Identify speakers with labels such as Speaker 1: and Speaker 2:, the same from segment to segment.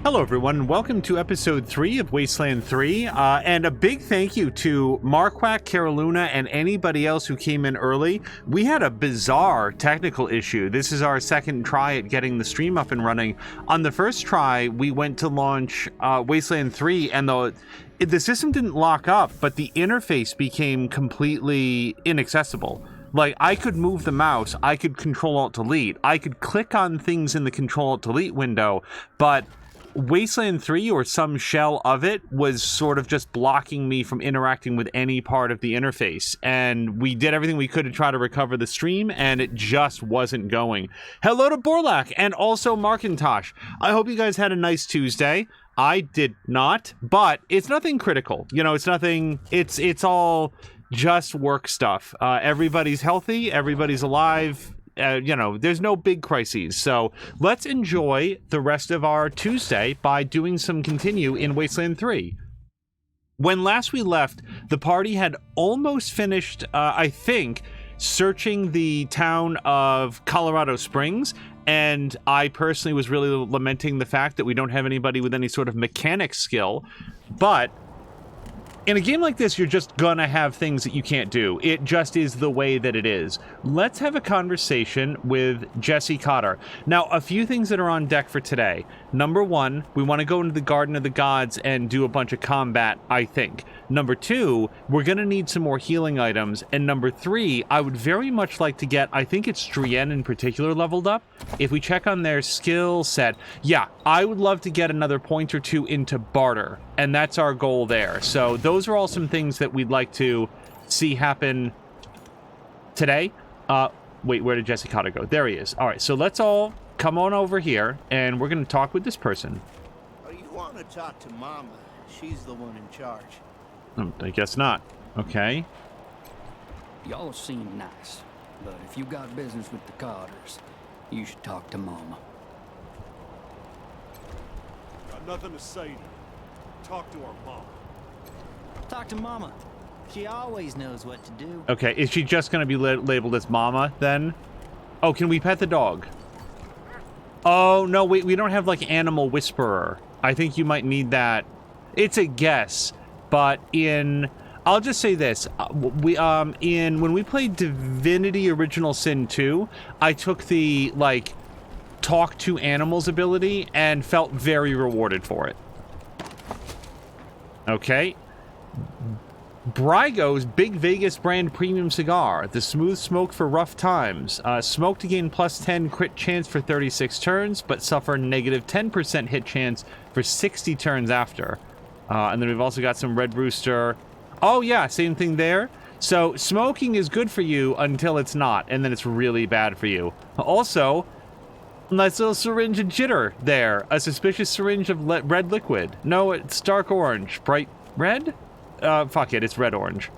Speaker 1: Hello everyone, and welcome to episode 3 of Wasteland 3, and a big thank you to Marquack, Caroluna, and anybody else who came in early. We had a bizarre technical issue. This is our second try at getting the stream up and running. On the first try, we went to launch Wasteland 3, and the system didn't lock up, but the interface became completely inaccessible. Like, I could move the mouse, I could Control-Alt-Delete, I could click on things in the Control-Alt-Delete window, but Wasteland 3, or some shell of it, was sort of just blocking me from interacting with any part of the interface. And we did everything we could to try to recover the stream, and it just wasn't going. Hello to Borlak, and also Markintosh. I hope you guys had a nice Tuesday. I did not, but it's nothing critical. You know, it's nothing, it's all just work stuff. Everybody's healthy, everybody's alive. You know, there's no big crises. So let's enjoy the rest of our Tuesday by doing some continue in Wasteland 3. When last we left, the party had almost finished, I think, searching the town of Colorado Springs. And I personally was really lamenting the fact that we don't have anybody with any sort of mechanic skill. But in a game like this, you're just gonna have things that you can't do. It just is the way that it is. Let's have a conversation with Jesse Cotter. Now, a few things that are on deck for today. Number one, we want to go into the Garden of the Gods and do a bunch of combat, I think. Number two, we're gonna need some more healing items. And number three, I would very much like to get, I think it's Strien in particular, leveled up. If we check on their skill set, yeah, I would love to get another point or two into barter. And that's our goal there. So those are all some things that we'd like to see happen today. Wait, where did Jesse Cotter go? There he is. All right, so let's all come on over here, and we're going to talk with this person.
Speaker 2: Oh, you want to talk to Mama? She's the one in charge.
Speaker 1: I guess not. Okay.
Speaker 3: Y'all seem nice, but if you got business with the Cotters, you should talk to Mama.
Speaker 4: Got nothing to say to you. Talk to our mom.
Speaker 2: Talk to Mama. She always knows what to do.
Speaker 1: Okay, is she just going to be labeled as Mama, then? Oh, can we pet the dog? Oh, no, wait, we don't have, like, Animal Whisperer. I think you might need that. It's a guess, but I'll just say this. When we played Divinity Original Sin 2, I took the, like, talk to animals ability and felt very rewarded for it. Okay. Brygo's Big Vegas brand premium cigar. The smooth smoke for rough times. Smoke to gain plus 10 crit chance for 36 turns, but suffer negative 10% hit chance for 60 turns after. And then we've also got some Red Rooster. Oh yeah, same thing there. So smoking is good for you until it's not, and then it's really bad for you. Also, nice little syringe of jitter there. A suspicious syringe of red liquid. No, it's dark orange. Bright red? Fuck it, it's red-orange.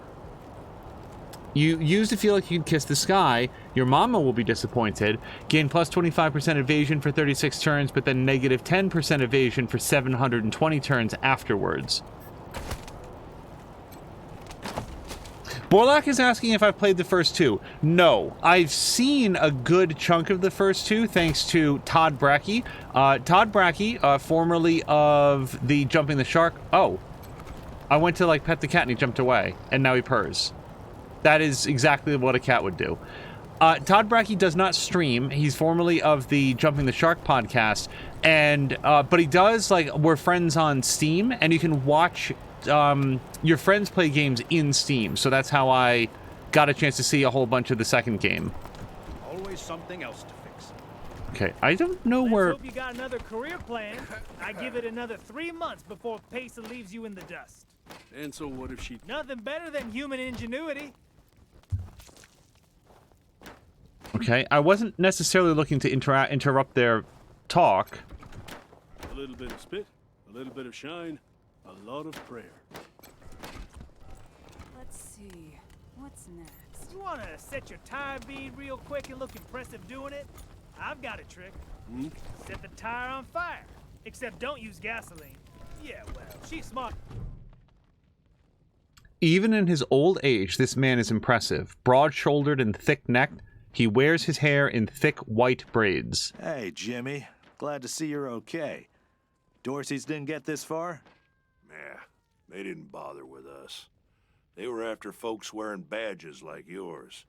Speaker 1: You used to feel like you could kiss the sky. Your mama will be disappointed. Gain plus 25% evasion for 36 turns, but then negative 10% evasion for 720 turns afterwards. Borlak is asking if I've played the first two. No, I've seen a good chunk of the first two, thanks to Todd Brackey. Todd Brackey, formerly of the Jumping the Shark. Oh, I went to, like, pet the cat and he jumped away, and now he purrs. That is exactly what a cat would do. Todd Brackey does not stream. He's formerly of the Jumping the Shark podcast, and but he does, like, we're friends on Steam, and you can watch your friends play games in Steam. So that's how I got a chance to see a whole bunch of the second game.
Speaker 4: Always something else to fix.
Speaker 1: Okay, I don't know where.
Speaker 5: Let's hope you got another career plan. I give it another 3 months before Pesa leaves you in the dust.
Speaker 4: And so what if she...
Speaker 5: Nothing better than human ingenuity.
Speaker 1: Okay, I wasn't necessarily looking to interrupt their talk.
Speaker 4: A little bit of spit, a little bit of shine, a lot of prayer.
Speaker 6: Let's see. What's next?
Speaker 5: You want to set your tire bead real quick and look impressive doing it? I've got a trick. Set the tire on fire. Except don't use gasoline. Yeah, well, she's smart.
Speaker 1: Even in his old age, this man is impressive. Broad-shouldered and thick-necked, he wears his hair in thick white braids.
Speaker 7: Hey, Jimmy. Glad to see you're okay. Dorsey's didn't get this far?
Speaker 8: Nah, they didn't bother with us. They were after folks wearing badges like yours.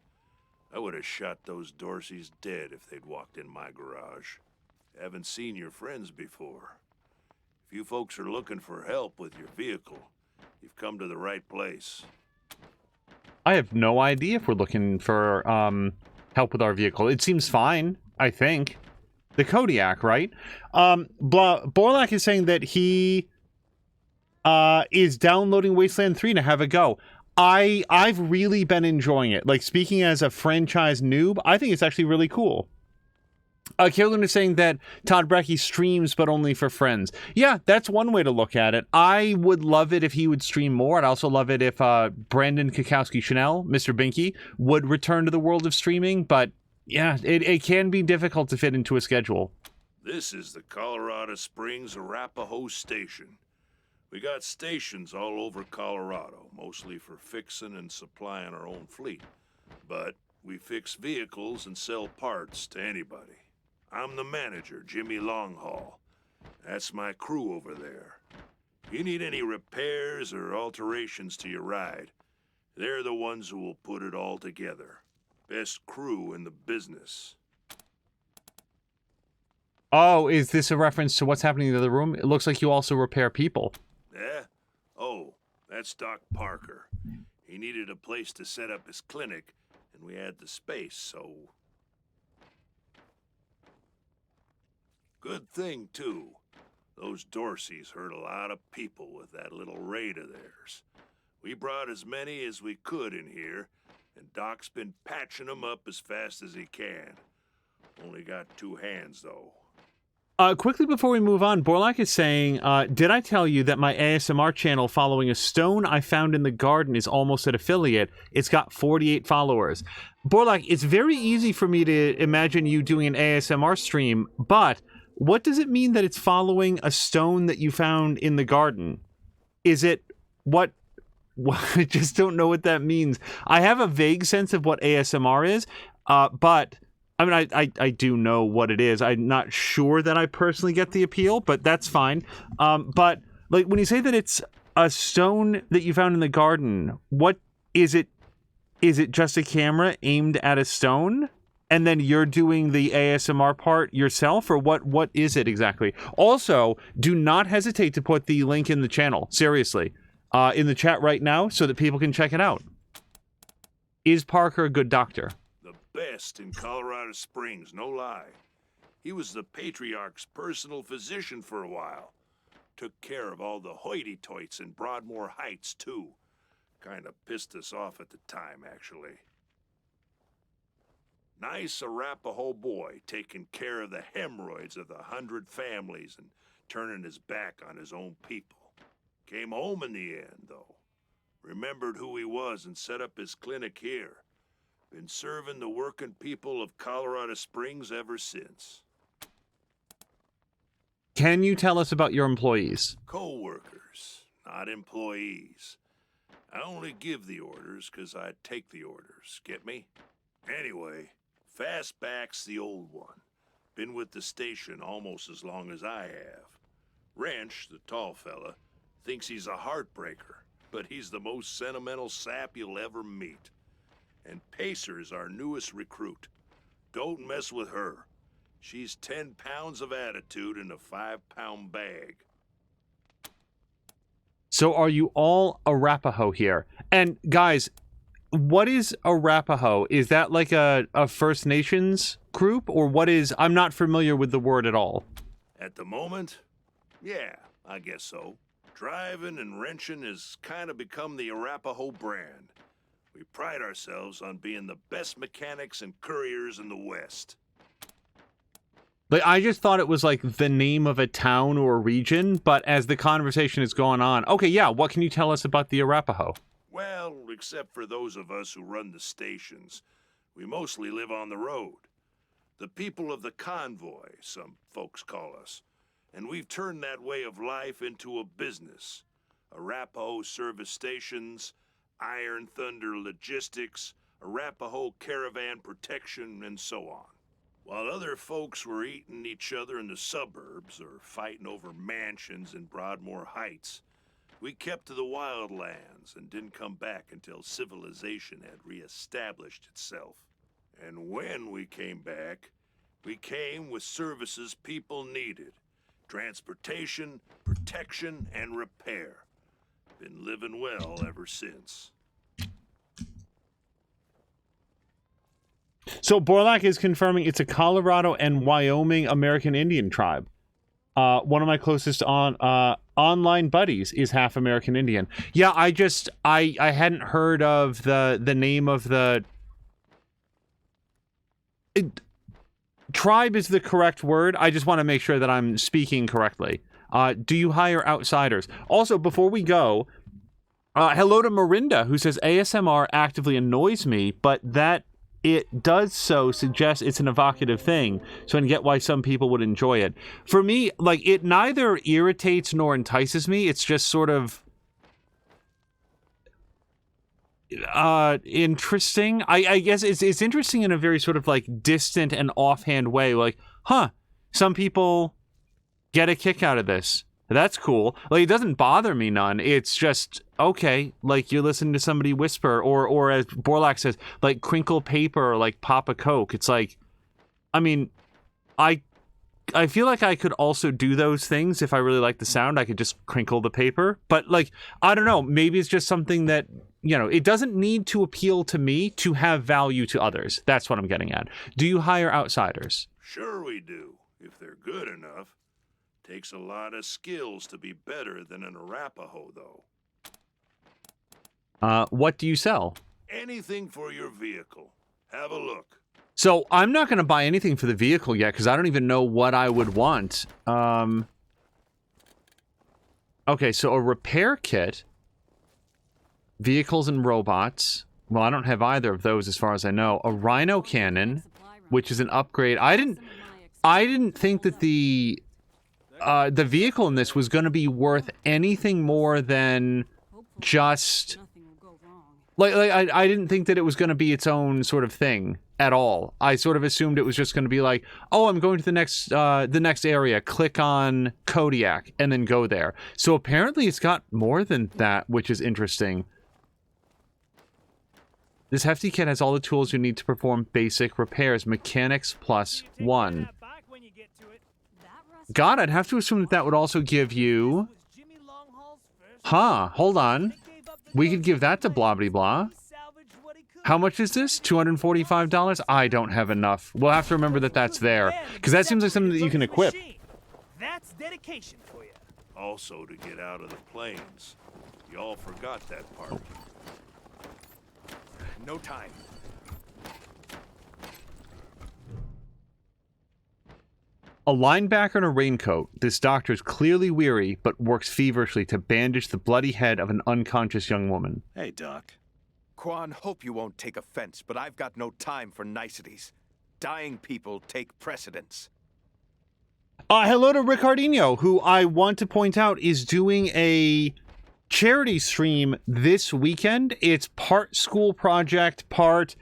Speaker 8: I would have shot those Dorseys dead if they'd walked in my garage. Haven't seen your friends before. If you folks are looking for help with your vehicle, you've come to the right place.
Speaker 1: I have no idea if we're looking for help with our vehicle. It seems fine, I think. The Kodiak, right? Borlak is saying that he is downloading Wasteland 3 to have a go. I've really been enjoying it. Like, speaking as a franchise noob, I think it's actually really cool. Carolyn is saying that Todd Brecky streams, but only for friends. Yeah, that's one way to look at it. I would love it if he would stream more. I'd also love it if Brandon Kakowski-Chanel, Mr. Binky, would return to the world of streaming. But yeah, it can be difficult to fit into a schedule.
Speaker 8: This is the Colorado Springs Arapahoe Station. We got stations all over Colorado, mostly for fixing and supplying our own fleet. But we fix vehicles and sell parts to anybody. I'm the manager, Jimmy Longhaul. That's my crew over there. You need any repairs or alterations to your ride, they're the ones who will put it all together. Best crew in the business.
Speaker 1: Oh, is this a reference to what's happening in the other room? It looks like you also repair people.
Speaker 8: Yeah? Oh, that's Doc Parker. He needed a place to set up his clinic, and we had the space, so... Good thing, too. Those Dorseys hurt a lot of people with that little raid of theirs. We brought as many as we could in here, and Doc's been patching them up as fast as he can. Only got 2 hands, though.
Speaker 1: Quickly before we move on, Borlak is saying, did I tell you that my ASMR channel following a stone I found in the garden is almost an affiliate? It's got 48 followers. Borlak, it's very easy for me to imagine you doing an ASMR stream, but what does it mean that it's following a stone that you found in the garden? Is it what I just don't know what that means. I have a vague sense of what ASMR is, but I mean, I do know what it is. I'm not sure that I personally get the appeal, but that's fine. But like when you say that it's a stone that you found in the garden, what is it? Is it just a camera aimed at a stone? And then you're doing the ASMR part yourself, or what is it exactly? Also, do not hesitate to put the link in the channel, seriously, in the chat right now so that people can check it out. Is Parker a good doctor?
Speaker 8: Best in Colorado Springs, no lie. He was the Patriarch's personal physician for a while. Took care of all the hoity-toits in Broadmoor Heights, too. Kinda pissed us off at the time, actually. Nice Arapahoe boy, taking care of the hemorrhoids of the 100 families and turning his back on his own people. Came home in the end, though. Remembered who he was and set up his clinic here. Been serving the working people of Colorado Springs ever since.
Speaker 1: Can you tell us about your employees?
Speaker 8: Co-workers, not employees. I only give the orders 'cause I take the orders, get me? Anyway, Fastback's the old one. Been with the station almost as long as I have. Wrench, the tall fella, thinks he's a heartbreaker, but he's the most sentimental sap you'll ever meet. And Pacer's our newest recruit. Don't mess with her. She's 10 pounds of attitude in a 5-pound bag.
Speaker 1: So are you all Arapahoe here? And guys, what is Arapahoe? Is that like a First Nations group? Or what is... I'm not familiar with the word at all.
Speaker 8: At the moment? Yeah, I guess so. Driving and wrenching has kind of become the Arapahoe brand. We pride ourselves on being the best mechanics and couriers in the West.
Speaker 1: Like, I just thought it was like the name of a town or a region, but as the conversation has gone on, okay, yeah, what can you tell us about the Arapahoe?
Speaker 8: Well, except for those of us who run the stations, we mostly live on the road. The people of the convoy, some folks call us. And we've turned that way of life into a business. Arapahoe service stations, Iron Thunder Logistics, Arapahoe Caravan Protection, and so on. While other folks were eating each other in the suburbs or fighting over mansions in Broadmoor Heights, we kept to the wildlands and didn't come back until civilization had reestablished itself. And when we came back, we came with services people needed. Transportation, protection, and repair. Been living well ever since.
Speaker 1: So Borlak is confirming it's a Colorado and Wyoming American Indian tribe. One of my closest online buddies is half American Indian. Yeah, I hadn't heard of the name of the tribe is the correct word. I just want to make sure that I'm speaking correctly. Do you hire outsiders? Also, before we go, hello to Marinda, who says ASMR actively annoys me, but that it does so suggests it's an evocative thing, so I can get why some people would enjoy it. For me, like, it neither irritates nor entices me. It's just sort of interesting. I guess it's interesting in a very sort of like distant and offhand way. Like, some people get a kick out of this. That's cool. Like, it doesn't bother me none. It's just, okay, like, you're listening to somebody whisper, or as Borlak says, like, crinkle paper, or like, pop a Coke. It's like, I mean, I feel like I could also do those things if I really like the sound. I could just crinkle the paper. But, like, I don't know. Maybe it's just something that, you know, it doesn't need to appeal to me to have value to others. That's what I'm getting at. Do you hire outsiders?
Speaker 8: Sure we do, if they're good enough. Takes a lot of skills to be better than an Arapaho, though.
Speaker 1: What do you sell?
Speaker 8: Anything for your vehicle. Have a look.
Speaker 1: So I'm not going to buy anything for the vehicle yet because I don't even know what I would want. Okay, so a repair kit, vehicles and robots. Well, I don't have either of those as far as I know. A rhino cannon, which is an upgrade. I didn't think that the vehicle in this was going to be worth anything more than just like I didn't think that it was going to be its own sort of thing at all. I sort of assumed it was just going to be like, oh, I'm going to the next area, click on Kodiak and then go there. So apparently it's got more than that, which is interesting. This hefty kit has all the tools you need to perform basic repairs. Mechanics +1. God, I'd have to assume that that would also give you... Hold on. We could give that to Blobbity Blah. How much is this? $245? I don't have enough. We'll have to remember that that's there. Because that seems like something that you can equip.
Speaker 5: That's dedication for you.
Speaker 8: Also to get out of the plains. Y'all forgot that part.
Speaker 7: No time.
Speaker 1: A linebacker in a raincoat, this doctor is clearly weary, but works feverishly to bandage the bloody head of an unconscious young woman.
Speaker 7: Hey, Doc. Quan, hope you won't take offense, but I've got no time for niceties. Dying people take precedence.
Speaker 1: Hello to Ricardinho, who I want to point out is doing a charity stream this weekend. It's part school project, part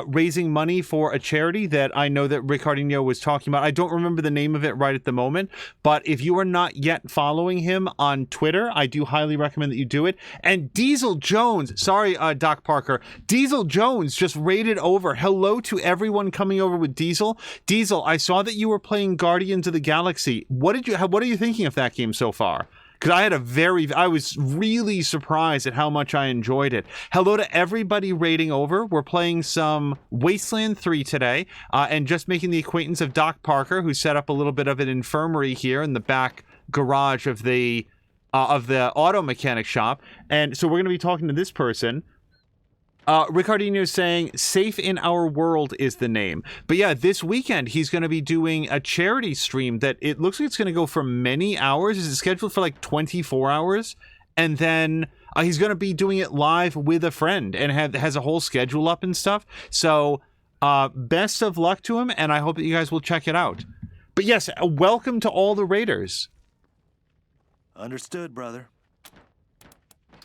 Speaker 1: raising money for a charity that I know that Ricardinho was talking about. I don't remember the name of it right at the moment, but if you are not yet following him on Twitter, I do highly recommend that you do it. And Diesel Jones, sorry, Doc Parker, Diesel Jones just raided over. Hello to everyone coming over with Diesel. Diesel, I saw that you were playing Guardians of the Galaxy. What are you thinking of that game so far? Because I was really surprised at how much I enjoyed it. Hello to everybody raiding over. We're playing some Wasteland 3 today, and just making the acquaintance of Doc Parker, who set up a little bit of an infirmary here in the back garage of the auto mechanic shop. And so we're going to be talking to this person. Ricardinho is saying, Safe in Our World is the name. But yeah, this weekend, he's going to be doing a charity stream that it looks like it's going to go for many hours. Is it scheduled for like 24 hours? And then he's going to be doing it live with a friend and has a whole schedule up and stuff. So best of luck to him, and I hope that you guys will check it out. But yes, welcome to all the raiders.
Speaker 7: Understood, brother.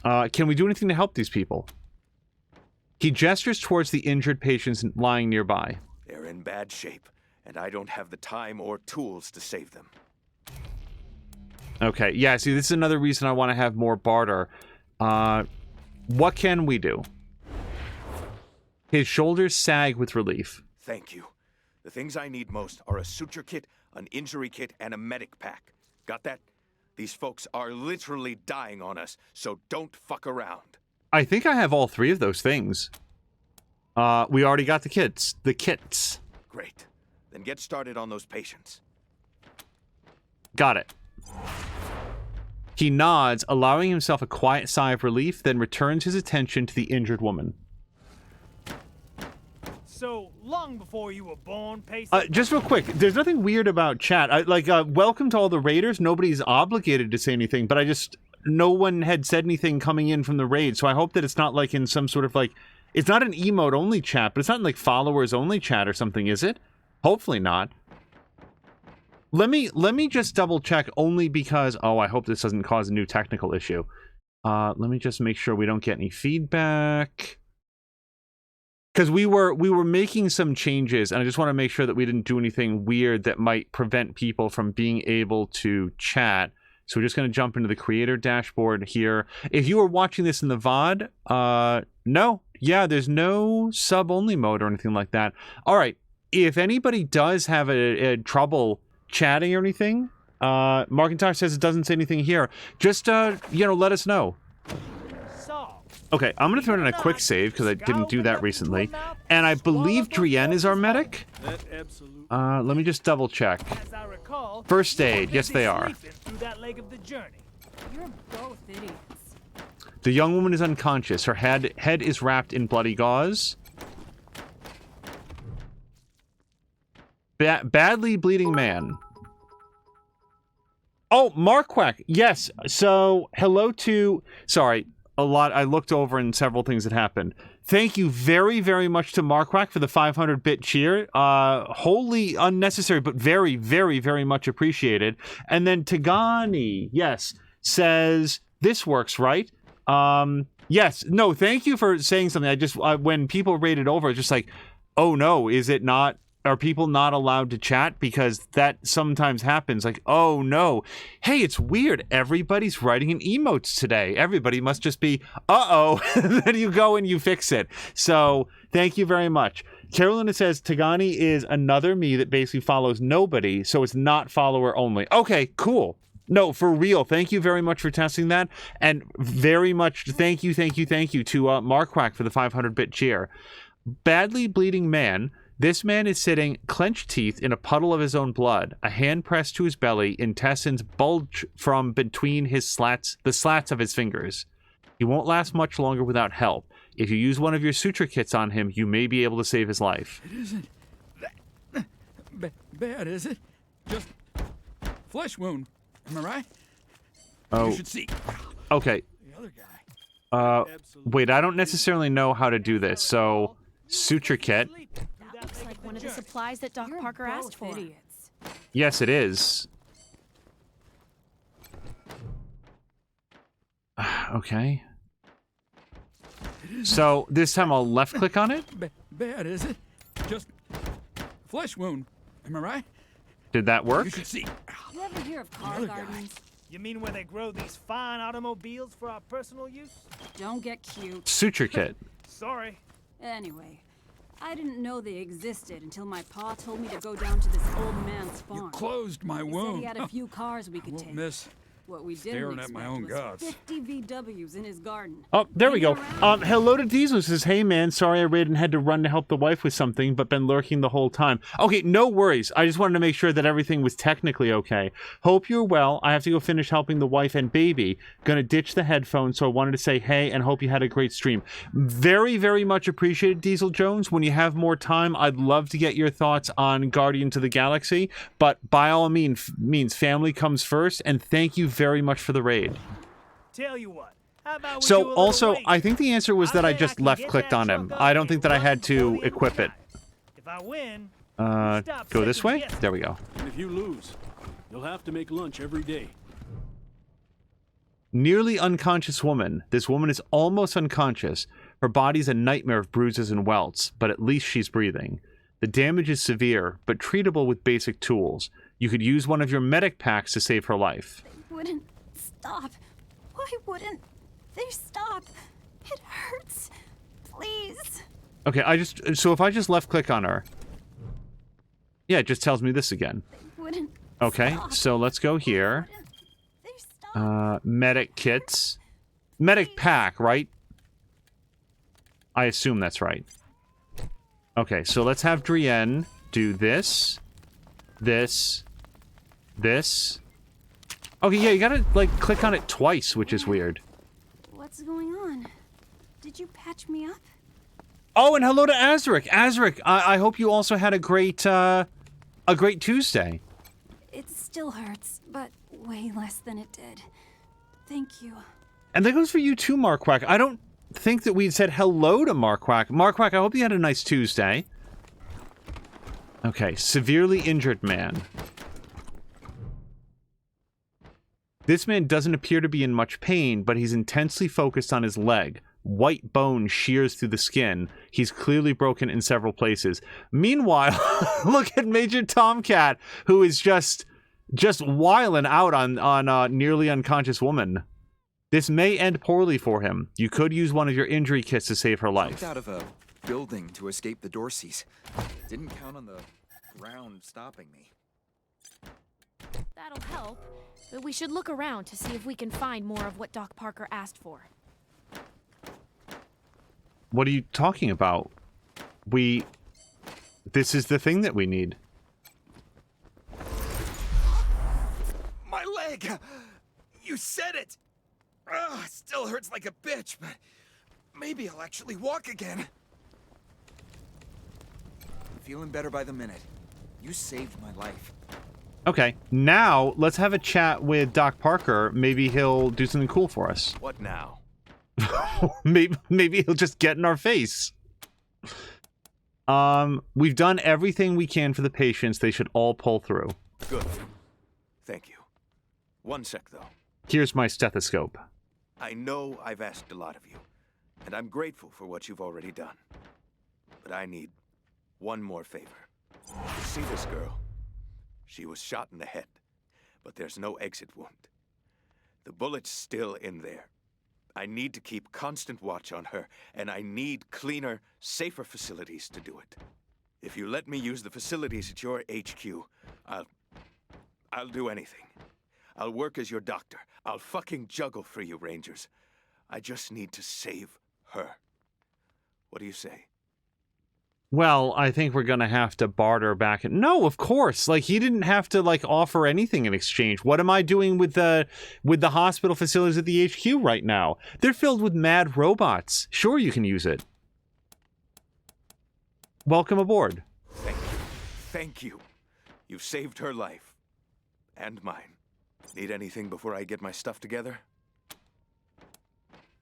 Speaker 1: Can we do anything to help these people? He gestures towards the injured patients lying nearby.
Speaker 7: They're in bad shape, and I don't have the time or tools to save them.
Speaker 1: Okay, yeah, see, this is another reason I want to have more barter. What can we do? His shoulders sag with relief.
Speaker 7: Thank you. The things I need most are a suture kit, an injury kit, and a medic pack. Got that? These folks are literally dying on us, so don't fuck around.
Speaker 1: I think I have all 3 of those things. We already got the kits. The kits.
Speaker 7: Great. Then get started on those patients.
Speaker 1: Got it. He nods, allowing himself a quiet sigh of relief, then returns his attention to the injured woman.
Speaker 5: So, long before you were born, Pacey...
Speaker 1: Just real quick, there's nothing weird about chat. Welcome to all the raiders. Nobody's obligated to say anything, but no one had said anything coming in from the raid, so I hope that it's not like in some sort of like... It's not an emote-only chat, but it's not in like followers-only chat or something, is it? Hopefully not. Let me just double-check only because... Oh, I hope this doesn't cause a new technical issue. Let me just make sure we don't get any feedback... Because we were making some changes, and I just want to make sure that we didn't do anything weird that might prevent people from being able to chat. So we're just going to jump into the creator dashboard here. If you are watching this in the VOD, no. Yeah, there's no sub-only mode or anything like that. All right. If anybody does have a trouble chatting or anything, Markintosh says it doesn't say anything here. Just, let us know. Okay, I'm going to throw in a quick save because I didn't do that recently. And I believe Drienne is our medic. Let me just double check. First aid, yes they are.
Speaker 6: You're both idiots.
Speaker 1: The young woman is unconscious. Her head is wrapped in bloody gauze. Badly bleeding man. Oh, Marquack, yes. So, hello to... Sorry. I looked over and several things had happened. Thank you very, very much to Marquack for the 500-bit cheer. Wholly unnecessary, but very, very, very much appreciated. And then Tagani, yes, says, this works, right? Yes. No, thank you for saying something. I just, when people rated over, it's just like, oh no, is it not? Are people not allowed to chat? Because that sometimes happens. Like, oh no. Hey, it's weird. Everybody's writing in emotes today. Everybody must just be, uh-oh. Then you go and you fix it. So, thank you very much. Carolina says, Tagani is another me that basically follows nobody, so it's not follower only. Okay, cool. No, for real. Thank you very much for testing that. And very much thank you to Marquack for the 500-bit cheer. Badly bleeding man. This man is sitting, clenched teeth, in a puddle of his own blood. A hand pressed to his belly, intestines bulge from between the slats of his fingers. He won't last much longer without help. If you use one of your suture kits on him, you may be able to save his life.
Speaker 3: It isn't that bad, is it? Just flesh wound. Am I right?
Speaker 1: Oh.
Speaker 3: You should see.
Speaker 1: Okay.
Speaker 3: The other guy.
Speaker 1: Wait, I don't necessarily know how to do this, so... Suture kit.
Speaker 6: Looks like one of the supplies that Doc Parker asked for. Idiots.
Speaker 1: Yes, it is. Okay. So, this time I'll left-click on it?
Speaker 3: Bad, is it? Just flesh wound. Am I right?
Speaker 1: Did that work?
Speaker 3: You should see.
Speaker 6: You ever hear of car gardens?
Speaker 5: You mean where they grow these fine automobiles for our personal use?
Speaker 6: Don't get cute.
Speaker 1: Suture kit.
Speaker 5: Sorry.
Speaker 6: Anyway, I didn't know they existed until my pa told me to go down to this old man's farm.
Speaker 3: You closed my
Speaker 6: He
Speaker 3: wound.
Speaker 6: said he had a few cars we could
Speaker 3: I won't
Speaker 6: take.
Speaker 3: miss
Speaker 6: What we
Speaker 3: staring
Speaker 6: didn't
Speaker 3: at my
Speaker 6: expect
Speaker 3: own
Speaker 6: was
Speaker 3: gods.
Speaker 6: 50 VWs in his garden.
Speaker 1: Oh, there we go.
Speaker 6: Hanging around.
Speaker 1: Hello to Diesel. Says, hey man, sorry I raided and had to run to help the wife with something, but been lurking the whole time. Okay, no worries. I just wanted to make sure that everything was technically okay. Hope you're well. I have to go finish helping the wife and baby. Gonna ditch the headphones, so I wanted to say hey and hope you had a great stream. Very, very much appreciated, Diesel Jones. When you have more time, I'd love to get your thoughts on Guardians of the Galaxy, but by all means, family comes first, and thank you very much for the raid.
Speaker 5: Tell you what. How about we do a
Speaker 1: So
Speaker 5: little
Speaker 1: also,
Speaker 5: race?
Speaker 1: I think the answer was that I
Speaker 5: bet
Speaker 1: just
Speaker 5: can
Speaker 1: left
Speaker 5: get
Speaker 1: clicked
Speaker 5: that
Speaker 1: on him.
Speaker 5: truck
Speaker 1: I
Speaker 5: up
Speaker 1: don't
Speaker 5: and
Speaker 1: think that I had
Speaker 5: run for
Speaker 1: to
Speaker 5: the
Speaker 1: equip it.
Speaker 5: If I win,
Speaker 1: Go this way? There we go.
Speaker 4: And if you lose, you'll have to make lunch every day.
Speaker 1: Nearly unconscious woman. This woman is almost unconscious. Her body's a nightmare of bruises and welts, but at least she's breathing. The damage is severe, but treatable with basic tools. You could use one of your medic packs to save her life.
Speaker 6: They wouldn't stop. Why wouldn't they stop? It hurts. Please.
Speaker 1: Okay, so if I just left click on her. Yeah, it just tells me this again.
Speaker 6: They wouldn't
Speaker 1: Okay,
Speaker 6: stop.
Speaker 1: so let's go here.
Speaker 6: Why wouldn't they stop?
Speaker 1: Medic kits. Medic pack, right? I assume that's right. Okay, so let's have Drienne do this. This. Okay, yeah, you gotta, like, click on it twice, which is weird.
Speaker 6: What's going on? Did you patch me up?
Speaker 1: Oh, and hello to Azric. Azric, I hope you also had a great Tuesday.
Speaker 6: It still hurts, but way less than it did. Thank you.
Speaker 1: And that goes for you too, Marquack. I don't think that we said hello to Marquack. Marquack, I hope you had a nice Tuesday. Okay, severely injured man. This man doesn't appear to be in much pain, but he's intensely focused on his leg. White bone shears through the skin. He's clearly broken in several places. Meanwhile, look at Major Tomcat, who is just wiling out on nearly unconscious woman. This may end poorly for him. You could use one of your injury kits to save her life.
Speaker 9: Jumped out of a building to escape the Dorseys. Didn't count on the ground stopping me.
Speaker 10: That'll help, but we should look around to see if we can find more of what Doc Parker asked for.
Speaker 1: What are you talking about? This is the thing that we need.
Speaker 9: My leg! You said it! Ugh, still hurts like a bitch, but maybe I'll actually walk again. Feeling better by the minute. You saved my life.
Speaker 1: Okay, now let's have a chat with Doc Parker. Maybe he'll do something cool for us.
Speaker 7: What now?
Speaker 1: maybe he'll just get in our face. We've done everything we can for the patients. They should all pull through.
Speaker 7: Good. Thank you. One sec, though.
Speaker 1: Here's my stethoscope.
Speaker 7: I know I've asked a lot of you, and I'm grateful for what you've already done. But I need one more favor. You see this girl? She was shot in the head, but there's no exit wound. The bullet's still in there. I need to keep constant watch on her, and I need cleaner, safer facilities to do it. If you let me use the facilities at your HQ, I'll do anything. I'll work as your doctor. I'll fucking juggle for you, Rangers. I just need to save her. What do you say?
Speaker 1: Well, I think we're gonna have to barter back. No, of course. Like, he didn't have to, like, offer anything in exchange. What am I doing with the hospital facilities at the HQ right now? They're filled with mad robots. Sure, you can use it. Welcome aboard.
Speaker 7: Thank you. Thank you. You've saved her life. And mine. Need anything before I get my stuff together?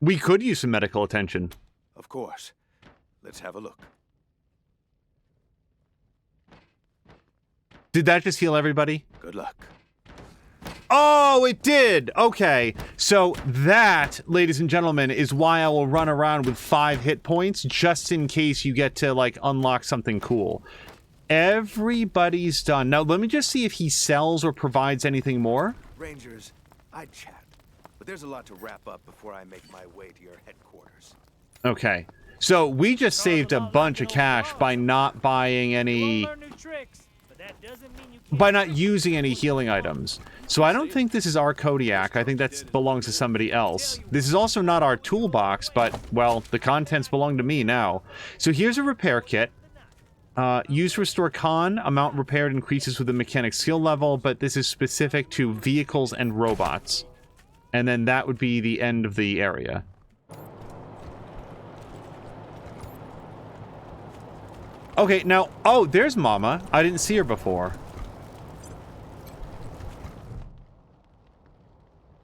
Speaker 1: We could use some medical attention.
Speaker 7: Of course. Let's have a look.
Speaker 1: Did that just heal everybody?
Speaker 7: Good luck.
Speaker 1: Oh, it did! Okay. So that, ladies and gentlemen, is why I will run around with 5 hit points, just in case you get to, like, unlock something cool. Everybody's done. Now, let me just see if he sells or provides anything more.
Speaker 7: Rangers, I'd chat. But there's a lot to wrap up before I make my way to your headquarters.
Speaker 1: Okay. So we just saved a bunch of cash by not buying any... by not using any healing items. So I don't think this is our Kodiak. I think that belongs to somebody else. This is also not our toolbox, but, well, the contents belong to me now. So here's a repair kit. Use to restore con. Amount repaired increases with the mechanic skill level, but this is specific to vehicles and robots. And then that would be the end of the area. Okay, now... oh, there's Mama. I didn't see her before.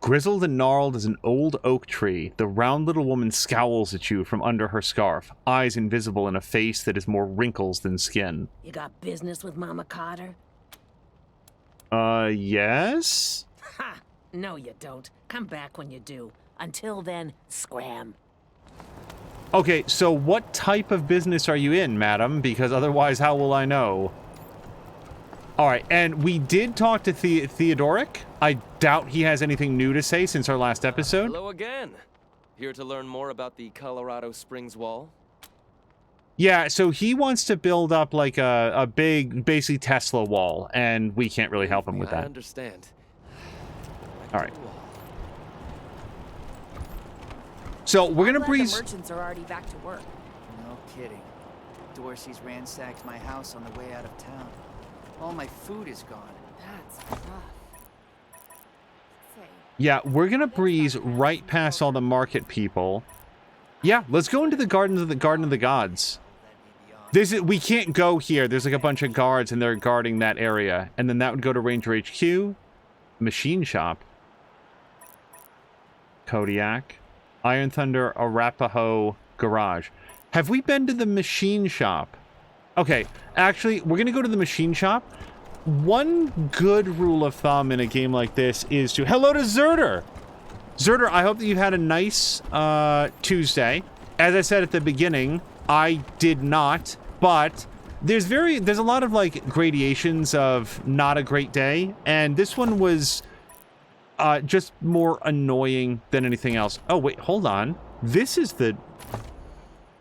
Speaker 1: Grizzled and gnarled as an old oak tree, the round little woman scowls at you from under her scarf, eyes invisible in a face that is more wrinkles than skin.
Speaker 11: You got business with Mama Carter?
Speaker 1: Yes?
Speaker 11: Ha! No, you don't. Come back when you do. Until then, scram.
Speaker 1: Okay, so what type of business are you in, madam? Because otherwise, how will I know? All right, and we did talk to Theodoric. I doubt he has anything new to say since our last episode.
Speaker 12: Hello again. Here to learn more about the Colorado Springs Wall?
Speaker 1: Yeah, so he wants to build up like a big, basically Tesla wall, and we can't really help him with that.
Speaker 12: I understand.
Speaker 1: All right. So we're gonna breeze.
Speaker 2: The merchants are already back to work. No kidding. Dorsey's ransacked my house on the way out of town. All my food is gone.
Speaker 10: That's rough.
Speaker 1: Yeah, we're gonna breeze right past all the market people. Yeah, let's go into the Garden of the Gods. We can't go here. There's like a bunch of guards and they're guarding that area. And then that would go to Ranger HQ, Machine Shop, Kodiak, Iron Thunder, Arapaho Garage. Have we been to the Machine Shop? Okay, actually, we're gonna go to the Machine Shop. One good rule of thumb in a game like this is to... Hello to Zerder! Zerder, I hope that you had a nice Tuesday. As I said at the beginning, I did not, but there's a lot of like gradations of not a great day, and this one was just more annoying than anything else. Oh wait, hold on. This is the...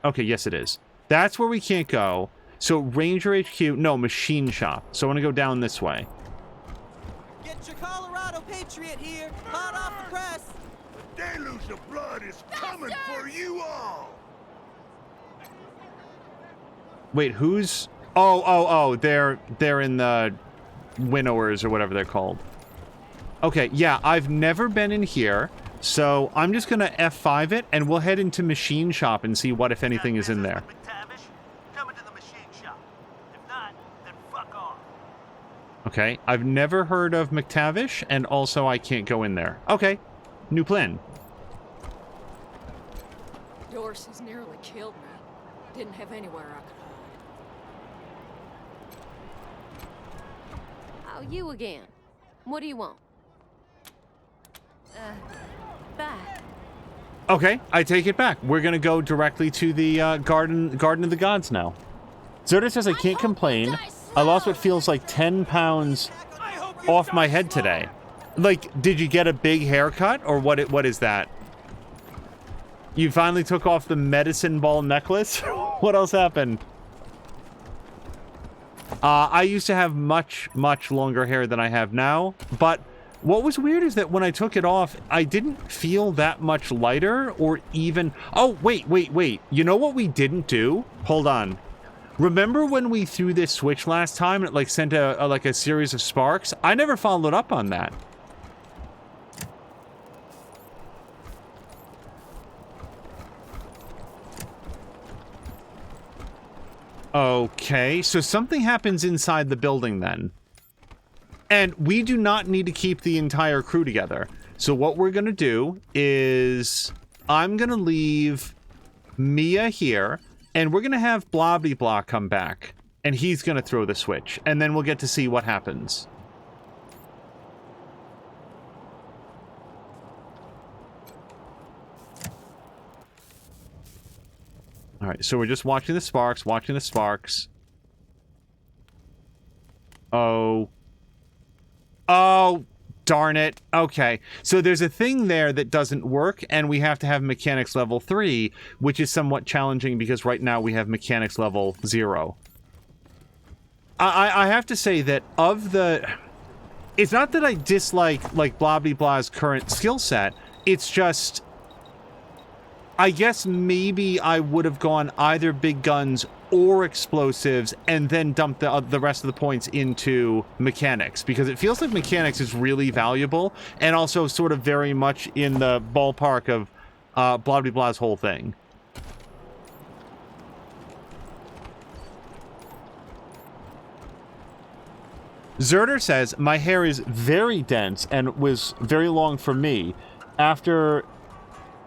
Speaker 1: Okay, yes it is. That's where we can't go. So Ranger HQ, no, Machine Shop. So I want to go down this way.
Speaker 2: Get your Colorado Patriot here, hot off the press.
Speaker 8: The deluge of blood is coming for you all.
Speaker 1: Wait, who's... Oh, they're in the Winnowers or whatever they're called. Okay, yeah, I've never been in here, so I'm just gonna F5 it, and we'll head into Machine Shop and see what, if anything, is in there. Okay, I've never heard of McTavish, and also I can't go in there. Okay, new plan.
Speaker 13: Dorsey's nearly killed me. Didn't have anywhere I could hide.
Speaker 10: Oh, you again. What do you want? Back.
Speaker 1: Okay, I take it back. We're gonna go directly to the Garden of the Gods now. Zerda says I can't complain. I lost what feels like 10 pounds off my head today. Like, did you get a big haircut, or what is that? You finally took off the medicine ball necklace? What else happened? I used to have much, much longer hair than I have now, but what was weird is that when I took it off, I didn't feel that much lighter or even... Oh, wait. You know what we didn't do? Hold on. Remember when we threw this switch last time and it like sent a series of sparks? I never followed up on that. Okay, so something happens inside the building then. And we do not need to keep the entire crew together. So what we're gonna do is I'm gonna leave Mia here, and we're gonna have Blobby Blah come back, and he's gonna throw the switch, and then we'll get to see what happens. All right, so we're just watching the sparks, Oh, darn it. Okay, so there's a thing there that doesn't work, and we have to have mechanics level 3, which is somewhat challenging because right now we have mechanics level 0. I have to say that of the... It's not that I dislike, like, Blobby Blah's current skill set, it's just... I guess maybe I would have gone either big guns or explosives and then dumped the rest of the points into mechanics, because it feels like mechanics is really valuable and also sort of very much in the ballpark of Blobby Blah's whole thing. Zerder says, my hair is very dense and was very long for me. After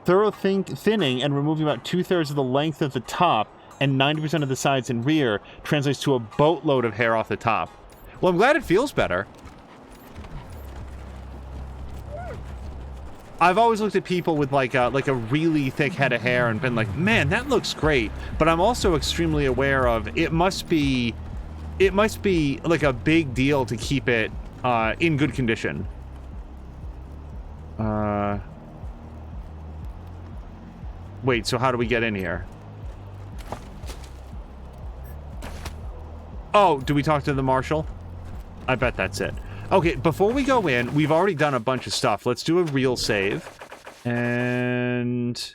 Speaker 1: thorough thinning and removing about 2/3 of the length of the top and 90% of the sides and rear, translates to a boatload of hair off the top. Well, I'm glad it feels better. I've always looked at people with like a really thick head of hair and been like, man, that looks great. But I'm also extremely aware of it must be like a big deal to keep it in good condition. Wait, so how do we get in here? Oh, do we talk to the marshal? I bet that's it. Okay, before we go in, we've already done a bunch of stuff. Let's do a real save. And...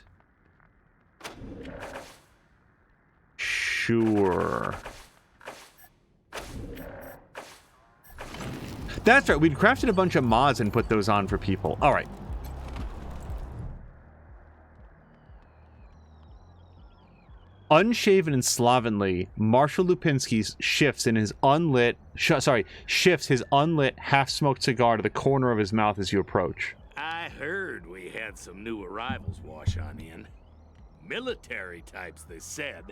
Speaker 1: Sure. That's right, we'd crafted a bunch of mods and put those on for people. All right. Unshaven and slovenly, Marshal Lupinski shifts his unlit half-smoked cigar to the corner of his mouth as you approach.
Speaker 14: I heard we had some new arrivals wash on in. Military types, they said.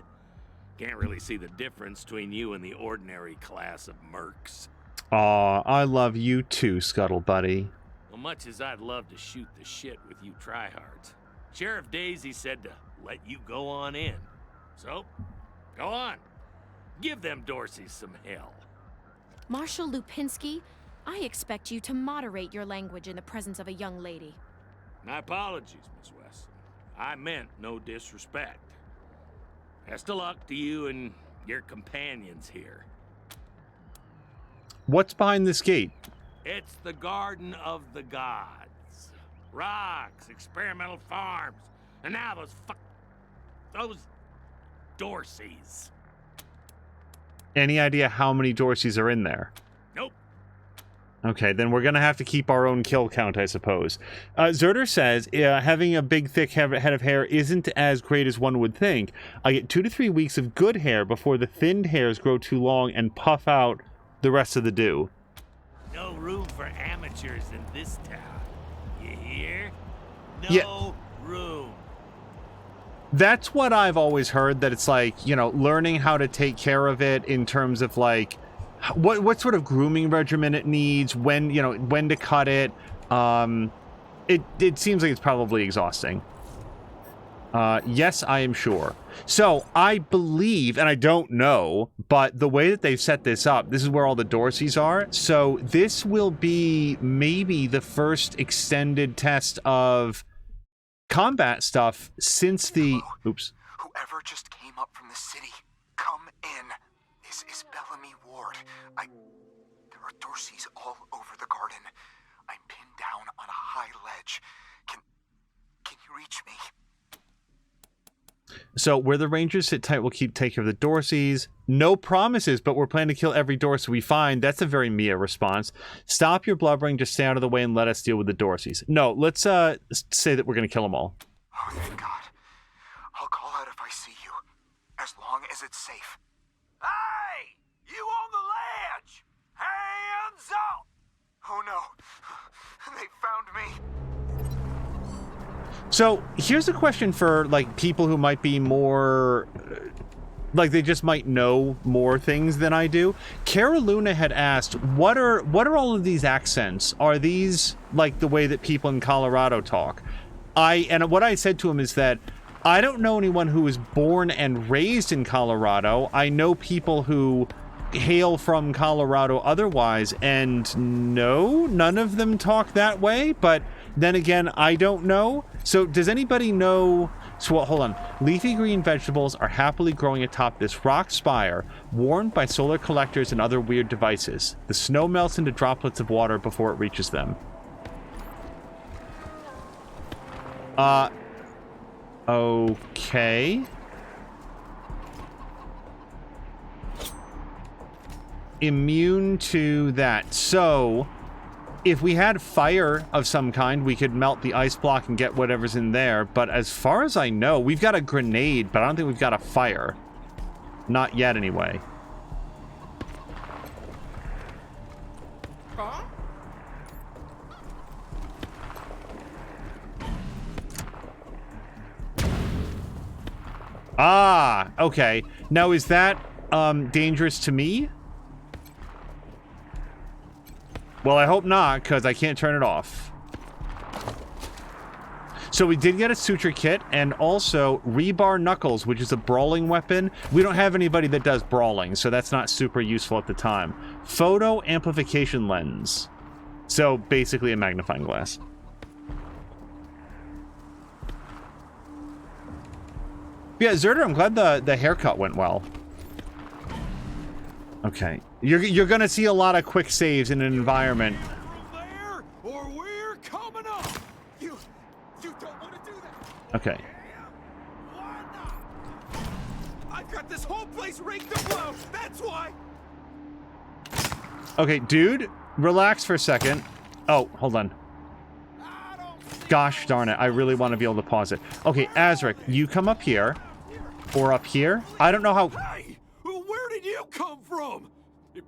Speaker 14: Can't really see the difference between you and the ordinary class of mercs.
Speaker 1: Aw, I love you too, Scuttle Buddy.
Speaker 14: Well, much as I'd love to shoot the shit with you tryhards, Sheriff Daisy said to let you go on in. So, go on. Give them Dorsey some hell.
Speaker 10: Marshal Lupinski, I expect you to moderate your language in the presence of a young lady.
Speaker 14: My apologies, Miss Weston. I meant no disrespect. Best of luck to you and your companions here.
Speaker 1: What's behind this gate?
Speaker 14: It's the Garden of the Gods. Rocks, experimental farms, and now those Dorseys.
Speaker 1: Any idea how many Dorseys are in there?
Speaker 14: Nope.
Speaker 1: Okay, then we're gonna have to keep our own kill count, I suppose. Zerder says, having a big, thick head of hair isn't as great as one would think. I get 2 to 3 weeks of good hair before the thinned hairs grow too long and puff out the rest of the do.
Speaker 14: No room for amateurs in this town. You hear? No room.
Speaker 1: That's what I've always heard, that it's like, you know, learning how to take care of it in terms of like what sort of grooming regimen it needs, when to cut it. It seems like it's probably exhausting. Yes, I am sure. So I believe, and I don't know, but the way that they've set this up, this is where all the Dorseys are. So this will be maybe the first extended test of combat stuff since the... Oops.
Speaker 15: Whoever just came up from the city, come in. This is Bellamy Ward. There are Dorseys all over the garden. I'm pinned down on a high ledge. Can you reach me?
Speaker 1: So where the Rangers sit tight, we'll keep taking care of the Dorseys. No promises, but we're planning to kill every Dorsey we find. That's a very Mia response. Stop your blubbering, just stay out of the way and let us deal with the Dorseys. No, let's say that we're going to kill them all.
Speaker 15: Oh, thank God. I'll call out if I see you, as long as it's safe. Hey! You on the ledge! Hands up! Oh no, they found me.
Speaker 1: So here's a question for like people who might be more like they just might know more things than I do. Caroluna had asked, what are all of these accents? Are these like the way that people in Colorado talk? And what I said to him is that I don't know anyone who was born and raised in Colorado. I know people who hail from Colorado otherwise, and no, none of them talk that way. But then again, I don't know. So does anybody know? So hold on. Leafy green vegetables are happily growing atop this rock spire, warmed by solar collectors and other weird devices. The snow melts into droplets of water before it reaches them. Okay. Immune to that. So if we had fire of some kind, we could melt the ice block and get whatever's in there. But as far as I know, we've got a grenade, but I don't think we've got a fire. Not yet, anyway.
Speaker 13: Huh?
Speaker 1: Ah, okay. Now, is that dangerous to me? Well, I hope not, because I can't turn it off. So we did get a suture kit and also rebar knuckles, which is a brawling weapon. We don't have anybody that does brawling, so that's not super useful at the time. Photo amplification lens. So basically a magnifying glass. Yeah, Zerder, I'm glad the haircut went well. Okay. You're gonna see a lot of quick saves in an environment.
Speaker 9: Or we're coming up. You don't want to do that.
Speaker 1: Okay.
Speaker 9: I've got this whole place rigged to blow. That's why.
Speaker 1: Okay, dude, relax for a second. Oh, hold on. Gosh darn it, I really want to be able to pause it. Okay, Azric, you come up here. Or up here. I don't know how...
Speaker 9: Hey! Where did you come from?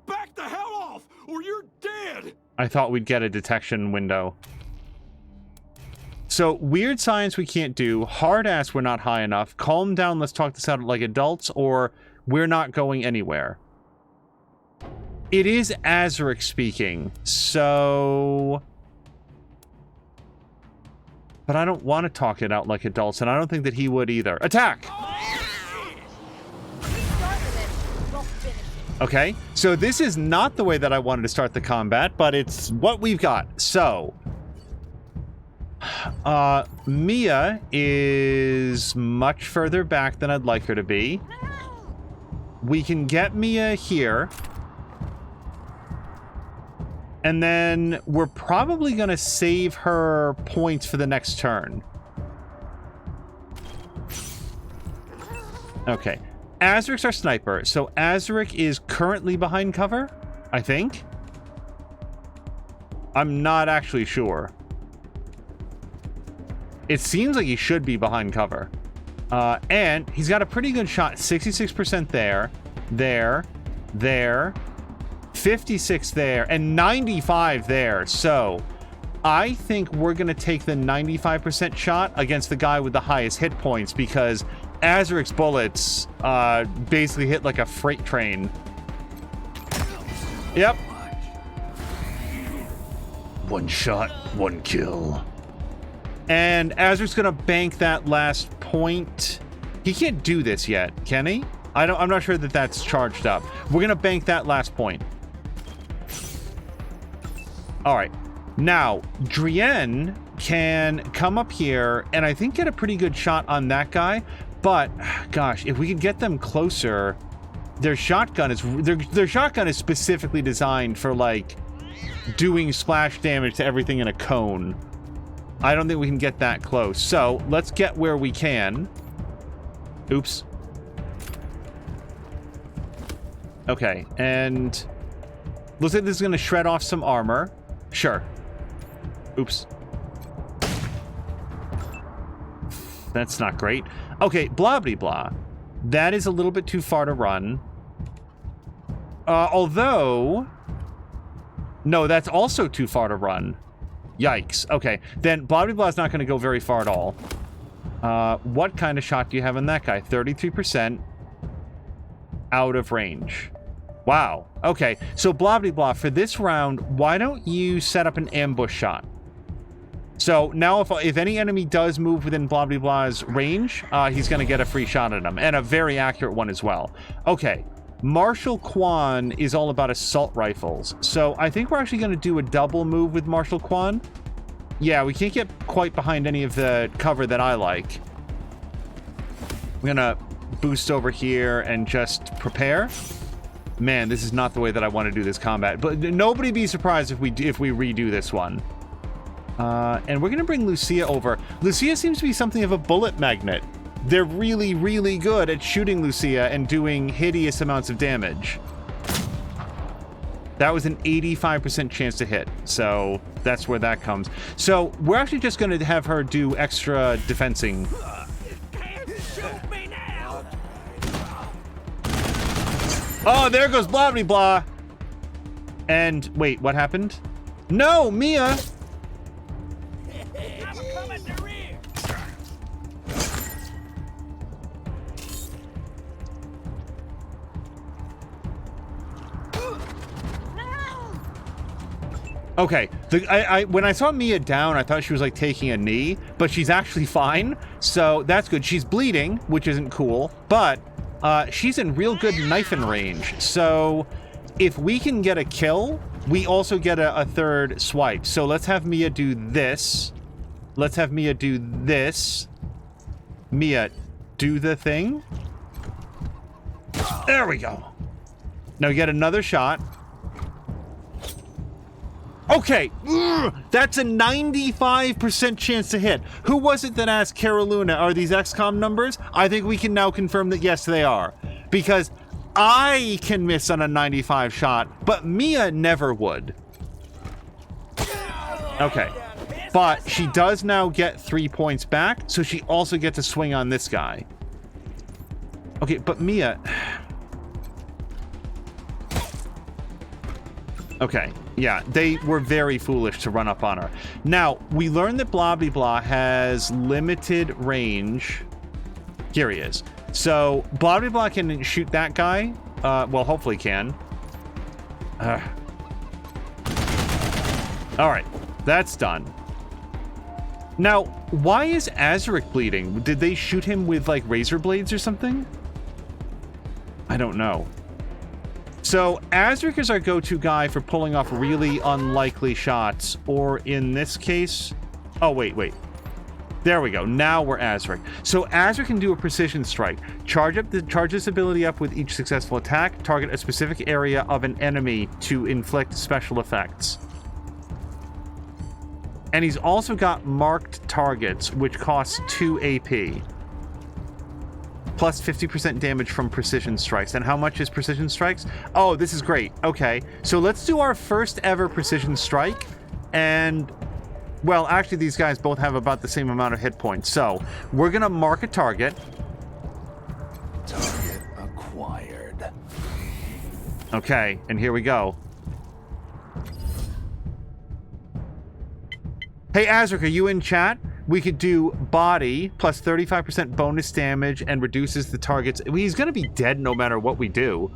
Speaker 9: Back the hell off, or you're dead!
Speaker 1: I thought we'd get a detection window. So, weird science we can't do. Hard ass we're not high enough. Calm down, let's talk this out like adults, or we're not going anywhere. It is Azric speaking, so... But I don't want to talk it out like adults, and I don't think that he would either. Attack! Okay, so this is not the way that I wanted to start the combat, but it's what we've got. So, Mia is much further back than I'd like her to be. We can get Mia here. And then we're probably going to save her points for the next turn. Okay. Azric's our sniper, so Azric is currently behind cover, I think. I'm not actually sure. It seems like he should be behind cover. And he's got a pretty good shot. 66% there, there, 56 there, and 95 there. So I think we're going to take the 95% shot against the guy with the highest hit points because Azric's bullets basically hit like a freight train. Yep. One shot, one kill. And Azric's gonna bank that last point. He can't do this yet, can he? I'm not sure that that's charged up. We're gonna bank that last point. All right. Now, Drienne can come up here and I think get a pretty good shot on that guy. But gosh, if we could get them closer, their shotgun is specifically designed for like doing splash damage to everything in a cone. I don't think we can get that close. So let's get where we can. Oops. Okay, and looks like this is going to shred off some armor. Sure. Oops. That's not great. Okay, blah, blah, blah. That is a little bit too far to run. Although... No, that's also too far to run. Yikes. Okay, then blah, blah, blah is not going to go very far at all. What kind of shot do you have on that guy? 33% out of range. Wow. Okay, so blah, blah, blah. For this round, why don't you set up an ambush shot? So now if any enemy does move within blah, blah, blah's range, he's going to get a free shot at him, and a very accurate one as well. Okay, Marshal Quan is all about assault rifles. So I think we're actually going to do a double move with Marshal Quan. Yeah, we can't get quite behind any of the cover that I like. I'm going to boost over here and just prepare. Man, this is not the way that I want to do this combat. But nobody be surprised if we redo this one. And we're going to bring Lucia over. Lucia seems to be something of a bullet magnet. They're really, really good at shooting Lucia and doing hideous amounts of damage. That was an 85% chance to hit, so that's where that comes. So we're actually just going to have her do extra defensing. Oh, there goes blah, blah, blah. And wait, what happened? No, Mia! Okay, when I saw Mia down, I thought she was like taking a knee, but she's actually fine, so that's good. She's bleeding, which isn't cool, but she's in real good knifing range, so if we can get a kill, we also get a third swipe. So let's have Mia do this. Let's have Mia do this. Mia, do the thing. There we go. Now get another shot. Okay, that's a 95% chance to hit. Who was it that asked Caroluna, are these XCOM numbers? I think we can now confirm that yes, they are. Because I can miss on a 95 shot, but Mia never would. Okay, but she does now get 3 points back, so she also gets to swing on this guy. Okay, but Mia... Okay, yeah, they were very foolish to run up on her. Now, we learned that Blah has limited range. Here he is. So, Blah can shoot that guy. Well, hopefully can. Alright, that's done. Now, why is Azric bleeding? Did they shoot him with, like, razor blades or something? I don't know. So, Azric is our go-to guy for pulling off really unlikely shots, or in this case... Oh, wait. There we go. Now we're Azric. So, Azric can do a precision strike. Charge this ability up with each successful attack. Target a specific area of an enemy to inflict special effects. And he's also got marked targets, which costs 2 AP. Plus 50% damage from precision strikes. And how much is precision strikes? Oh, this is great. Okay, so let's do our first ever precision strike. And, well, actually these guys both have about the same amount of hit points. So, we're gonna mark a target.
Speaker 8: Target acquired.
Speaker 1: Okay, and here we go. Hey, Azric, are you in chat? We could do body plus 35% bonus damage and reduces the target's... He's going to be dead no matter what we do.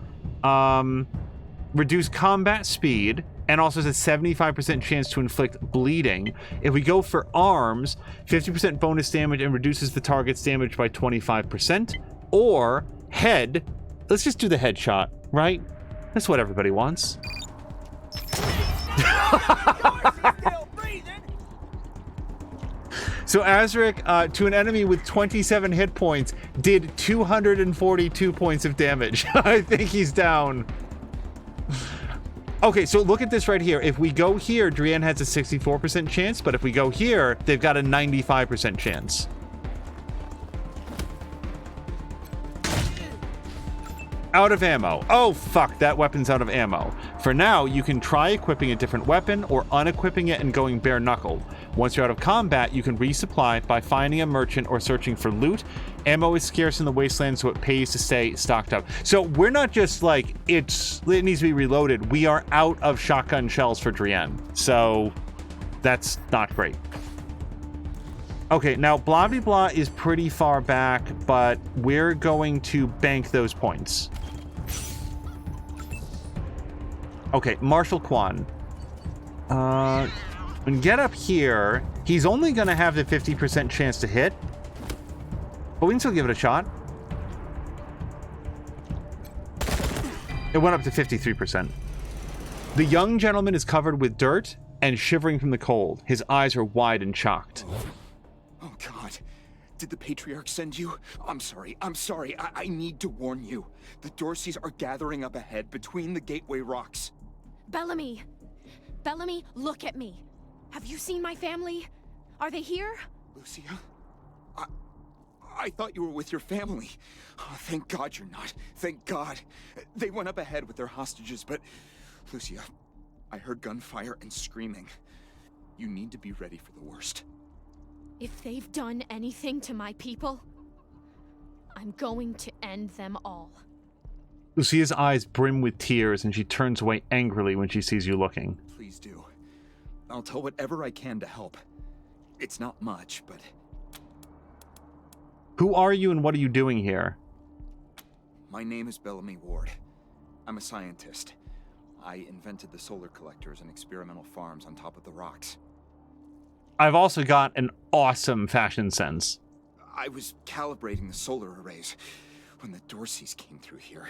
Speaker 1: Reduce combat speed and also has a 75% chance to inflict bleeding. If we go for arms, 50% bonus damage and reduces the target's damage by 25%. Or head. Let's just do the headshot, right? That's what everybody wants. So Azric, to an enemy with 27 hit points, did 242 points of damage. I think he's down. Okay, so look at this right here. If we go here, Drienne has a 64% chance, but if we go here, they've got a 95% chance. Out of ammo. Oh, fuck, that weapon's out of ammo. For now, you can try equipping a different weapon or unequipping it and going bare knuckle. Once you're out of combat, you can resupply by finding a merchant or searching for loot. Ammo is scarce in the Wasteland, so it pays to stay stocked up. So we're not just like, it needs to be reloaded. We are out of shotgun shells for Drienne. So that's not great. Okay, now Blah is pretty far back, but we're going to bank those points. Okay, Marshal Quan. And get up here. He's only going to have the 50% chance to hit. But we can still give it a shot. It went up to 53%. The young gentleman is covered with dirt and shivering from the cold. His eyes are wide and shocked.
Speaker 15: Oh, God. Did the Patriarch send you? I'm sorry. I need to warn you. The Dorseys are gathering up ahead between the Gateway Rocks.
Speaker 10: Bellamy! Bellamy, look at me. Have you seen my family? Are they here?
Speaker 15: Lucia? I thought you were with your family. Oh, thank God you're not. Thank God. They went up ahead with their hostages, but... Lucia, I heard gunfire and screaming. You need to be ready for the worst.
Speaker 10: If they've done anything to my people, I'm going to end them all.
Speaker 1: Lucia's eyes brim with tears, and she turns away angrily when she sees you looking.
Speaker 15: Please do. I'll tell whatever I can to help. It's not much, but...
Speaker 1: Who are you and what are you doing here?
Speaker 15: My name is Bellamy Ward. I'm a scientist. I invented the solar collectors and experimental farms on top of the rocks.
Speaker 1: I've also got an awesome fashion sense.
Speaker 15: I was calibrating the solar arrays when the Dorseys came through here,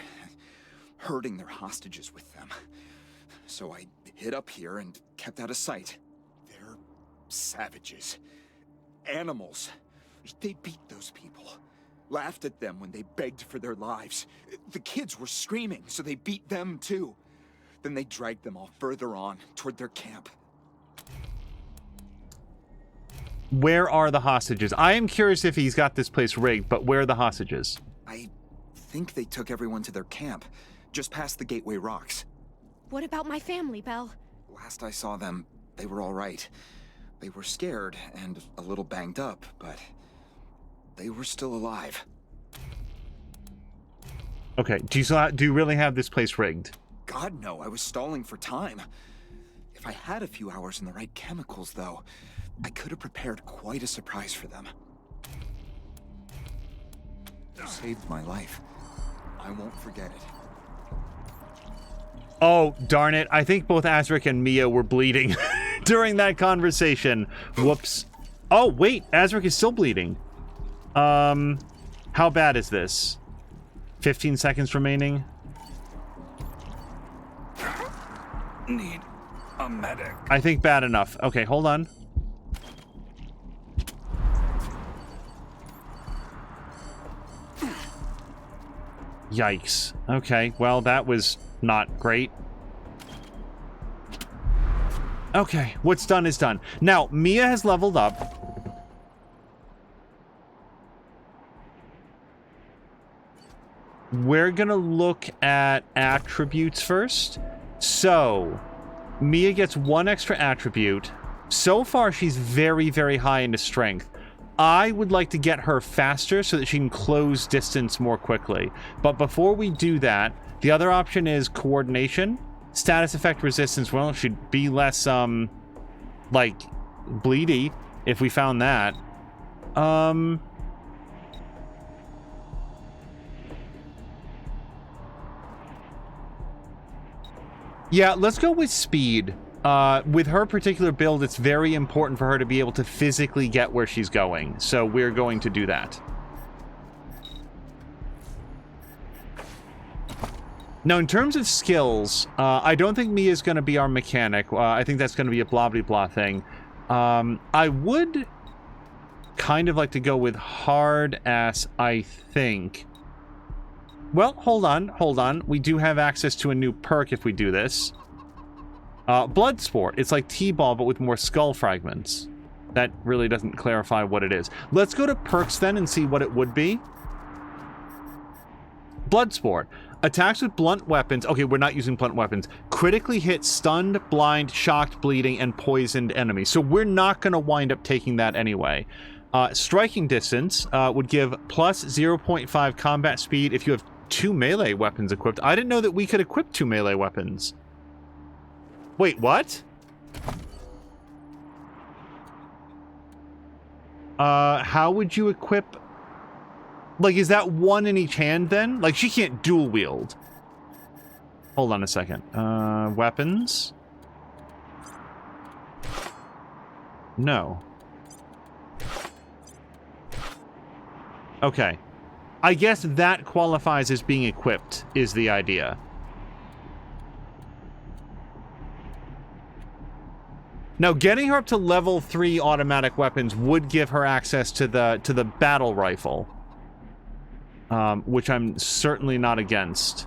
Speaker 15: herding their hostages with them. So I hid up here and kept out of sight. They're savages. Animals. They beat those people. Laughed at them when they begged for their lives. The kids were screaming, so they beat them too. Then they dragged them all further on, toward their camp.
Speaker 1: Where are the hostages? I am curious if he's got this place rigged, but where are the hostages?
Speaker 15: I think they took everyone to their camp, just past the Gateway Rocks.
Speaker 10: What about my family, Belle?
Speaker 15: Last I saw them, they were all right. They were scared and a little banged up, but they were still alive.
Speaker 1: Okay, do you really have this place rigged?
Speaker 15: God, no, I was stalling for time. If I had a few hours and the right chemicals, though, I could have prepared quite a surprise for them. You saved my life. I won't forget it.
Speaker 1: Oh, darn it. I think both Azric and Mia were bleeding during that conversation. Whoops. Oh, wait. Azric is still bleeding. How bad is this? 15 seconds remaining.
Speaker 9: Need a medic.
Speaker 1: I think bad enough. Okay, hold on. Yikes. Okay, well, that was not great. Okay, what's done is done. Now, Mia has leveled up. We're gonna look at attributes first. So, Mia gets 1 extra attribute. So far, she's very, very high into strength. I would like to get her faster so that she can close distance more quickly. But before we do that, the other option is coordination. Status effect resistance, well, it should be less, like, bleedy if we found that. Yeah, let's go with speed. With her particular build, it's very important for her to be able to physically get where she's going. So we're going to do that. Now, in terms of skills, I don't think Mia's going to be our mechanic. I think that's going to be a blah-blah-blah thing. I would kind of like to go with hard-ass, I think. Well, hold on. We do have access to a new perk if we do this. Blood Sport. It's like T-Ball, but with more skull fragments. That really doesn't clarify what it is. Let's go to perks then and see what it would be. Blood Sport. Attacks with blunt weapons. Okay, we're not using blunt weapons. Critically hit stunned, blind, shocked, bleeding, and poisoned enemies. So we're not going to wind up taking that anyway. Striking distance would give plus 0.5 combat speed if you have 2 melee weapons equipped. I didn't know that we could equip 2 melee weapons. Wait, what? How would you equip... Like, is that 1 in each hand, then? Like, she can't dual wield. Hold on a second. Weapons? No. Okay. I guess that qualifies as being equipped, is the idea. Now, getting her up to level 3 automatic weapons would give her access to the battle rifle. Which I'm certainly not against.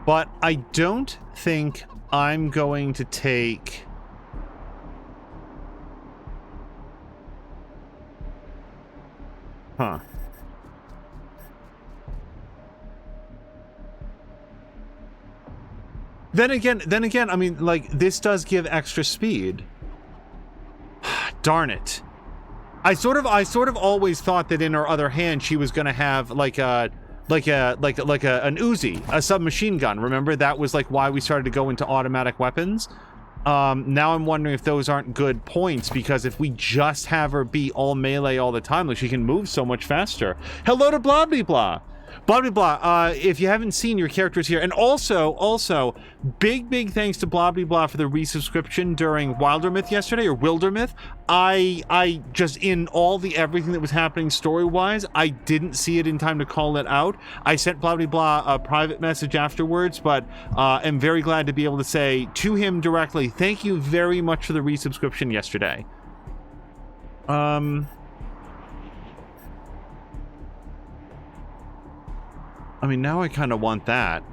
Speaker 1: But I don't think I'm going to take... Huh. Then again, I mean, like, this does give extra speed. Darn it. I sort of always thought that in her other hand she was gonna have like an Uzi, a submachine gun. Remember, that was like why we started to go into automatic weapons. Now I'm wondering if those aren't good points, because if we just have her be all melee all the time, like, she can move so much faster. Hello to blah blah blah. Blah blah blah. If you haven't seen, your characters here, and also big thanks to blah blah blah for the resubscription during Wildermyth yesterday, or Wildermyth. I just, in all the everything that was happening story wise, I didn't see it in time to call it out. I sent blah blah blah a private message afterwards, but am very glad to be able to say to him directly, thank you very much for the resubscription yesterday. I mean, now I kind of want that.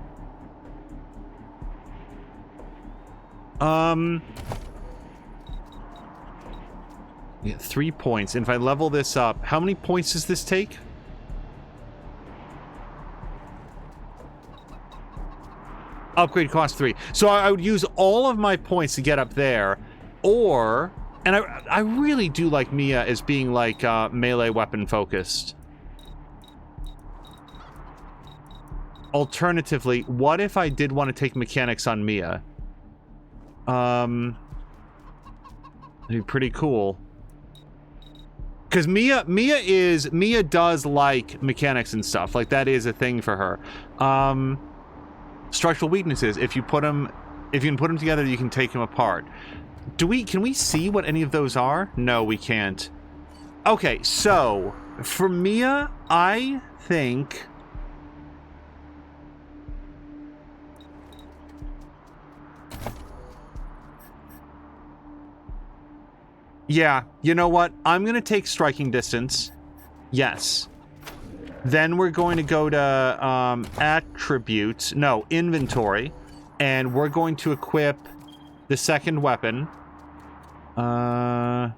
Speaker 1: Yeah, 3 points. And if I level this up, how many points does this take? Upgrade cost 3. So I would use all of my points to get up there, or... And I really do like Mia as being, like, melee weapon focused. Alternatively, what if I did want to take mechanics on Mia? That'd be pretty cool. Because Mia does like mechanics and stuff. Like, that is a thing for her. Structural weaknesses. If you can put them together, you can take them apart. Can we see what any of those are? No, we can't. Okay, so for Mia, I think... Yeah, you know what? I'm going to take striking distance. Yes. Then we're going to go to attributes. No, inventory. And we're going to equip the second weapon. Oh,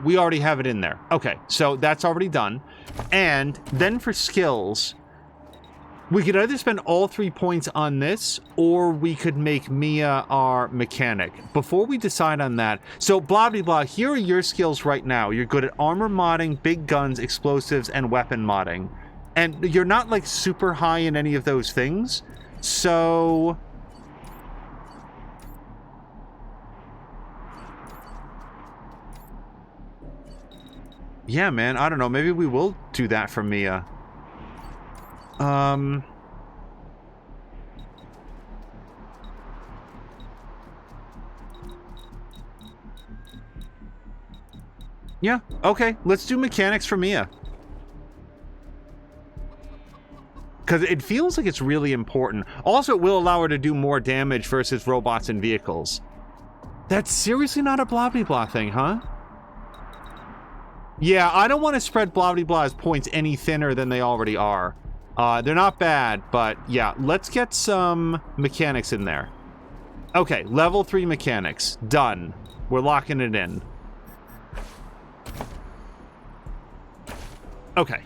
Speaker 1: we already have it in there. Okay, so that's already done. And then for skills... We could either spend all 3 points on this, or we could make Mia our mechanic. Before we decide on that, so blah blah blah, here are your skills right now. You're good at armor modding, big guns, explosives, and weapon modding. And you're not, like, super high in any of those things, so... Yeah, man, I don't know, maybe we will do that for Mia. Yeah, okay, let's do mechanics for Mia. Because it feels like it's really important. Also, it will allow her to do more damage versus robots and vehicles. That's seriously not a blah blah blah thing, huh? Yeah, I don't want to spread blah blah blah's points any thinner than they already are. They're not bad, but yeah, let's get some mechanics in there. Okay, level 3 mechanics. Done. We're locking it in. Okay.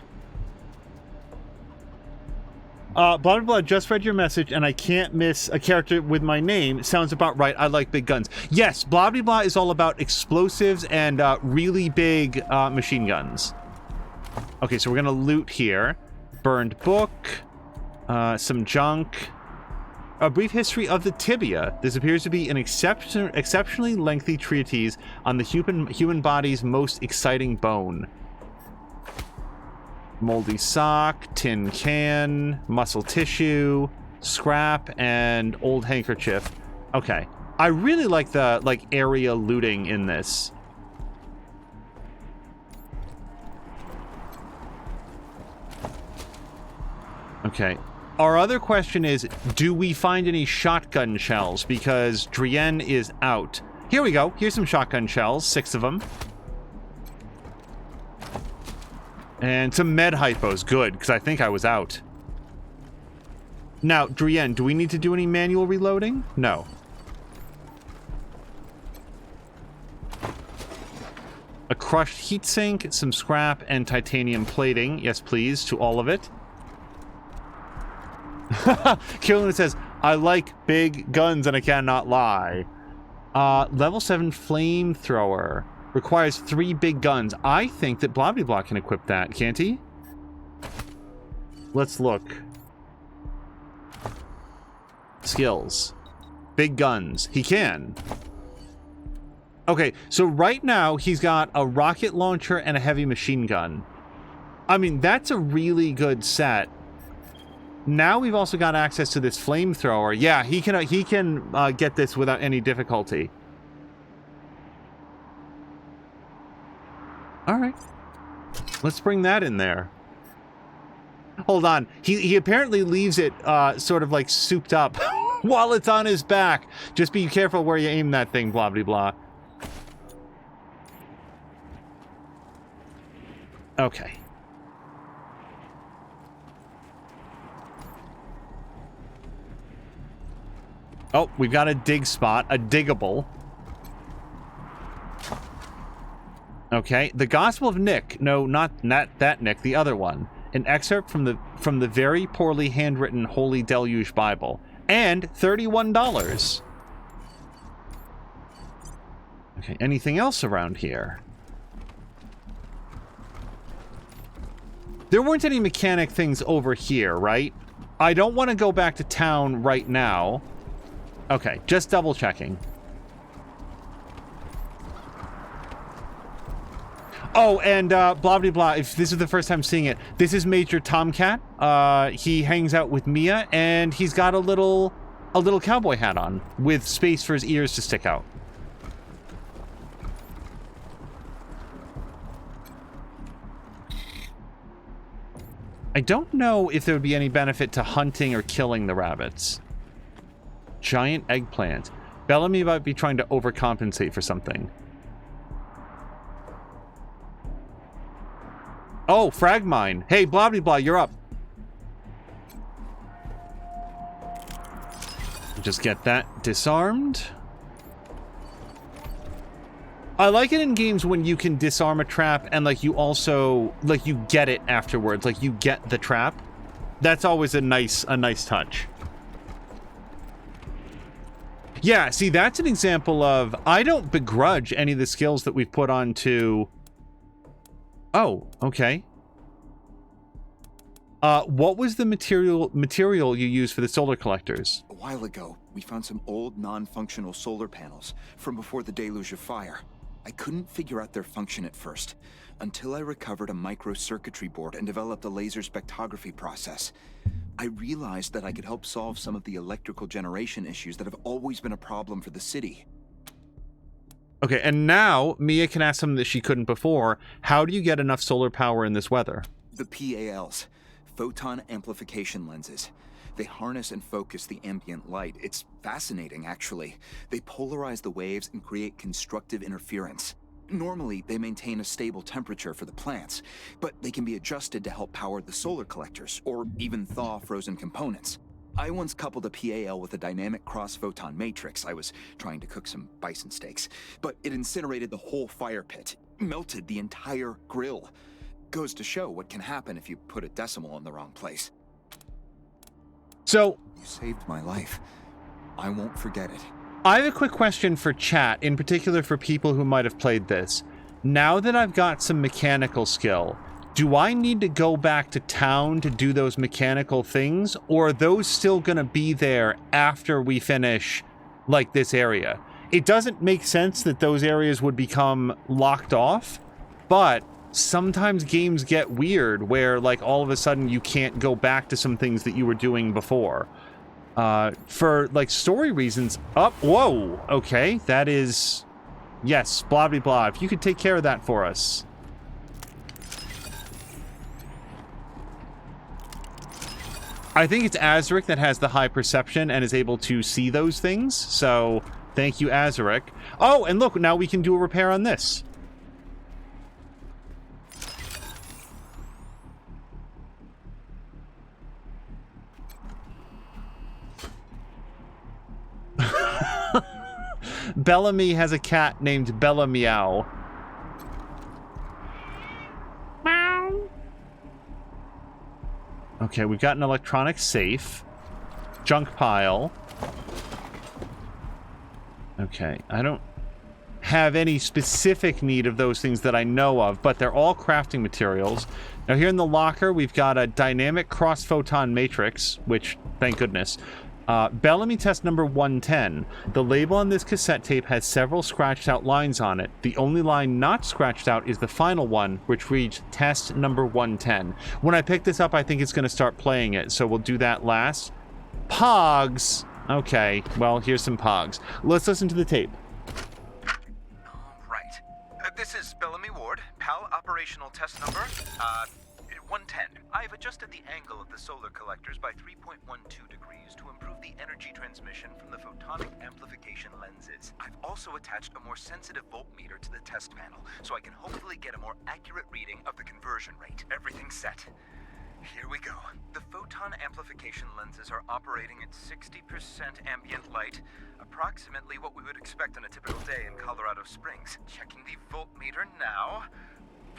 Speaker 1: Blah blah blah, just read your message and I can't miss a character with my name. Sounds about right. I like big guns. Yes, blah blah blah is all about explosives and really big machine guns. Okay, so we're gonna loot here. Burned book, some junk, a brief history of the tibia. This appears to be an exceptionally lengthy treatise on the human body's most exciting bone. Moldy sock, tin can, muscle tissue, scrap, and old handkerchief. Okay, I really like the area looting in this. Okay. Our other question is, do we find any shotgun shells? Because Drienne is out. Here we go. Here's some shotgun shells. 6 of them. And some med hypos. Good, because I think I was out. Now, Drienne, do we need to do any manual reloading? No. A crushed heatsink, some scrap, and titanium plating. Yes, please, to all of it. Killen says, I like big guns and I cannot lie. Level 7 flamethrower. Requires 3 big guns. I think that blah blah blah can equip that, can't he? Let's look. Skills. Big guns. He can. Okay, so right now he's got a rocket launcher and a heavy machine gun. I mean, that's a really good set. Now we've also got access to this flamethrower. Yeah, he can get this without any difficulty. All right. Let's bring that in there. Hold on. He apparently leaves it sort of like souped up while it's on his back. Just be careful where you aim that thing, blah, blah, blah. Okay. Oh, we've got a dig spot, a diggable. Okay, the Gospel of Nick. No, not that Nick, the other one. An excerpt from the very poorly handwritten Holy Deluge Bible. And $31. Okay, anything else around here? There weren't any mechanic things over here, right? I don't want to go back to town right now. Okay, just double checking. Oh, and blah, blah, blah. If this is the first time seeing it, this is Major Tomcat. He hangs out with Mia, and he's got a little cowboy hat on with space for his ears to stick out. I don't know if there would be any benefit to hunting or killing the rabbits. Giant eggplant. Bellamy might be trying to overcompensate for something. Oh, frag mine. Hey, blah, blah, blah, you're up. Just get that disarmed. I like it in games when you can disarm a trap and like you also like you get it afterwards, like you get the trap. That's always a nice touch. Yeah, see, that's an example of I don't begrudge any of the skills that we've put onto. Oh, okay. What was the material you used for the solar collectors?
Speaker 15: A while ago, we found some old non-functional solar panels from before the deluge of fire. I couldn't figure out their function at first, until I recovered a microcircuitry board and developed a laser spectrography process. I realized that I could help solve some of the electrical generation issues that have always been a problem for the city.
Speaker 1: Okay, and now Mia can ask something that she couldn't before. How do you get enough solar power in this weather?
Speaker 15: The PALs, photon amplification lenses. They harness and focus the ambient light. It's fascinating, actually. They polarize the waves and create constructive interference. Normally, they maintain a stable temperature for the plants, but they can be adjusted to help power the solar collectors, or even thaw frozen components. I once coupled a PAL with a dynamic cross-photon matrix. I was trying to cook some bison steaks, but it incinerated the whole fire pit, melted the entire grill. Goes to show what can happen if you put a decimal in the wrong place.
Speaker 1: So,
Speaker 15: you saved my life. I won't forget it.
Speaker 1: I have a quick question for chat, in particular for people who might have played this. Now that I've got some mechanical skill, do I need to go back to town to do those mechanical things, or are those still going to be there after we finish, like, this area? It doesn't make sense that those areas would become locked off, but sometimes games get weird where, like, all of a sudden you can't go back to some things that you were doing before. For, like, story reasons. Whoa! Okay, that is... Yes, blah, blah, blah. If you could take care of that for us. I think it's Azaric that has the high perception and is able to see those things, so thank you, Azaric. Oh, and look, now we can do a repair on this. Bellamy has a cat named Bella Meow. Meow. Okay, we've got an electronic safe. Junk pile. Okay, I don't have any specific need of those things that I know of, but they're all crafting materials. Now here in the locker, we've got a dynamic cross-photon matrix, which, thank goodness. Bellamy test number 110. The label on this cassette tape has several scratched out lines on it. The only line not scratched out is the final one, which reads test number 110. When I pick this up, I think it's going to start playing it, so we'll do that last. Pogs! Okay, well, here's some Pogs. Let's listen to the tape.
Speaker 15: All right. This is Bellamy Ward, PAL operational test number, 110. I've adjusted the angle of the solar collectors by 3.12 degrees to improve the energy transmission from the photonic amplification lenses. I've also attached a more sensitive voltmeter to the test panel, so I can hopefully get a more accurate reading of the conversion rate. Everything's set. Here we go. The photon amplification lenses are operating at 60% ambient light, approximately what we would expect on a typical day in Colorado Springs. Checking the voltmeter now.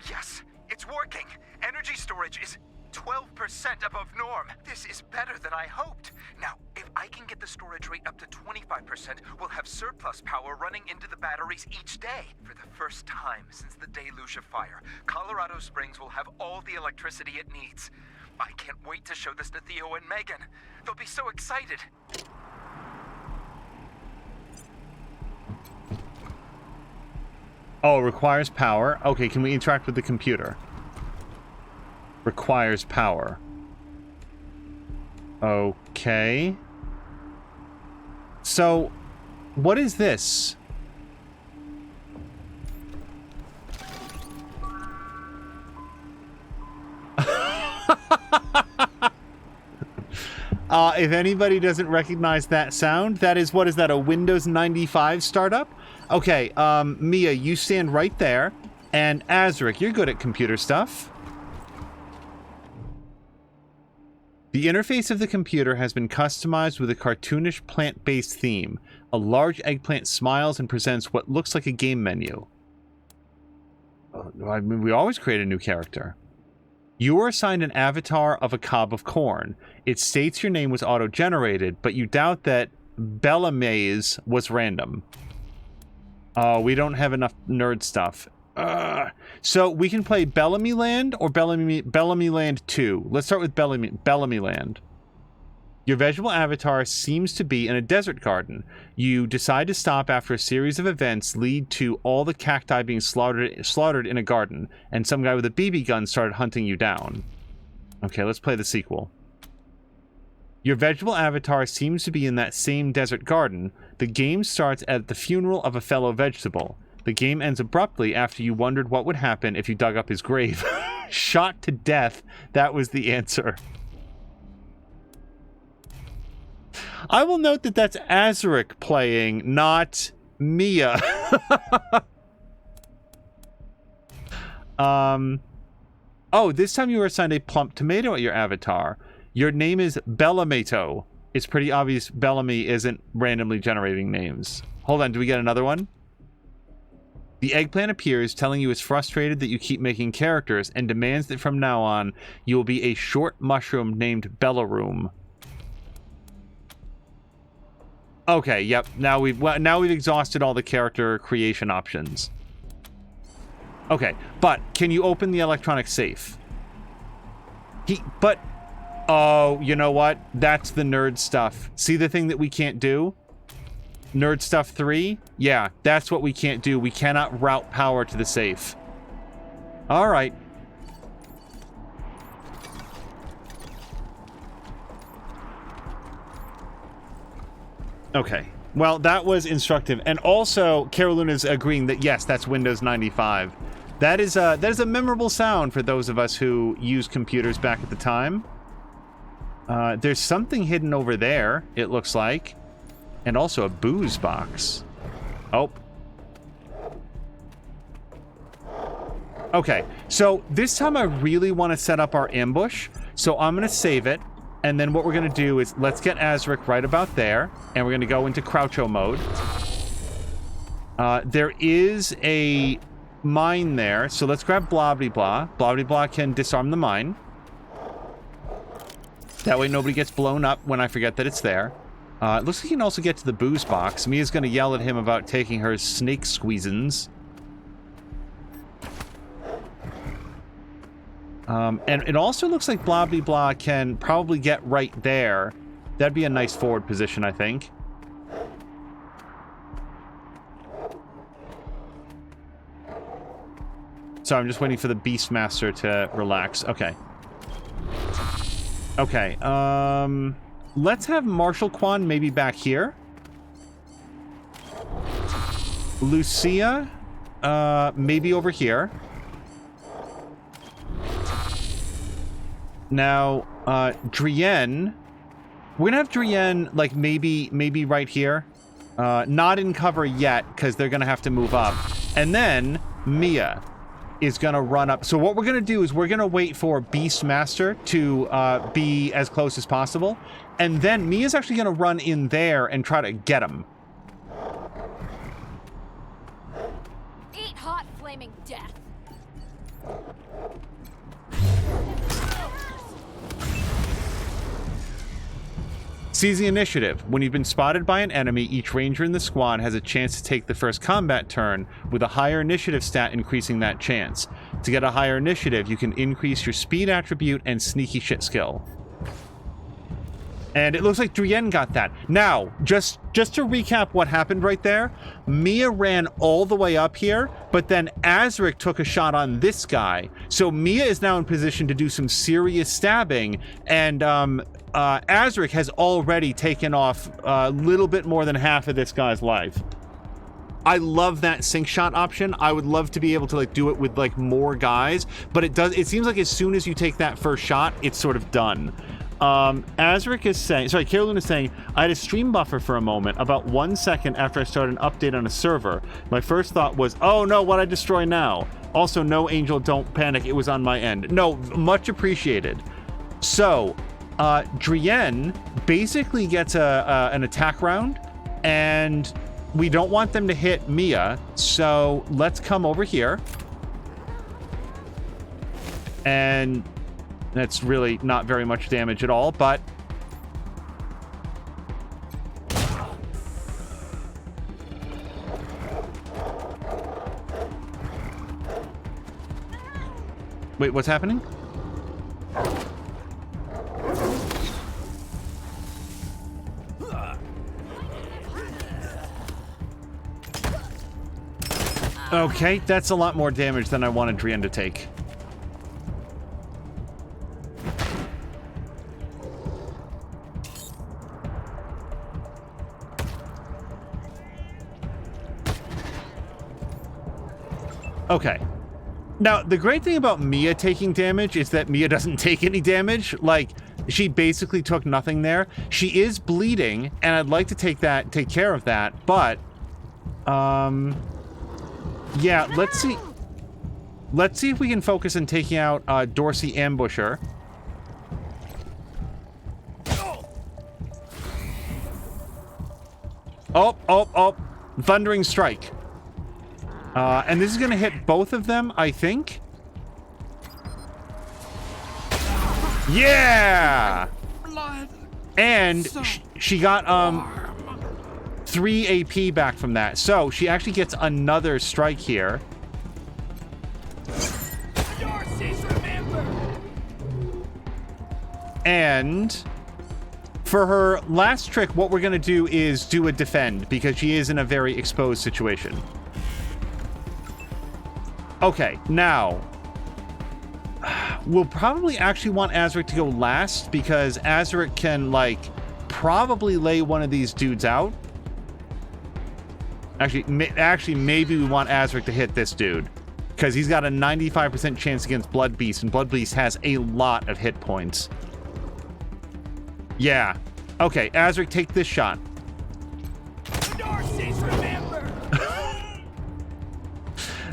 Speaker 15: Yes, it's working! Energy storage is 12% above norm. This is better than I hoped. Now, if I can get the storage rate up to 25%, we'll have surplus power running into the batteries each day. For the first time since the deluge of fire, Colorado Springs will have all the electricity it needs. I can't wait to show this to Theo and Megan. They'll be so excited.
Speaker 1: Oh, requires power. Okay, can we interact with the computer? Requires power. Okay. So, what is this? If anybody doesn't recognize that sound, that is, what is that, a Windows 95 startup? Okay, Mia, you stand right there. And Azric, you're good at computer stuff. The interface of the computer has been customized with a cartoonish plant-based theme. A large eggplant smiles and presents what looks like a game menu. I mean, we always create a new character. You were assigned an avatar of a cob of corn. It states your name was auto-generated, but you doubt that Bellamy's was random. We don't have enough nerd stuff. So we can play Bellamy Land or Bellamy Land 2. Let's start with Bellamy Land. Your visual avatar seems to be in a desert garden. You decide to stop after a series of events lead to all the cacti being slaughtered in a garden, and some guy with a BB gun started hunting you down. Okay, let's play the sequel. Your vegetable avatar seems to be in that same desert garden. The game starts at the funeral of a fellow vegetable. The game ends abruptly after you wondered what would happen if you dug up his grave. Shot to death. That was the answer. I will note that that's Azric playing, not Mia. Oh, this time you were assigned a plump tomato at your avatar. Your name is Bellamato. It's pretty obvious Bellamy isn't randomly generating names. Hold on, do we get another one? The eggplant appears, telling you it's frustrated that you keep making characters and demands that from now on, you will be a short mushroom named Bellaroom. Okay, yep. Now we've exhausted all the character creation options. Okay, but can you open the electronic safe? Oh, you know what? That's the nerd stuff. See the thing that we can't do? Nerd stuff 3? Yeah, that's what we can't do. We cannot route power to the safe. All right. Okay. Well, that was instructive. And also, Caroluna's agreeing that, yes, that's Windows 95. That is a memorable sound for those of us who used computers back at the time. There's something hidden over there, it looks like. And also a booze box. Oh. Okay, so this time I really want to set up our ambush. So I'm going to save it. And then what we're going to do is let's get Azric right about there. And we're going to go into Croucho mode. There is a mine there. So let's grab Blobbity Blah. Blobbity Blah can disarm the mine. That way nobody gets blown up when I forget that it's there. It looks like you can also get to the booze box. Mia's going to yell at him about taking her snake squeezins. And it also looks like Blobbity Blah can probably get right there. That'd be a nice forward position, I think. So I'm just waiting for the Beastmaster to relax. Okay. Okay, let's have Marshal Quan maybe back here. Lucia, maybe over here. Now, Drienne, we're gonna have Drienne, like, maybe right here. Not in cover yet, because they're gonna have to move up. And then, Mia is gonna run up. So what we're gonna do is we're gonna wait for Beastmaster to be as close as possible. And then Mia's actually gonna run in there and try to get him.
Speaker 10: Eat hot flaming death.
Speaker 1: Seize the initiative. When you've been spotted by an enemy, each ranger in the squad has a chance to take the first combat turn, with a higher initiative stat increasing that chance. To get a higher initiative, you can increase your speed attribute and sneaky shit skill. And it looks like Drienne got that. Now, just to recap what happened right there, Mia ran all the way up here, but then Azric took a shot on this guy. So Mia is now in position to do some serious stabbing, and Azric has already taken off a little bit more than half of this guy's life. I love that sync shot option. I would love to be able to like do it with like more guys, but it seems like as soon as you take that first shot, it's sort of done. Azric is saying, sorry, Carolyn is saying, I had a stream buffer for a moment, about 1 second after I started an update on a server. My first thought was, oh no, what'd I destroy now? Also, no, Angel, don't panic, it was on my end. No, much appreciated. So, Drienne basically gets an attack round, and we don't want them to hit Mia, so let's come over here. And that's really not very much damage at all, but wait, what's happening? Okay, that's a lot more damage than I wanted Drienne to take. Okay. Now, the great thing about Mia taking damage is that Mia doesn't take any damage. Like, she basically took nothing there. She is bleeding, and I'd like to take care of that, but yeah, let's see if we can focus on taking out Dorsey Ambusher. Oh, Thundering Strike. And this is going to hit both of them, I think. Yeah! And she got 3 AP back from that. So she actually gets another strike here. And for her last trick, what we're going to do is do a defend, because she is in a very exposed situation. Okay, now, we'll probably actually want Azric to go last, because Azric can, like, probably lay one of these dudes out. Actually, maybe we want Azric to hit this dude, because he's got a 95% chance against Blood Beast, and Blood Beast has a lot of hit points. Yeah. Okay, Azric, take this shot.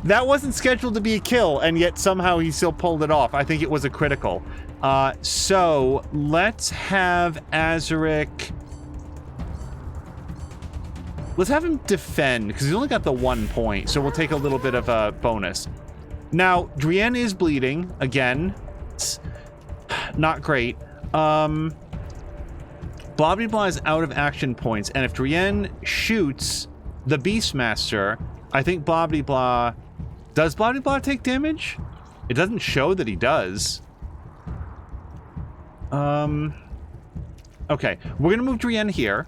Speaker 1: That wasn't scheduled to be a kill, and yet somehow he still pulled it off. I think it was a critical. So let's have Azric. Let's have him defend, because he's only got the 1 point, so we'll take a little bit of a bonus. Now, Drienne is bleeding, again. It's not great. Blah Blah Blah is out of action points, and if Drienne shoots the Beastmaster, I think Blah Blah Blah... Does Blah Blah Blah take damage? It doesn't show that he does. Okay, we're gonna move Drienne here,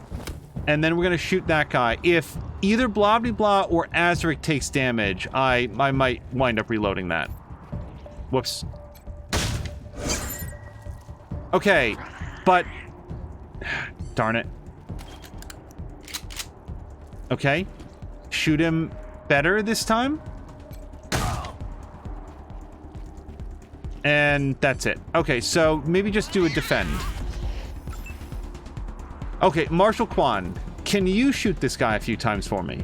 Speaker 1: and then we're gonna shoot that guy. If either blah blah blah or Azaric takes damage, I might wind up reloading that. Whoops. Okay, but darn it. Okay, shoot him better this time. And that's it. Okay, so maybe just do a defend. Okay, Marshal Quan, can you shoot this guy a few times for me?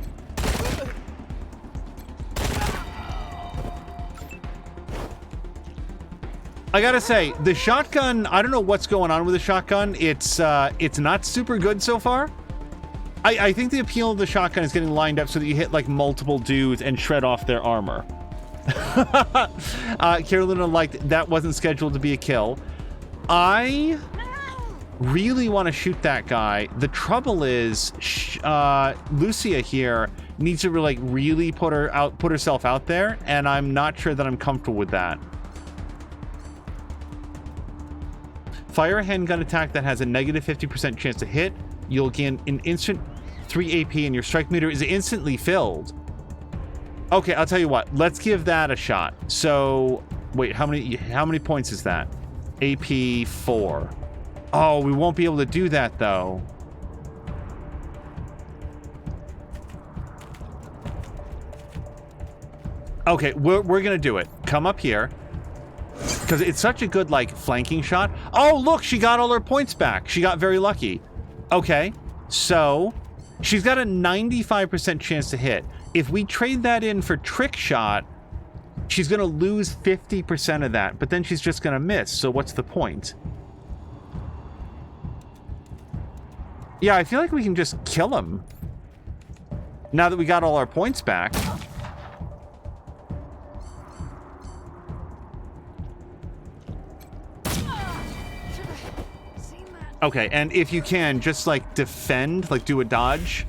Speaker 1: I gotta say, the shotgun, I don't know what's going on with the shotgun. It's not super good so far. I think the appeal of the shotgun is getting lined up so that you hit like multiple dudes and shred off their armor. Carolina liked that wasn't scheduled to be a kill. I really want to shoot that guy. The trouble is, Lucia here needs to really put herself out there, and I'm not sure that I'm comfortable with that. Fire a handgun attack that has a negative 50% chance to hit. You'll gain an instant 3 AP, and your strike meter is instantly filled. Okay, I'll tell you what. Let's give that a shot. So, wait, how many points is that? AP 4. Oh, we won't be able to do that though. Okay, we're gonna do it. Come up here. Because it's such a good, like, flanking shot. Oh, look, she got all her points back. She got very lucky. Okay, so she's got a 95% chance to hit. If we trade that in for trick shot, she's going to lose 50% of that, but then she's just going to miss. So what's the point? Yeah, I feel like we can just kill him now that we got all our points back. Okay, and if you can, just like defend, like do a dodge.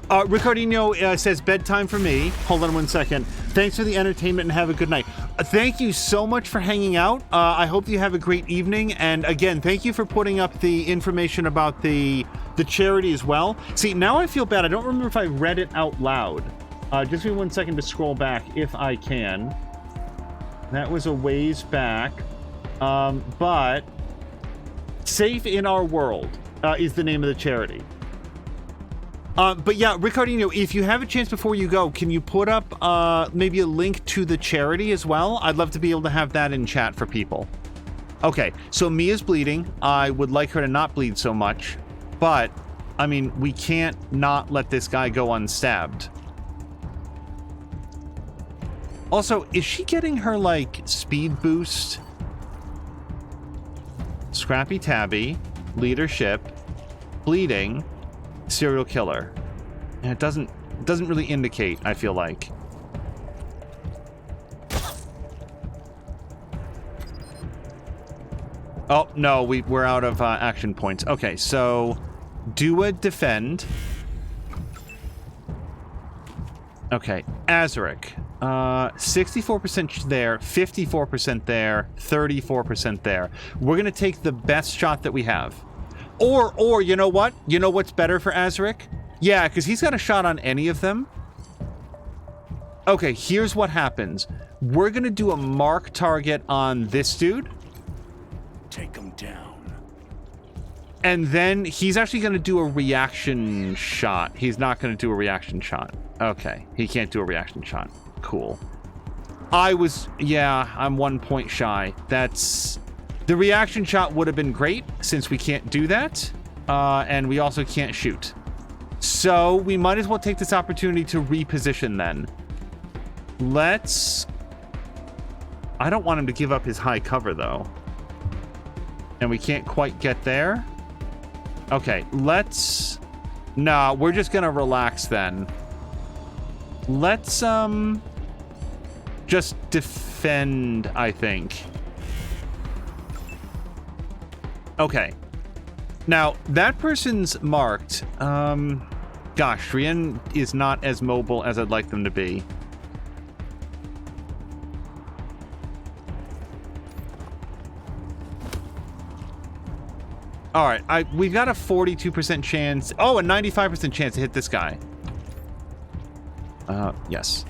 Speaker 1: Ricardinho says bedtime for me. Hold on one second. Thanks for the entertainment and have a good night. Thank you so much for hanging out. I hope you have a great evening. And again, thank you for putting up the information about the charity as well. See, now I feel bad. I don't remember if I read it out loud. Just give me 1 second to scroll back if I can. That was a ways back. But Safe in Our World is the name of the charity. But yeah, Ricardinho, if you have a chance before you go, can you put up maybe a link to the charity as well? I'd love to be able to have that in chat for people. Okay, so Mia's bleeding. I would like her to not bleed so much. But, I mean, we can't not let this guy go unstabbed. Also, is she getting her, like, speed boost? Scrappy Tabby, leadership, bleeding, serial killer. And it doesn't really indicate, I feel like. Oh, no, we're out of action points. Okay, so do a defend. Okay, Azaric. 64% there, 54% there, 34% there. We're going to take the best shot that we have. Or you know what? You know what's better for Azaric? Yeah, because he's got a shot on any of them. Okay, here's what happens. We're going to do a mark target on this dude.
Speaker 4: Take him down.
Speaker 1: And then he's actually going to do a reaction shot. He's not going to do a reaction shot. Okay, he can't do a reaction shot. Cool. I'm 1 point shy. That's... The reaction shot would have been great, since we can't do that. And we also can't shoot. So, we might as well take this opportunity to reposition then. Let's... I don't want him to give up his high cover, though. And we can't quite get there. Okay, let's... Nah, we're just gonna relax then. Let's, just defend, I think. Okay. Now, that person's marked. Gosh, Drienne is not as mobile as I'd like them to be. All right, we've got a 42% chance. Oh, a 95% chance to hit this guy. Yes.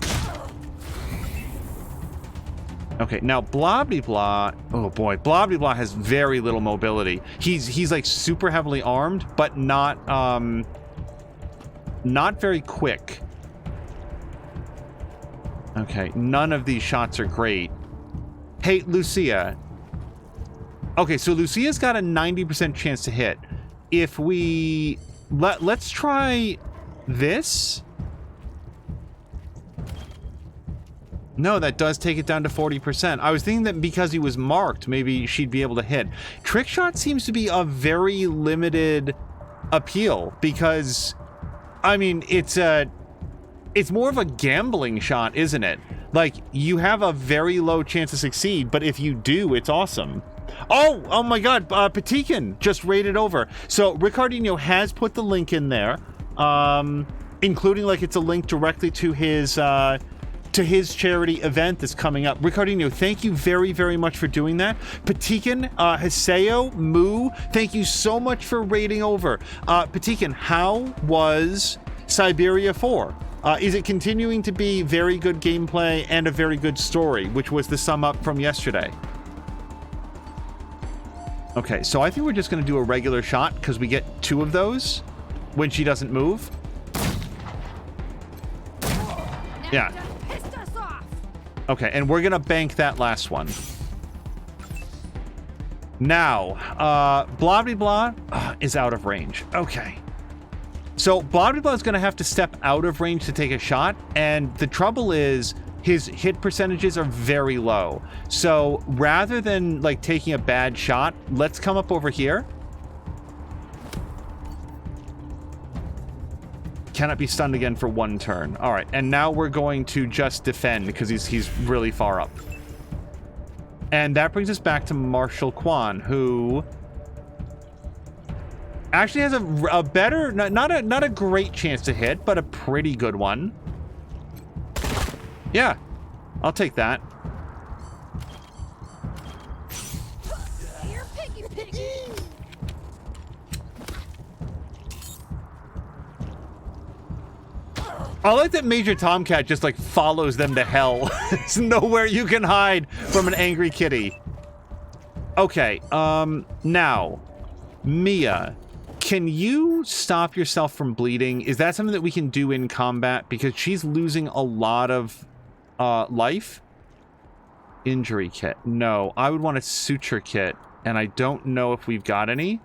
Speaker 1: Okay, now Blah-Blah. Oh boy, Blah-Blah has very little mobility. He's like super heavily armed, but not very quick. Okay, none of these shots are great. Hey, Lucia. Okay, so Lucia's got a 90% chance to hit. If we... Let's try this. No, that does take it down to 40%. I was thinking that because he was marked, maybe she'd be able to hit. Trick shot seems to be a very limited appeal because, I mean, it's more of a gambling shot, isn't it? Like, you have a very low chance to succeed, but if you do, it's awesome. Oh my God, Patikin just raided over. So Ricardinho has put the link in there, including like it's a link directly to his charity event that's coming up. Ricardinho, thank you very, very much for doing that. Patikin, Haseo, Moo, thank you so much for raiding over. Patikin, how was Siberia 4? Is it continuing to be very good gameplay and a very good story, which was the sum up from yesterday? Okay, so I think we're just going to do a regular shot because we get 2 of those when she doesn't move. Yeah. Okay, and we're going to bank that last one. Now, Blah-Blah is out of range. Okay. So Blah-Blah is going to have to step out of range to take a shot, and the trouble is his hit percentages are very low. So rather than like taking a bad shot, let's come up over here. Cannot be stunned again for 1 turn. All right, and now we're going to just defend because he's really far up. And that brings us back to Marshal Kwan, who actually has a better, not a great chance to hit, but a pretty good one. Yeah, I'll take that.
Speaker 10: Here, piggy, piggy.
Speaker 1: I like that Major Tomcat just like follows them to hell. There's nowhere you can hide from an angry kitty. Okay, now, Mia, can you stop yourself from bleeding? Is that something that we can do in combat? Because she's losing a lot of life. Injury kit. No, I would want a suture kit, and I don't know if we've got any.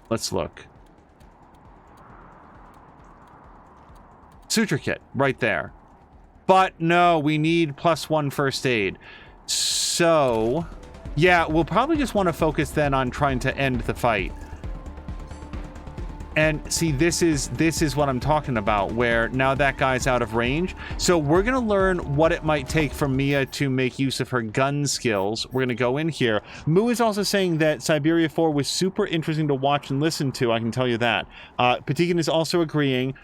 Speaker 1: Let's look. Suture kit, right there. But no, we need +1 first aid. So, yeah, we'll probably just want to focus then on trying to end the fight. And see, this is what I'm talking about, where now that guy's out of range. So we're going to learn what it might take for Mia to make use of her gun skills. We're going to go in here. Moo is also saying that Siberia 4 was super interesting to watch and listen to, I can tell you that. Patikin is also agreeing.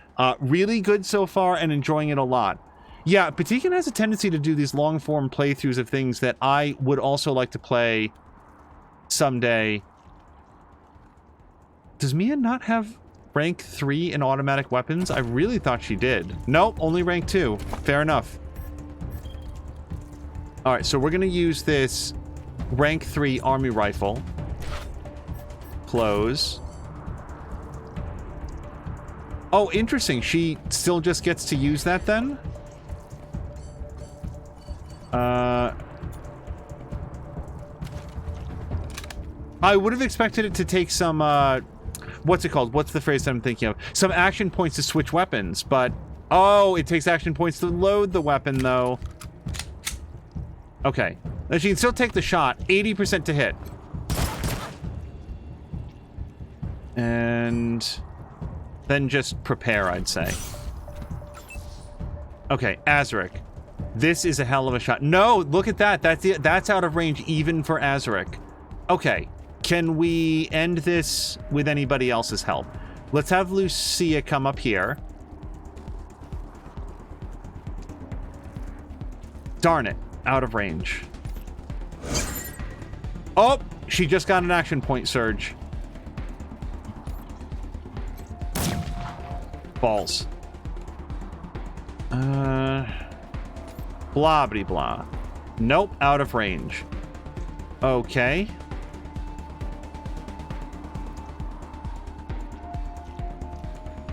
Speaker 1: Really good so far and enjoying it a lot. Yeah, Patikin has a tendency to do these long-form playthroughs of things that I would also like to play someday. Does Mia not have rank 3 in automatic weapons? I really thought she did. Nope, only rank 2. Fair enough. All right, so we're going to use this rank 3 army rifle. Close. Oh, interesting. She still just gets to use that then? I would have expected it to take some, what's it called? What's the phrase I'm thinking of? Some action points to switch weapons, but... Oh, it takes action points to load the weapon, though. Okay. Now she can still take the shot. 80% to hit. And... then just prepare, I'd say. Okay, Azaric. This is a hell of a shot. No, look at that. That's out of range even for Azaric. Okay. Can we end this with anybody else's help? Let's have Lucia come up here. Darn it. Out of range. Oh, she just got an action point surge. Balls. Blah, blah, blah. Nope, out of range. Okay.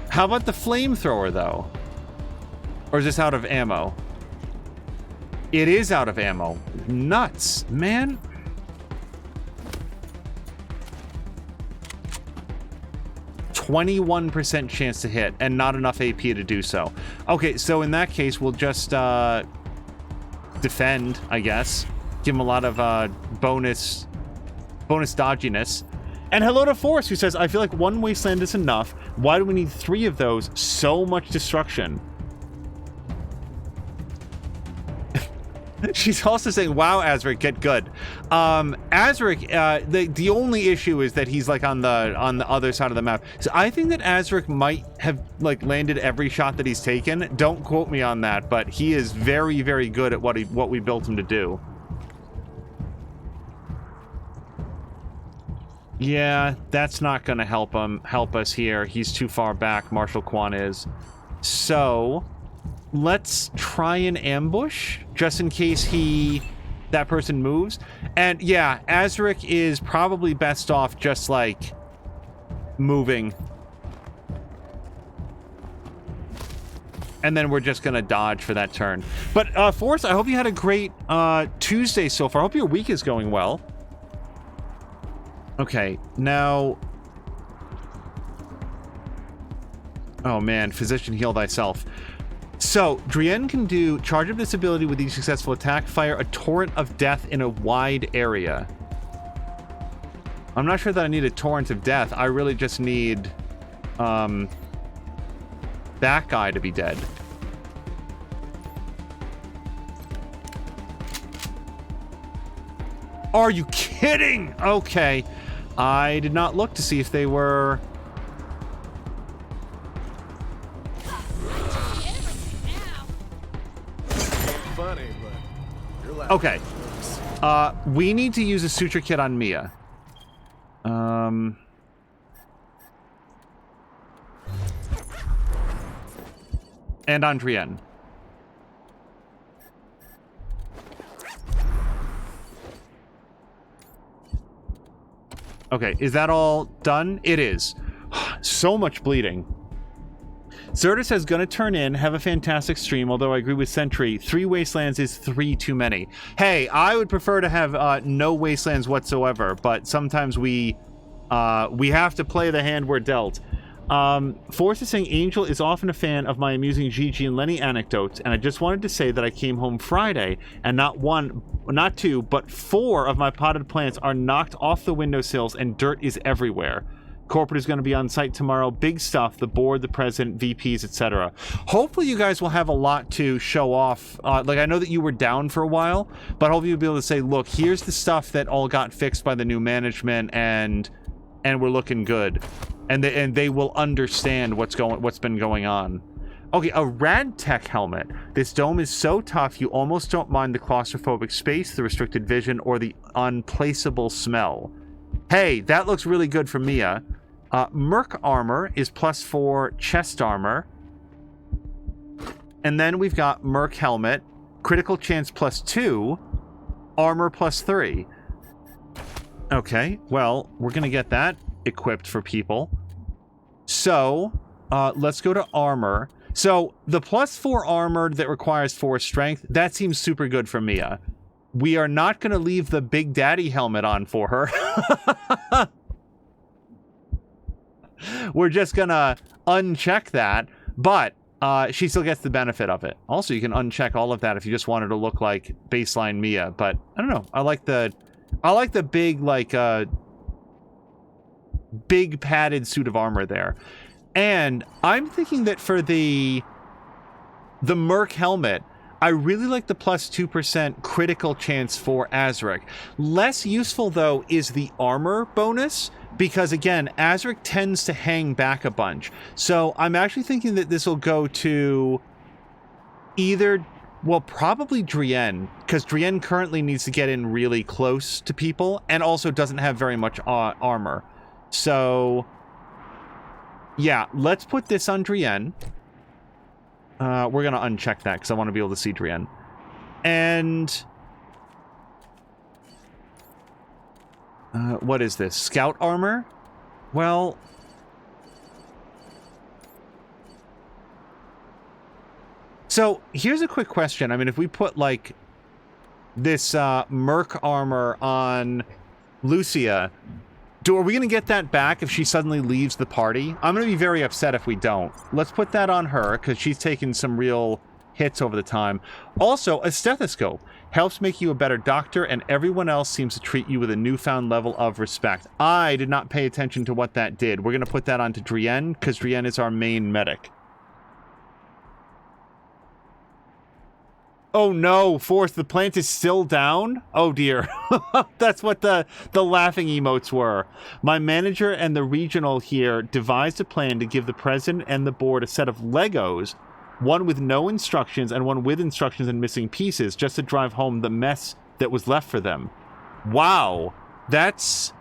Speaker 1: How about the flamethrower, though? Or is this out of ammo? It is out of ammo. Nuts, man. %21% chance to hit, and not enough AP to do so. Okay, so in that case, we'll just defend, I guess. Give him a lot of bonus dodginess. And hello to Force, who says, I feel like one Wasteland is enough. Why do we need 3 of those? So much destruction. She's also saying, wow, Azric, get good. Azric, the only issue is that he's like on the other side of the map. So I think that Azric might have like landed every shot that he's taken. Don't quote me on that, but he is very, very good at what we built him to do. Yeah, that's not going to help us here. He's too far back, Marshal Quan is. So let's try an ambush just in case that person moves. And yeah, Azric is probably best off just like moving. And then we're just going to dodge for that turn. But Forrest, I hope you had a great Tuesday so far. I hope your week is going well. Okay, now... Oh man, Physician, heal thyself. So, Drienne can do charge of this ability with each successful attack, fire a torrent of death in a wide area. I'm not sure that I need a torrent of death. I really just need that guy to be dead. Are you kidding? Okay. I did not look to see if they were...
Speaker 9: Funny, but you're laughing.
Speaker 1: Okay. We need to use a suture kit on Mia. And on Drienne. Okay, is that all done? It is. So much bleeding. Zerda says, gonna turn in, have a fantastic stream, although I agree with Sentry, 3 Wastelands is 3 too many. Hey, I would prefer to have no Wastelands whatsoever, but sometimes we have to play the hand we're dealt. Force is saying, Angel is often a fan of my amusing Gigi and Lenny anecdotes, and I just wanted to say that I came home Friday, and not 2, but 4 of my potted plants are knocked off the windowsills, and dirt is everywhere. Corporate is going to be on site tomorrow. Big stuff. The board, the president, VPs, etc. Hopefully you guys will have a lot to show off. Like, I know that you were down for a while, but hopefully you'll be able to say, look, here's the stuff that all got fixed by the new management, and we're looking good. And they will understand what's been going on. Okay, a rad tech helmet. This dome is so tough you almost don't mind the claustrophobic space, the restricted vision, or the unplaceable smell. Hey, that looks really good for Mia. Merc armor is +4 chest armor. And then we've got Merc helmet, critical chance +2, armor +3. Okay, well, we're going to get that equipped for people. So, let's go to armor. So, the +4 armor that requires 4 strength, that seems super good for Mia. We are not going to leave the Big Daddy helmet on for her. We're just going to uncheck that, but she still gets the benefit of it. Also, you can uncheck all of that if you just wanted to look like baseline Mia, but I don't know. I like the big, like, big padded suit of armor there. And I'm thinking that for the Merc helmet, I really like the +2% critical chance for Azric. Less useful, though, is the armor bonus, because, again, Azric tends to hang back a bunch. So I'm actually thinking that this will go to either Well, probably Drienne, because Drienne currently needs to get in really close to people and also doesn't have very much armor. So, yeah, let's put this on Drienne. We're going to uncheck that because I want to be able to see Drienne. And what is this? Scout armor? Well, so here's a quick question. I mean, if we put like this Merc armor on Lucia, are we going to get that back if she suddenly leaves the party? I'm going to be very upset if we don't. Let's put that on her because she's taken some real hits over the time. Also, a stethoscope helps make you a better doctor, and everyone else seems to treat you with a newfound level of respect. I did not pay attention to what that did. We're going to put that onto Drienne because Drienne is our main medic. Oh no, Forth, the plant is still down? Oh dear. That's what the laughing emotes were. My manager and the regional here devised a plan to give the president and the board a set of Legos, one with no instructions and one with instructions and missing pieces, just to drive home the mess that was left for them. Wow. That's...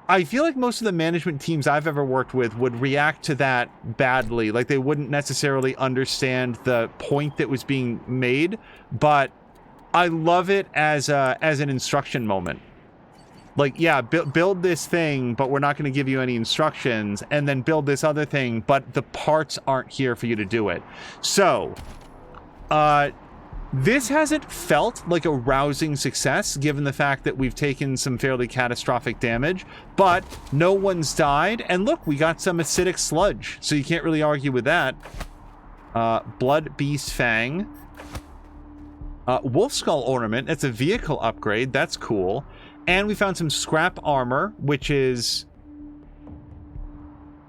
Speaker 1: I feel like most of the management teams I've ever worked with would react to that badly. Like, they wouldn't necessarily understand the point that was being made, but I love it as an instruction moment. Like, yeah, build this thing, but we're not going to give you any instructions, and then build this other thing, but the parts aren't here for you to do it. So, this hasn't felt like a rousing success, given the fact that we've taken some fairly catastrophic damage, but no one's died, and look, we got some acidic sludge, so you can't really argue with that. Blood Beast Fang. Wolf Skull Ornament, that's a vehicle upgrade, that's cool. And we found some scrap armor, which is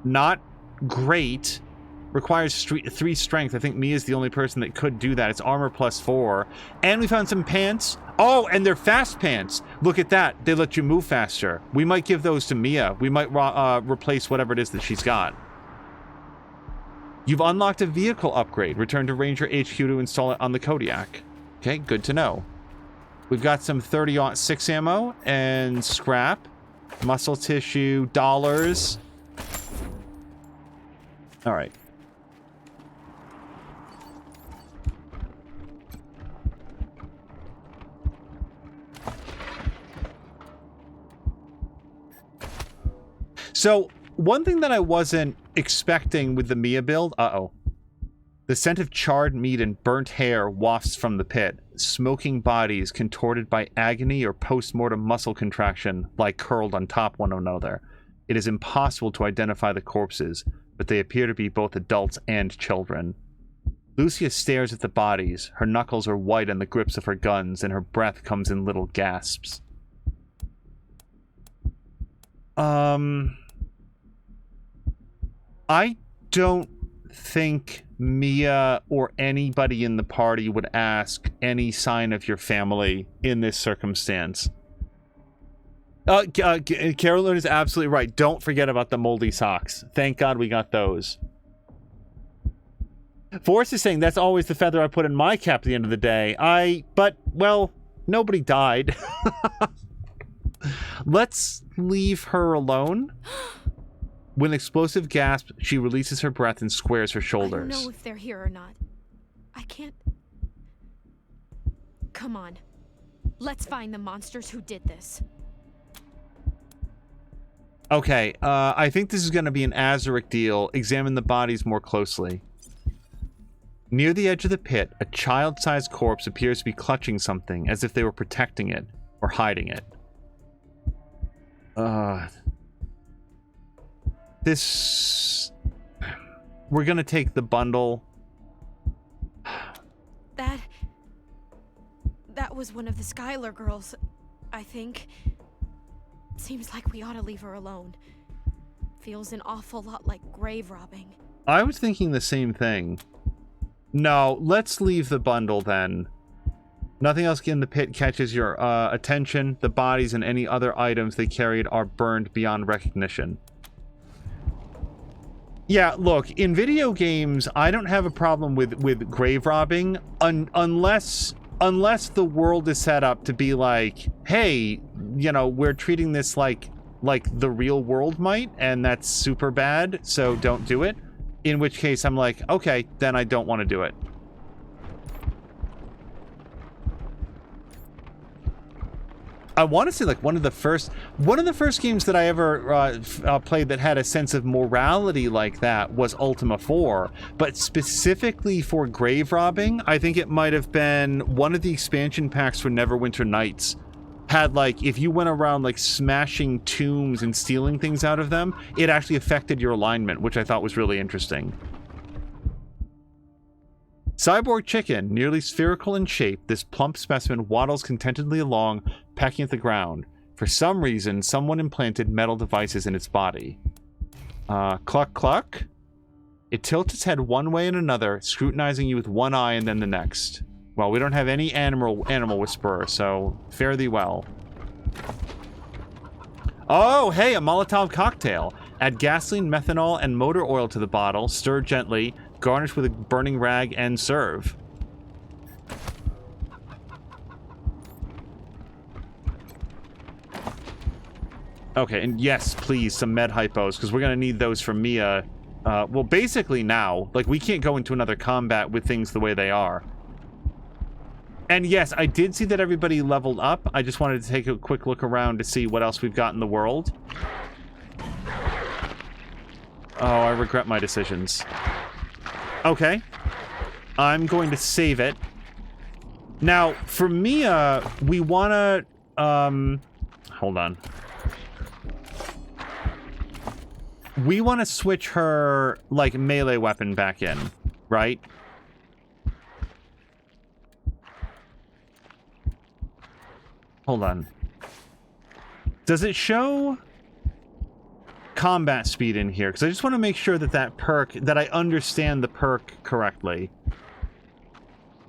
Speaker 1: not great. Requires 3 strength. I think Mia's the only person that could do that. It's armor +4. And we found some pants. Oh, and they're fast pants. Look at that. They let you move faster. We might give those to Mia. We might replace whatever it is that she's got. You've unlocked a vehicle upgrade. Return to Ranger HQ to install it on the Kodiak. Okay, good to know. We've got some 30-06 ammo and scrap. Muscle tissue, dollars. All right. So, one thing that I wasn't expecting with the Mia build... Uh-oh. The scent of charred meat and burnt hair wafts from the pit. Smoking bodies contorted by agony or post-mortem muscle contraction lie curled on top one another. It is impossible to identify the corpses, but they appear to be both adults and children. Lucia stares at the bodies. Her knuckles are white on the grips of her guns, and her breath comes in little gasps. I don't think Mia or anybody in the party would ask any sign of your family in this circumstance. Carolyn is absolutely right. Don't forget about the moldy socks. Thank God we got those. Forrest is saying that's always the feather I put in my cap at the end of the day. But, well, nobody died. Let's leave her alone. With an explosive gasp, she releases her breath and squares her shoulders.
Speaker 10: I don't know if they're here or not. I can't... Come on. Let's find the monsters who did this.
Speaker 1: Okay, I think this is going to be an Azaric deal. Examine the bodies more closely. Near the edge of the pit, a child-sized corpse appears to be clutching something, as if they were protecting it, or hiding it. We're gonna take the bundle.
Speaker 10: That was one of the Skylar girls, I think. Seems like we ought to leave her alone. Feels an awful lot like grave robbing.
Speaker 1: I was thinking the same thing. No, let's leave the bundle then. Nothing else in the pit catches your attention. The bodies and any other items they carried are burned beyond recognition. Yeah, look, in video games, I don't have a problem with grave robbing unless the world is set up to be like, hey, you know, we're treating this like the real world might, and that's super bad, so don't do it. In which case I'm like, okay, then I don't want to do it. I want to say like one of the first games that I ever played that had a sense of morality like that was Ultima 4, but specifically for grave robbing, I think it might have been one of the expansion packs for Neverwinter Nights. Had like, if you went around like smashing tombs and stealing things out of them, it actually affected your alignment, which I thought was really interesting. Cyborg chicken, nearly spherical in shape, this plump specimen waddles contentedly along, pecking at the ground. For some reason, someone implanted metal devices in its body. Cluck cluck. It tilts its head one way and another, scrutinizing you with one eye and then the next. Well, we don't have any animal whisperer, so fare thee well. Oh, hey, a Molotov cocktail. Add gasoline, methanol, and motor oil to the bottle, stir gently, garnish with a burning rag, and serve. Okay, and yes, please, some med hypos, because we're going to need those for Mia. Well, basically now. Like, we can't go into another combat with things the way they are. And yes, I did see that everybody leveled up. I just wanted to take a quick look around to see what else we've got in the world. Oh, I regret my decisions. Okay. I'm going to save it. Now, for Mia, we want to... hold on. We want to switch her, like, melee weapon back in, right? Hold on. Does it show combat speed in here? Because I just want to make sure that that perk, that I understand the perk correctly.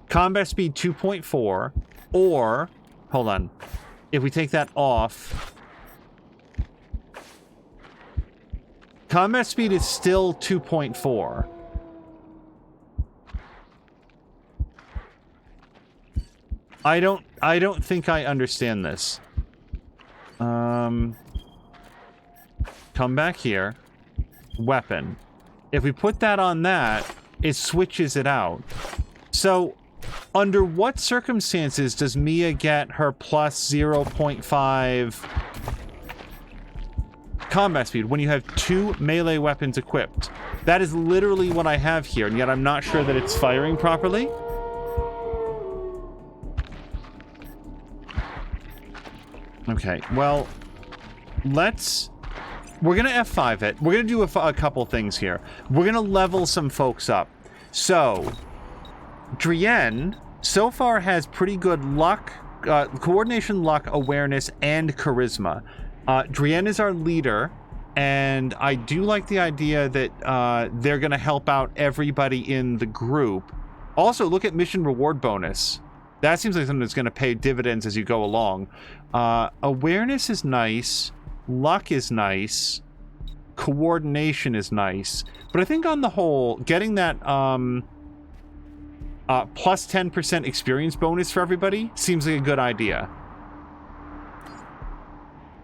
Speaker 1: Combat speed 2.4, or, hold on, if we take that off, combat speed is still 2.4. I don't think I understand this. Come back here. Weapon. If we put that on that, it switches it out. So, under what circumstances does Mia get her plus 0.5 combat speed when you have 2 melee weapons equipped? That is literally what I have here, and yet I'm not sure that it's firing properly. Okay, well, we're gonna F5 it. We're gonna do a couple things here. We're gonna level some folks up. So, Drienne so far has pretty good luck, coordination, luck, awareness, and charisma. Drienne is our leader, and I do like the idea that they're gonna help out everybody in the group. Also, look at mission reward bonus. That seems like something that's going to pay dividends as you go along. Awareness is nice. Luck is nice. Coordination is nice. But I think on the whole, getting that plus 10% experience bonus for everybody seems like a good idea.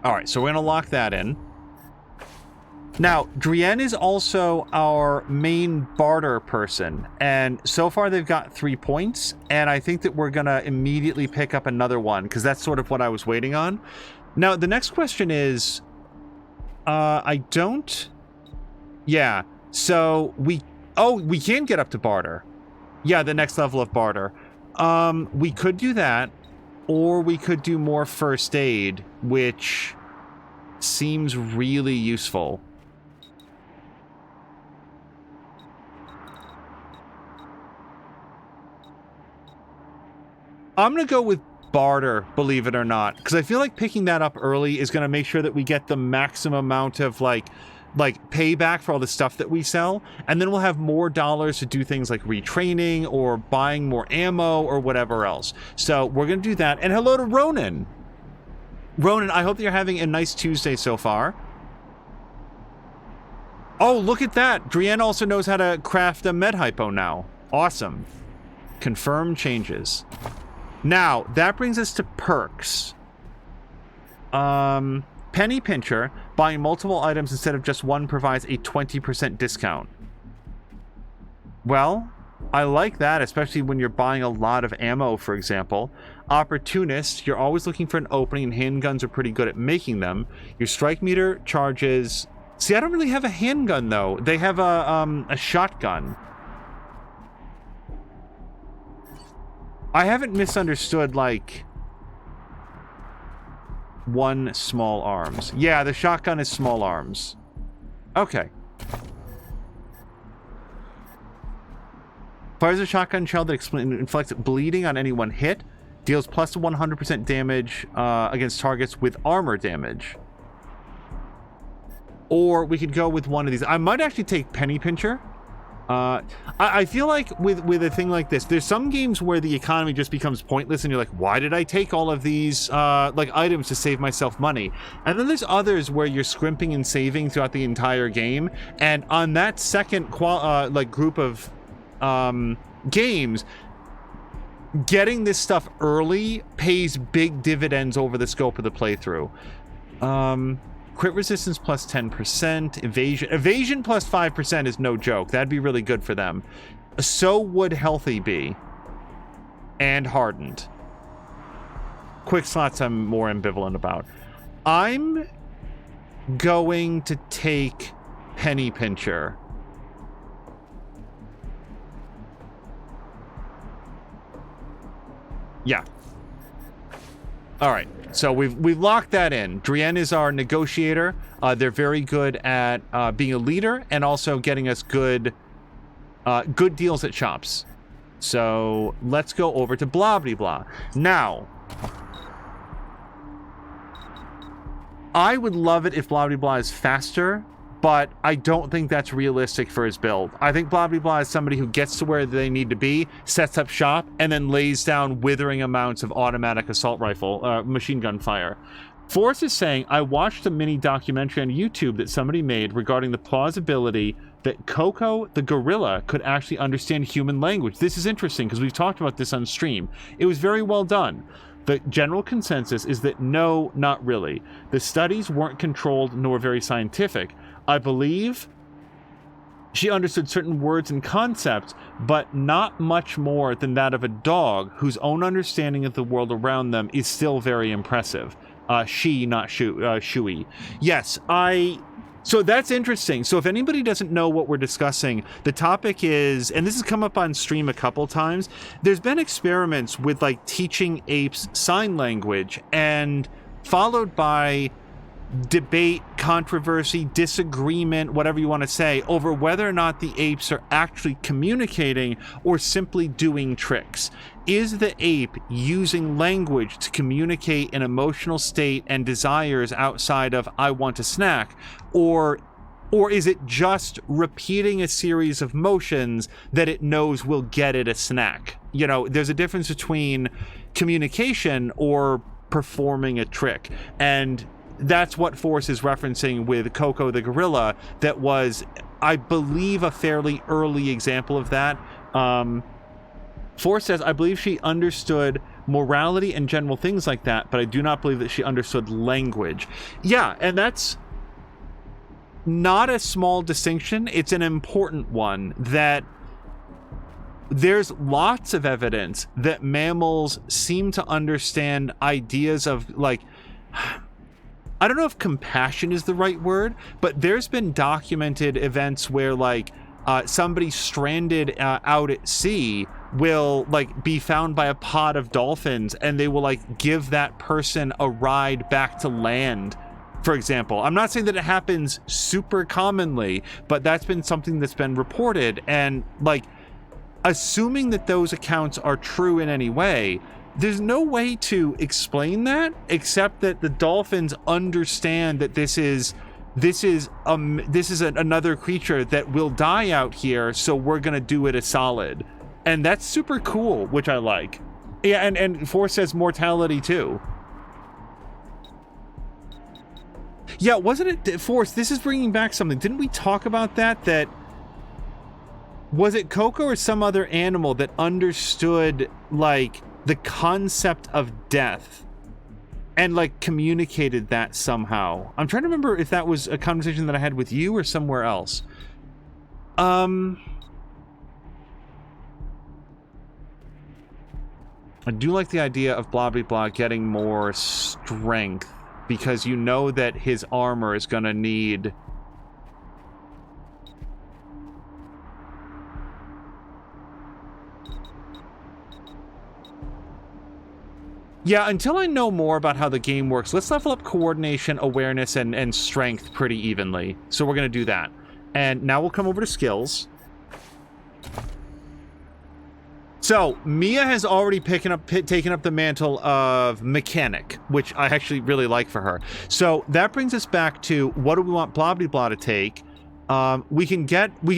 Speaker 1: Alright, so we're going to lock that in. Now, Drienne is also our main barter person, and so far they've got 3 points, and I think that we're gonna immediately pick up another one, because that's sort of what I was waiting on. Now, the next question is, yeah, so we can get up to barter. Yeah, the next level of barter. We could do that, or we could do more first aid, which seems really useful. I'm going to go with barter, believe it or not, because I feel like picking that up early is going to make sure that we get the maximum amount of, like payback for all the stuff that we sell, and then we'll have more dollars to do things like retraining or buying more ammo or whatever else. So we're going to do that. And hello to Ronan. Ronan, I hope that you're having a nice Tuesday so far. Oh, look at that. Drienne also knows how to craft a med hypo now. Awesome. Confirm changes. Now, that brings us to perks. Penny Pincher, buying multiple items instead of just one provides a 20% discount. Well, I like that, especially when you're buying a lot of ammo, for example. Opportunist, you're always looking for an opening, and handguns are pretty good at making them. Your strike meter charges... See, I don't really have a handgun, though. They have a shotgun. I haven't misunderstood, like... one small arms. Yeah, the shotgun is small arms. Okay. Fires a shotgun shell that inflicts bleeding on anyone hit. Deals plus 100% damage against targets with armor damage. Or we could go with one of these. I might actually take Penny Pincher. I feel like with a thing like this, there's some games where the economy just becomes pointless and you're like, why did I take all of these like items to save myself money? And then there's others where you're scrimping and saving throughout the entire game. And on that second like group of games, getting this stuff early pays big dividends over the scope of the playthrough. Crit resistance plus 10%, evasion plus 5% is no joke. That'd be really good for them. So would healthy be, and hardened. Quick slots I'm more ambivalent about. I'm going to take Penny Pincher. Yeah. All right. So we've locked that in. Drienne is our negotiator. They're very good at being a leader and also getting us good deals at shops. So let's go over to blah blah blah. Now, I would love it if blah blah blah is faster, but I don't think that's realistic for his build. I think blah blah blah is somebody who gets to where they need to be, sets up shop, and then lays down withering amounts of automatic assault rifle, machine gun fire. Forrest is saying, I watched a mini documentary on YouTube that somebody made regarding the plausibility that Coco the gorilla could actually understand human language. This is interesting because we've talked about this on stream. It was very well done. The general consensus is that no, not really. The studies weren't controlled nor very scientific. I believe she understood certain words and concepts, but not much more than that of a dog whose own understanding of the world around them is still very impressive. She, not Shui. Yes, so that's interesting. So if anybody doesn't know what we're discussing, the topic is, and this has come up on stream a couple times, there's been experiments with like teaching apes sign language and followed by debate, controversy, disagreement, whatever you want to say, over whether or not the apes are actually communicating or simply doing tricks. Is the ape using language to communicate an emotional state and desires outside of I want a snack, or is it just repeating a series of motions that it knows will get it a snack? You know, there's a difference between communication or performing a trick, and that's what Force is referencing with Coco the gorilla. That was, I believe, a fairly early example of that. Force says, I believe she understood morality and general things like that, but I do not believe that she understood language. Yeah, and that's not a small distinction. It's an important one, that there's lots of evidence that mammals seem to understand ideas of, like, I don't know if compassion is the right word, but there's been documented events where, like, somebody stranded out at sea will, like, be found by a pod of dolphins, and they will, like, give that person a ride back to land, for example. I'm not saying that it happens super commonly, but that's been something that's been reported, and, like, assuming that those accounts are true in any way, there's no way to explain that except that the dolphins understand that this is another creature that will die out here, so we're gonna do it a solid. And that's super cool, which I like. Yeah, and Force says mortality too. Yeah, wasn't it, Forrest, this is bringing back something. Didn't we talk about that? That, was it Coco or some other animal that understood, like, the concept of death and, like, communicated that somehow? I'm trying to remember if that was a conversation that I had with you or somewhere else. I do like the idea of blah blah blah getting more strength, because you know that his armor is gonna need... Yeah, until I know more about how the game works, let's level up coordination, awareness, and strength pretty evenly. So we're gonna do that. And now we'll come over to skills. So, Mia has already taken up the mantle of mechanic, which I actually really like for her. So that brings us back to, what do we want blah blah blah to take? We can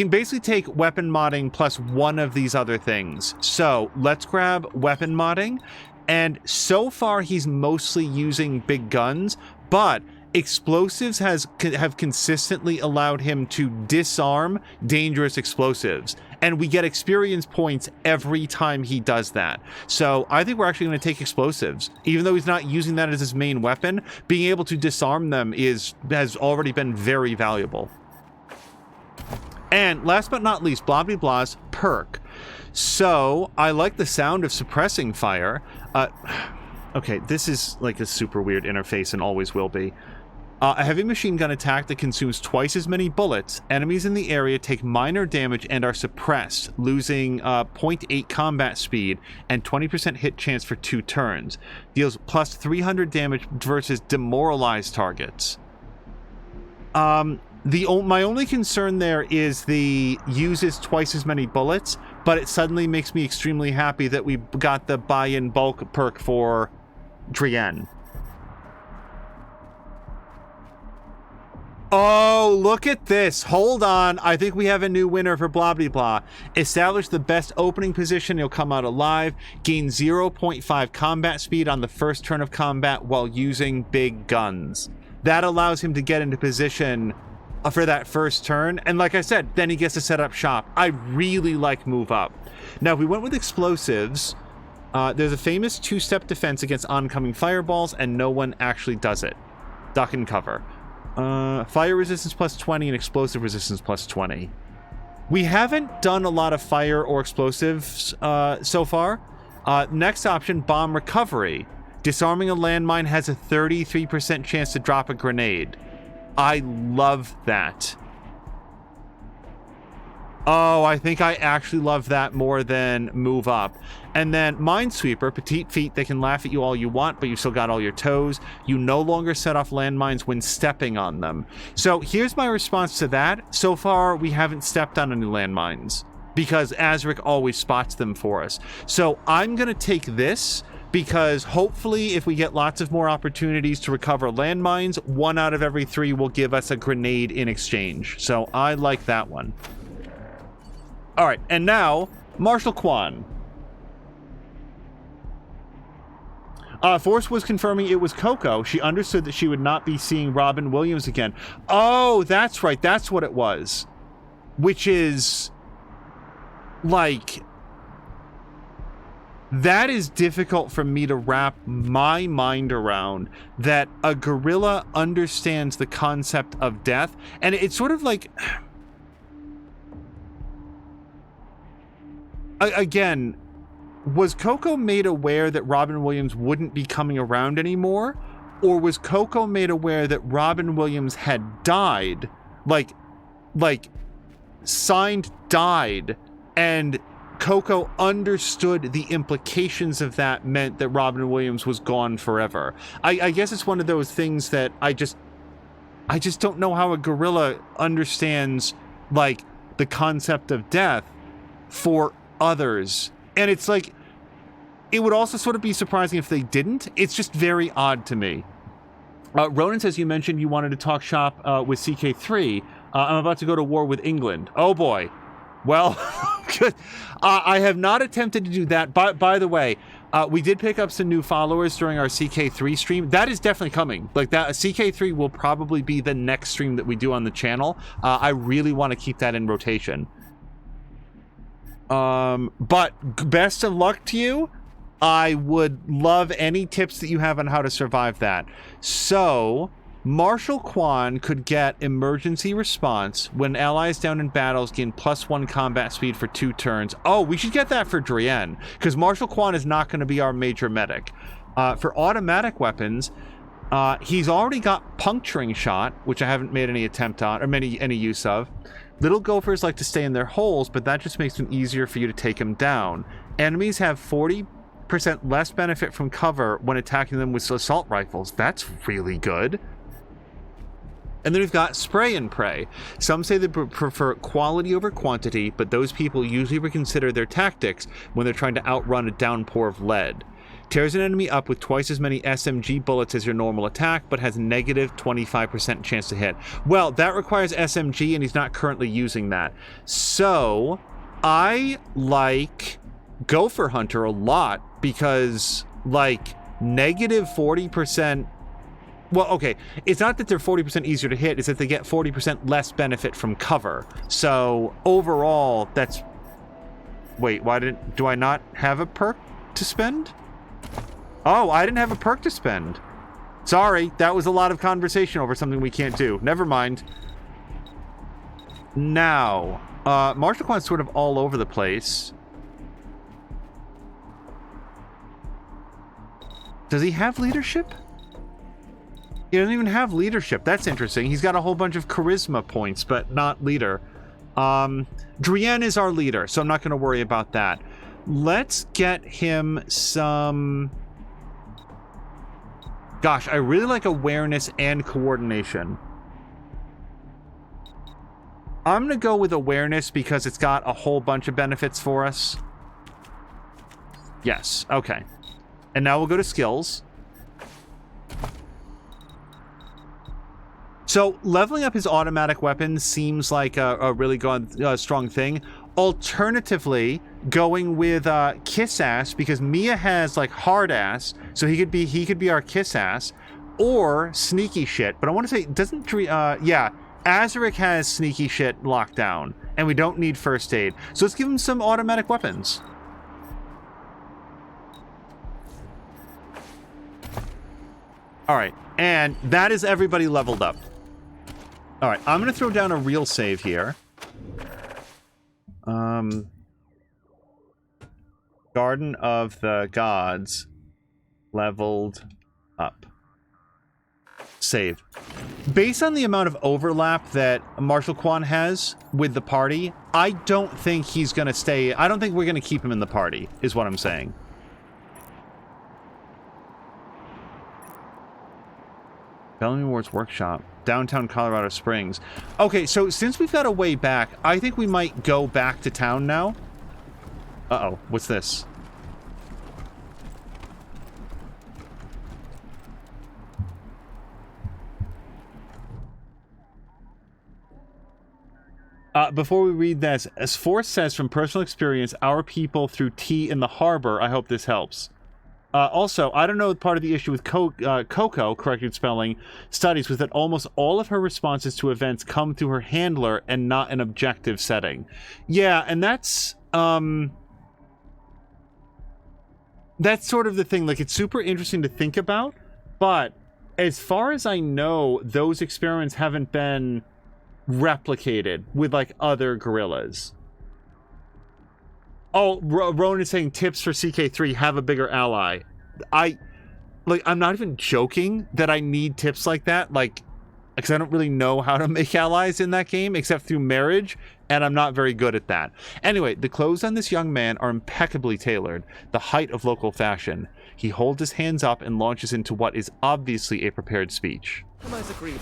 Speaker 1: basically take weapon modding plus one of these other things. So let's grab weapon modding, and so far he's mostly using big guns, but explosives have consistently allowed him to disarm dangerous explosives, and we get experience points every time he does that. So I think we're actually going to take explosives. Even though he's not using that as his main weapon, being able to disarm them has already been very valuable. And last but not least, blah blah blah's perk. So I like the sound of suppressing fire. Okay, this is like a super weird interface and always will be. A heavy machine gun attack that consumes twice as many bullets. Enemies in the area take minor damage and are suppressed, losing 0.8 combat speed and 20% hit chance for 2 turns. Deals plus 300 damage versus demoralized targets. My only concern there is the uses twice as many bullets, but it suddenly makes me extremely happy that we got the buy-in bulk perk for Drienne. Oh, look at this. Hold on. I think we have a new winner for blah blah blah. Establish the best opening position. He'll come out alive. Gain 0.5 combat speed on the first turn of combat while using big guns. That allows him to get into position for that first turn. And like I said, then he gets to set up shop. I really like move up. Now, if we went with explosives, there's a famous 2-step defense against oncoming fireballs, and no one actually does it. Duck and cover. Fire resistance plus 20 and explosive resistance plus 20. We haven't done a lot of fire or explosives so far. Next option, bomb recovery. Disarming a landmine has a 33% chance to drop a grenade. I love that. Oh, I think I actually love that more than move up. And then Minesweeper, petite feet, they can laugh at you all you want, but you still got all your toes. You no longer set off landmines when stepping on them. So here's my response to that. So far, we haven't stepped on any landmines because Azric always spots them for us. So I'm going to take this because hopefully if we get lots of more opportunities to recover landmines, 1 out of every 3 will give us a grenade in exchange. So I like that one. All right, and now, Marshal Kwan. Forrest was confirming it was Coco. She understood that she would not be seeing Robin Williams again. Oh, that's right. That's what it was. Which is, like, that is difficult for me to wrap my mind around, that a gorilla understands the concept of death. And it's sort of like... Again, was Coco made aware that Robin Williams wouldn't be coming around anymore? Or was Coco made aware that Robin Williams had died? Like, signed died, and Coco understood the implications of that meant that Robin Williams was gone forever. I guess it's one of those things that I just don't know how a gorilla understands, like, the concept of death for others. And it's like, it would also sort of be surprising if they didn't. It's just very odd to me. Ronan says, you mentioned you wanted to talk shop with CK3. I'm about to go to war with England. Oh boy. Well, good. I have not attempted to do that. By the way, We did pick up some new followers during our CK3 stream. That is definitely coming. Like that, CK3 will probably be the next stream that we do on the channel. I really want to keep that in rotation. But best of luck to you. I would love any tips that you have on how to survive that. So, Marshal Quan could get emergency response when allies down in battles gain +1 combat speed for 2 turns. Oh, we should get that for Drienne, because Marshal Quan is not going to be our major medic. For automatic weapons, he's already got puncturing shot, which I haven't made any attempt on, or any use of. Little gophers like to stay in their holes, but that just makes it easier for you to take them down. Enemies have 40% less benefit from cover when attacking them with assault rifles. That's really good. And then we've got spray and pray. Some say they prefer quality over quantity, but those people usually reconsider their tactics when they're trying to outrun a downpour of lead. Tears an enemy up with twice as many SMG bullets as your normal attack, but has negative 25% chance to hit. Well, that requires SMG, and he's not currently using that. So, I like Gopher Hunter a lot, because, like, negative 40%... Well, okay, it's not that they're 40% easier to hit, it's that they get 40% less benefit from cover. So, overall, that's... Wait, do I not have a perk to spend? Oh, I didn't have a perk to spend. Sorry, that was a lot of conversation over something we can't do. Never mind. Now, Marshal Quan's sort of all over the place. Does he have leadership? He doesn't even have leadership. That's interesting. He's got a whole bunch of charisma points, but not leader. Drienne is our leader, so I'm not going to worry about that. Let's get him some... Gosh, I really like awareness and coordination. I'm going to go with awareness because it's got a whole bunch of benefits for us. Yes, okay. And now we'll go to skills. So, leveling up his automatic weapons seems like a really strong thing. Alternatively, going with Kiss Ass, because Mia has like hard ass, so he could be our Kiss Ass, or Sneaky Shit. But I want to say, yeah, Azaric has Sneaky Shit locked down, and we don't need first aid. So let's give him some automatic weapons. All right, and that is everybody leveled up. All right, I'm going to throw down a real save here. Garden of the Gods leveled up. Save. Based on the amount of overlap that Marshal Quan has with the party, I don't think he's going to stay. I don't think we're going to keep him in the party, is what I'm saying. Bellamy Ward's Workshop. Downtown Colorado Springs. Okay, so since we've got a way back, I think we might go back to town now. Uh-oh, what's this? Before we read this, as Force says from personal experience, our people threw tea in the harbor. I hope this helps. Also, I don't know, part of the issue with Coco, corrected spelling, studies was that almost all of her responses to events come through her handler and not an objective setting. Yeah, and that's sort of the thing. Like, it's super interesting to think about, but as far as I know, those experiments haven't been replicated with, like, other gorillas. Oh, Ronan is saying tips for CK3, have a bigger ally. I'm not even joking that I need tips like that, like, because I don't really know how to make allies in that game, except through marriage, and I'm not very good at that. Anyway, the clothes on this young man are impeccably tailored, the height of local fashion. He holds his hands up and launches into what is obviously a prepared speech.
Speaker 12: Otherwise agreed.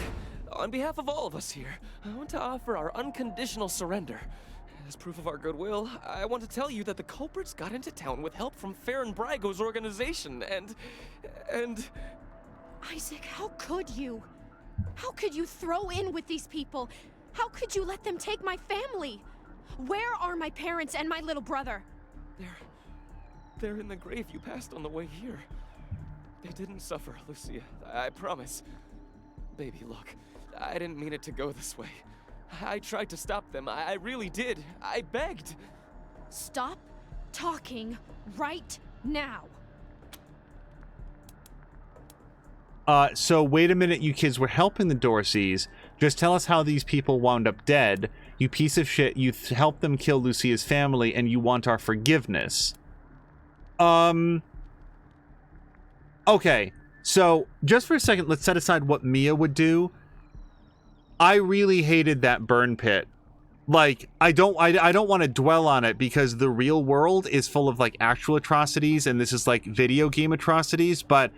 Speaker 12: On behalf of all of us here, I want to offer our unconditional surrender. As proof of our goodwill, I want to tell you that the culprits got into town with help from Farron Brago's organization, and...
Speaker 10: Isaac, how could you? How could you throw in with these people? How could you let them take my family? Where are my parents and my little brother?
Speaker 12: They're in the grave you passed on the way here. They didn't suffer, Lucia. I promise. Baby, look. I didn't mean it to go this way. I tried to stop them. I really did. I begged.
Speaker 10: Stop talking right now.
Speaker 1: So wait a minute, you kids were helping the Dorseys. Just tell us how these people wound up dead. You piece of shit, you helped them kill Lucia's family, and you want our forgiveness. Okay, so just for a second, let's set aside what Mia would do. I really hated that burn pit. Like, I don't want to dwell on it because the real world is full of, like, actual atrocities, and this is, like, video game atrocities, but,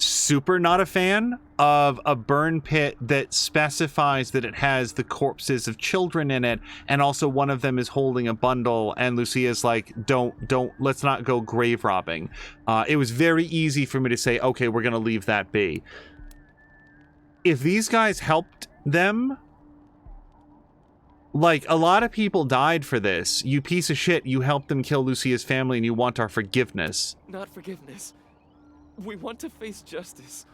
Speaker 1: super not a fan of a burn pit that specifies that it has the corpses of children in it, and also one of them is holding a bundle, and Lucia's like, let's not go grave robbing. It was very easy for me to say, okay, we're gonna leave that be. If these guys helped them, like, a lot of people died for this. You piece of shit, you helped them kill Lucia's family and you want our forgiveness.
Speaker 12: Not forgiveness. We want to face justice.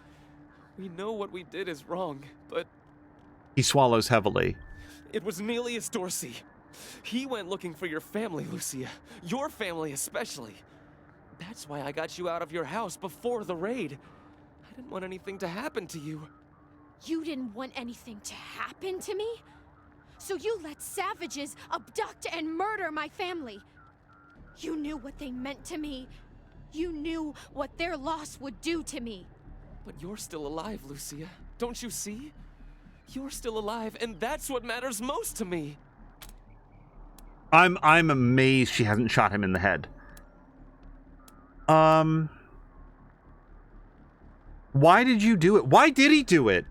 Speaker 12: We know what we did is wrong, but...
Speaker 1: He swallows heavily.
Speaker 12: It was Nelius Dorsey. He went looking for your family, Lucia. Your family especially. That's why I got you out of your house before the raid. I didn't want anything to happen to you.
Speaker 10: You didn't want anything to happen to me? So you let savages abduct and murder my family. You knew what they meant to me. You knew what their loss would do to me.
Speaker 12: But you're still alive, Lucia. Don't you see? You're still alive, and that's what matters most to me.
Speaker 1: I'm amazed she hasn't shot him in the head. Why did you do it? Why did he do it?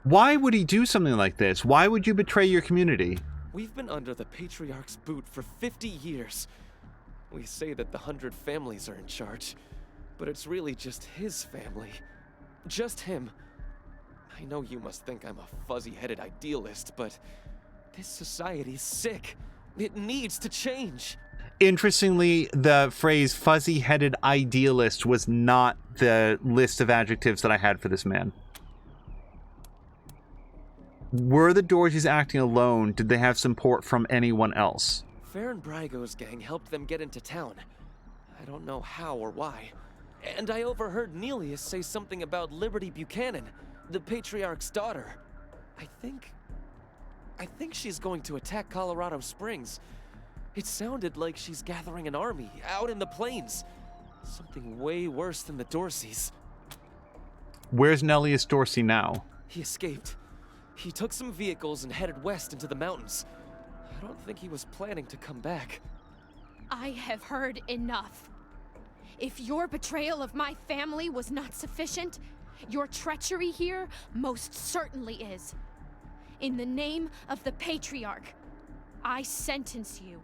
Speaker 1: Why would he do something like this? Why would you betray your community?
Speaker 12: We've been under the Patriarch's boot for 50 years. We say that the 100 families are in charge, but it's really just his family. Just him. I know you must think I'm a fuzzy-headed idealist, but this society's sick. It needs to change.
Speaker 1: Interestingly, the phrase fuzzy-headed idealist was not the list of adjectives that I had for this man. Were the Dorseys acting alone? Did they have support from anyone else?
Speaker 12: Farron Brago's gang helped them get into town. I don't know how or why. And I overheard Nelius say something about Liberty Buchanan, the Patriarch's daughter. I think she's going to attack Colorado Springs. It sounded like she's gathering an army out in the plains. Something way worse than the Dorseys.
Speaker 1: Where's Nelius Dorsey now?
Speaker 12: He escaped. He took some vehicles and headed west into the mountains. I don't think he was planning to come back.
Speaker 10: I have heard enough. If your betrayal of my family was not sufficient, your treachery here most certainly is. In the name of the Patriarch, I sentence you.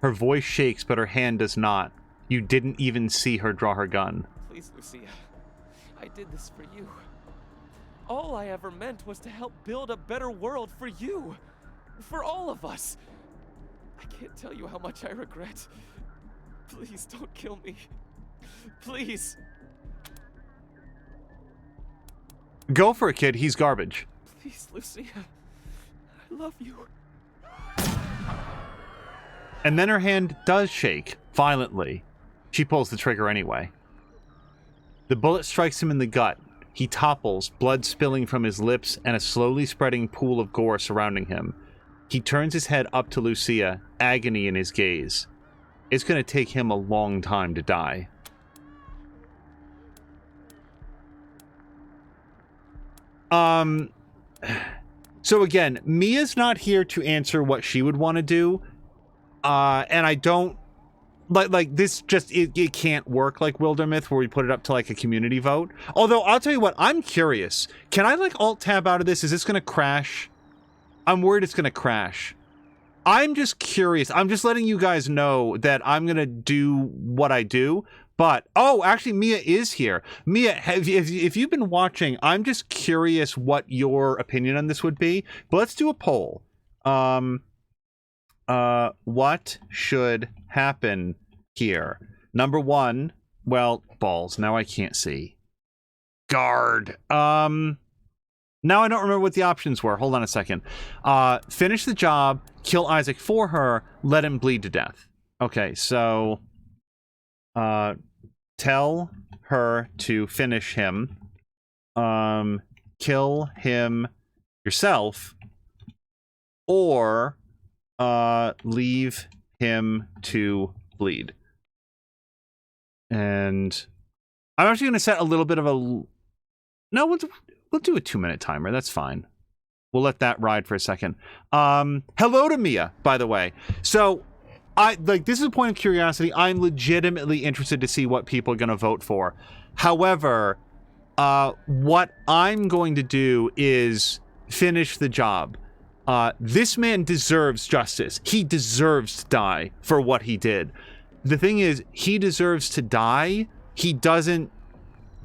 Speaker 1: Her voice shakes, but her hand does not. You didn't even see her draw her gun.
Speaker 12: Please, Lucia. I did this for you. All I ever meant was to help build a better world for you. For all of us. I can't tell you how much I regret. Please don't kill me. Please.
Speaker 1: Go for it, kid. He's garbage.
Speaker 12: Please, Lucia. I love you.
Speaker 1: And then her hand does shake, violently. She pulls the trigger anyway. The bullet strikes him in the gut. He topples, blood spilling from his lips and a slowly spreading pool of gore surrounding him. He turns his head up to Lucia, agony in his gaze. It's going to take him a long time to die. So again, Mia's not here to answer what she would want to do. And I don't... Like this just, it can't work like Wildermyth where we put it up to like a community vote. Although, I'll tell you what, I'm curious. Can I like alt-tab out of this? Is this going to crash? I'm worried it's going to crash. I'm just curious. I'm just letting you guys know that I'm going to do what I do. But, oh, actually, Mia is here. Mia, if you've been watching, I'm just curious what your opinion on this would be. But let's do a poll. What should happen here. Number one, well, balls. Now I can't see. Guard. Now I don't remember what the options were. Hold on a second. Finish the job, kill Isaac for her, let him bleed to death. Okay, so tell her to finish him. Kill him yourself, or leave him to bleed. And I'm actually going to set a little bit of a... No, we'll do a 2-minute timer. That's fine. We'll let that ride for a second. Hello to Mia, by the way. So, this is a point of curiosity. I'm legitimately interested to see what people are going to vote for. However, what I'm going to do is finish the job. This man deserves justice. He deserves to die for what he did. The thing is, he deserves to die. He doesn't...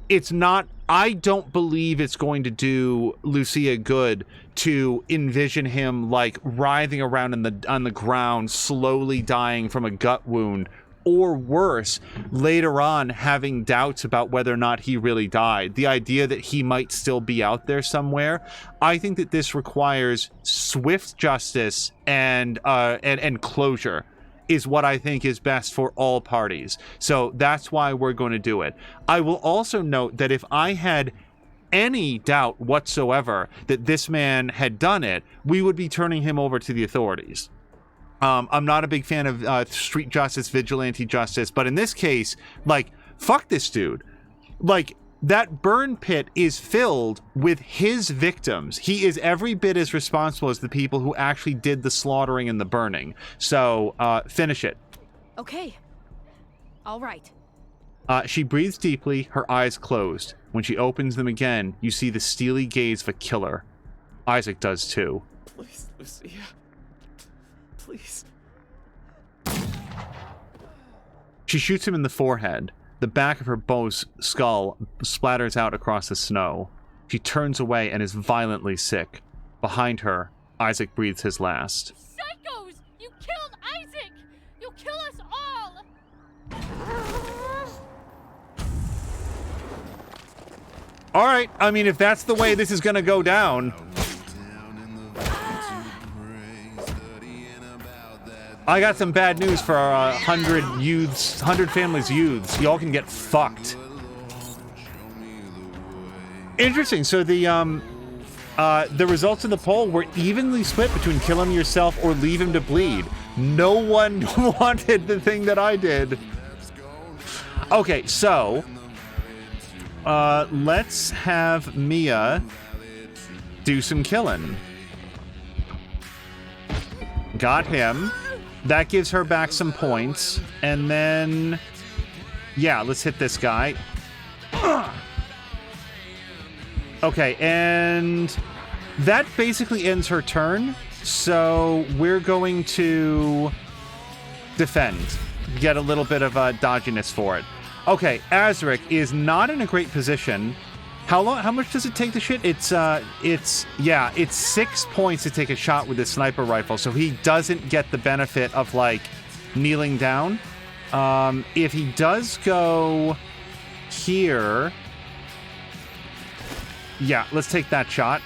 Speaker 1: It's not... I don't believe it's going to do Lucia good to envision him, like, writhing around on the ground, slowly dying from a gut wound, or worse, later on having doubts about whether or not he really died. The idea that he might still be out there somewhere. I think that this requires swift justice and closure is what I think is best for all parties. So that's why we're going to do it. I will also note that if I had any doubt whatsoever that this man had done it, we would be turning him over to the authorities. I'm not a big fan of street justice, vigilante justice, but in this case, like, fuck this dude. Like, that burn pit is filled with his victims. He is every bit as responsible as the people who actually did the slaughtering and the burning. So, finish it.
Speaker 10: Okay. All right.
Speaker 1: She breathes deeply, her eyes closed. When she opens them again, you see the steely gaze of a killer. Isaac does too.
Speaker 12: Please, Lucia. Please.
Speaker 1: She shoots him in the forehead. The back of her bow's skull splatters out across the snow. She turns away and is violently sick. Behind her, Isaac breathes his last.
Speaker 10: Psychos! You killed Isaac! You'll kill us all!
Speaker 1: All right, I mean, if that's the way this is going to go down... I got some bad news for our 100 families youths. Y'all can get fucked. Interesting. So the results of the poll were evenly split between kill him yourself or leave him to bleed. No one wanted the thing that I did. Okay, so let's have Mia do some killing. Got him. That gives her back some points. And then... yeah, let's hit this guy. Okay, and... that basically ends her turn. So we're going to... defend. Get a little bit of dodginess for it. Okay, Azric is not in a great position. How much does it take to shit? It's 6 points to take a shot with a sniper rifle, so he doesn't get the benefit of, like, kneeling down. If he does go here... yeah, let's take that shot.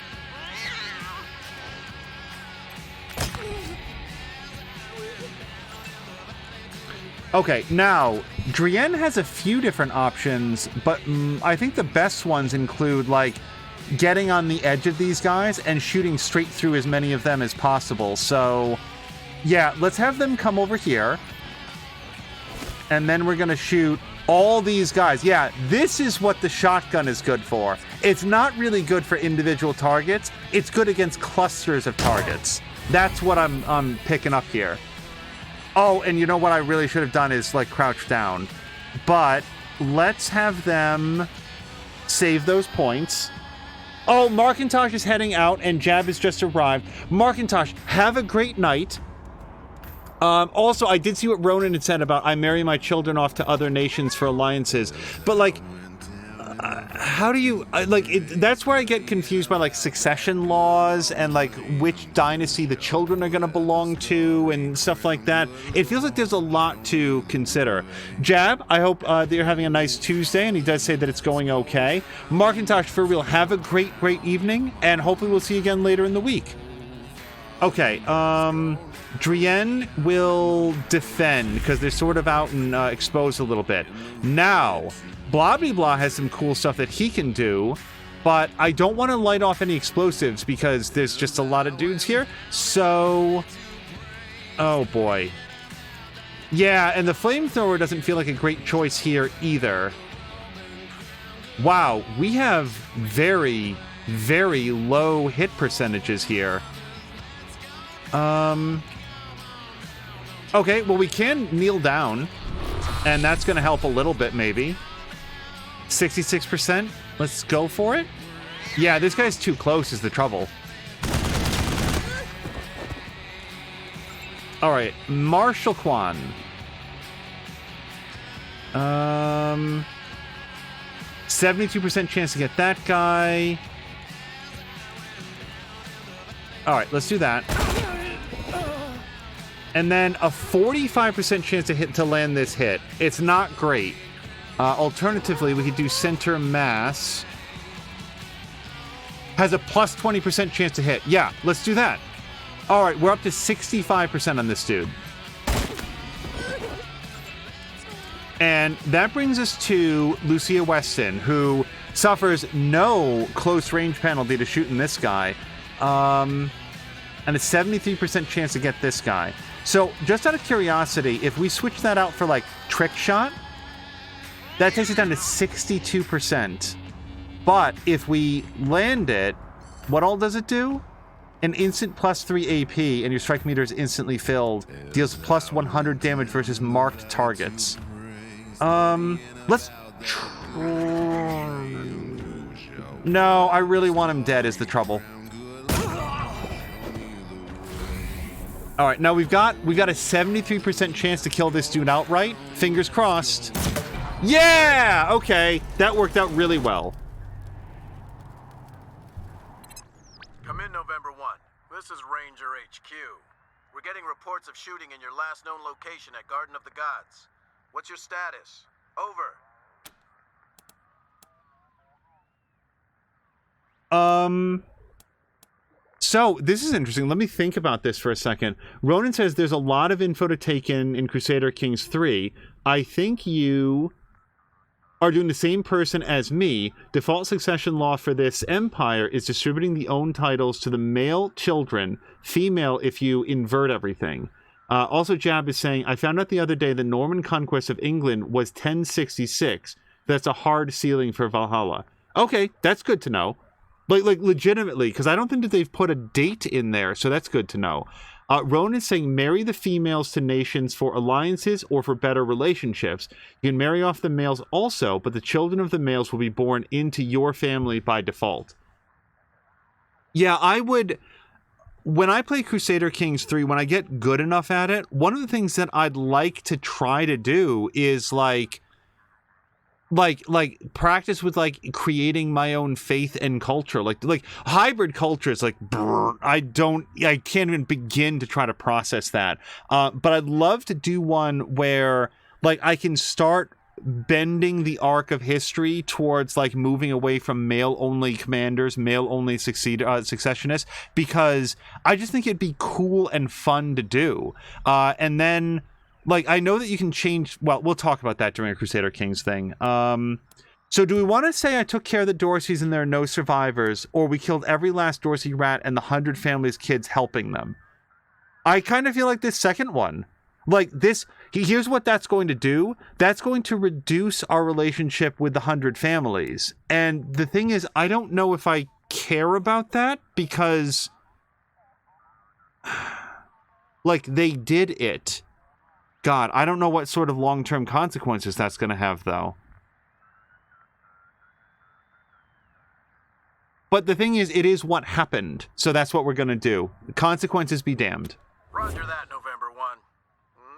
Speaker 1: Okay, now, Drienne has a few different options, but I think the best ones include, like, getting on the edge of these guys and shooting straight through as many of them as possible. So, yeah, let's have them come over here. And then we're going to shoot all these guys. Yeah, this is what the shotgun is good for. It's not really good for individual targets. It's good against clusters of targets. That's what I'm picking up here. Oh, and you know what I really should have done is, like, crouch down. But let's have them save those points. Oh, Markintosh is heading out, and Jab has just arrived. Markintosh, have a great night. Also, I did see what Ronan had said about I marry my children off to other nations for alliances. But, like, how do you that's where I get confused by like succession laws and like which dynasty the children are going to belong to and stuff like that. It feels like there's a lot to consider. Jab, I hope that you're having a nice Tuesday, and he does say that it's going okay. Markintosh, for real, have a great evening, and hopefully we'll see you again later in the week. Okay, Drienne will defend because they're sort of out and exposed a little bit. Now, Blah Blah Blah has some cool stuff that he can do, but I don't want to light off any explosives because there's just a lot of dudes here. So, oh boy. Yeah, and the flamethrower doesn't feel like a great choice here either. Wow, we have very, very low hit percentages here. Okay, well, we can kneel down, and that's going to help a little bit, maybe. 66%? Let's go for it? Yeah, this guy's too close is the trouble. All right, Marshal Kwan. 72% chance to get that guy. All right, let's do that. And then a 45% chance to land this hit. It's not great. Alternatively, we could do center mass. Has a plus 20% chance to hit. Yeah, let's do that. All right, we're up to 65% on this dude. And that brings us to Lucia Weston, who suffers no close range penalty to shooting this guy. And a 73% chance to get this guy. So, just out of curiosity, if we switch that out for, like, trick shot, that takes it down to 62%. But if we land it, what all does it do? An instant plus 3 AP, and your strike meter is instantly filled. Deals plus 100 damage versus marked targets. Let's... No, I really want him dead is the trouble. All right, now we got a 73% chance to kill this dude outright. Fingers crossed. Yeah! Okay, that worked out really well.
Speaker 16: Come in, November 1. This is Ranger HQ. We're getting reports of shooting in your last known location at Garden of the Gods. What's your status? Over.
Speaker 1: So, this is interesting. Let me think about this for a second. Ronan says there's a lot of info to take in Crusader Kings 3. I think you are doing the same person as me. Default succession law for this empire is distributing the own titles to the male children, female if you invert everything. Also, Jab is saying, I found out the other day the Norman conquest of England was 1066. That's a hard ceiling for Valhalla. Okay, that's good to know. Like legitimately, because I don't think that they've put a date in there, so that's good to know. Ronan is saying, marry the females to nations for alliances or for better relationships. You can marry off the males also, but the children of the males will be born into your family by default. Yeah, I would... When I play Crusader Kings 3, when I get good enough at it, one of the things that I'd like to try to do is like practice with like creating my own faith and culture, like hybrid cultures. Like I can't even begin to try to process that. But I'd love to do one where like I can start bending the arc of history towards like moving away from male-only commanders, male-only successionists, because I just think it'd be cool and fun to do. And then, like, I know that you can change... Well, we'll talk about that during a Crusader Kings thing. So do we want to say I took care of the Dorseys and there are no survivors, or we killed every last Dorsey rat and the 100 families' kids helping them? I kind of feel like this second one. Like, this... Here's what that's going to do. That's going to reduce our relationship with the 100 families. And the thing is, I don't know if I care about that, because... like, they did it. God, I don't know what sort of long-term consequences that's going to have, though. But the thing is, it is what happened. So that's what we're going to do. Consequences be damned.
Speaker 16: Roger that, November 1.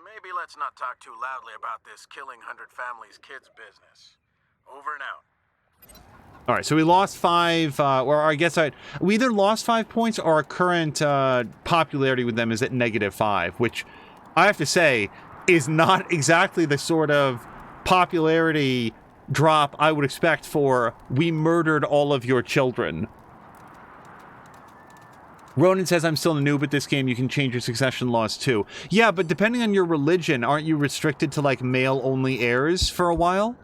Speaker 16: Maybe let's not talk too loudly about this killing 100 families kids business. Over and out.
Speaker 1: All right, so we lost 5, or I guess we either lost 5 points or our current popularity with them is at -5, which I have to say is not exactly the sort of popularity drop I would expect for "we murdered all of your children." Ronan says, I'm still a noob at this game. You can change your succession laws too. Yeah, but depending on your religion, aren't you restricted to, like, male-only heirs for a while?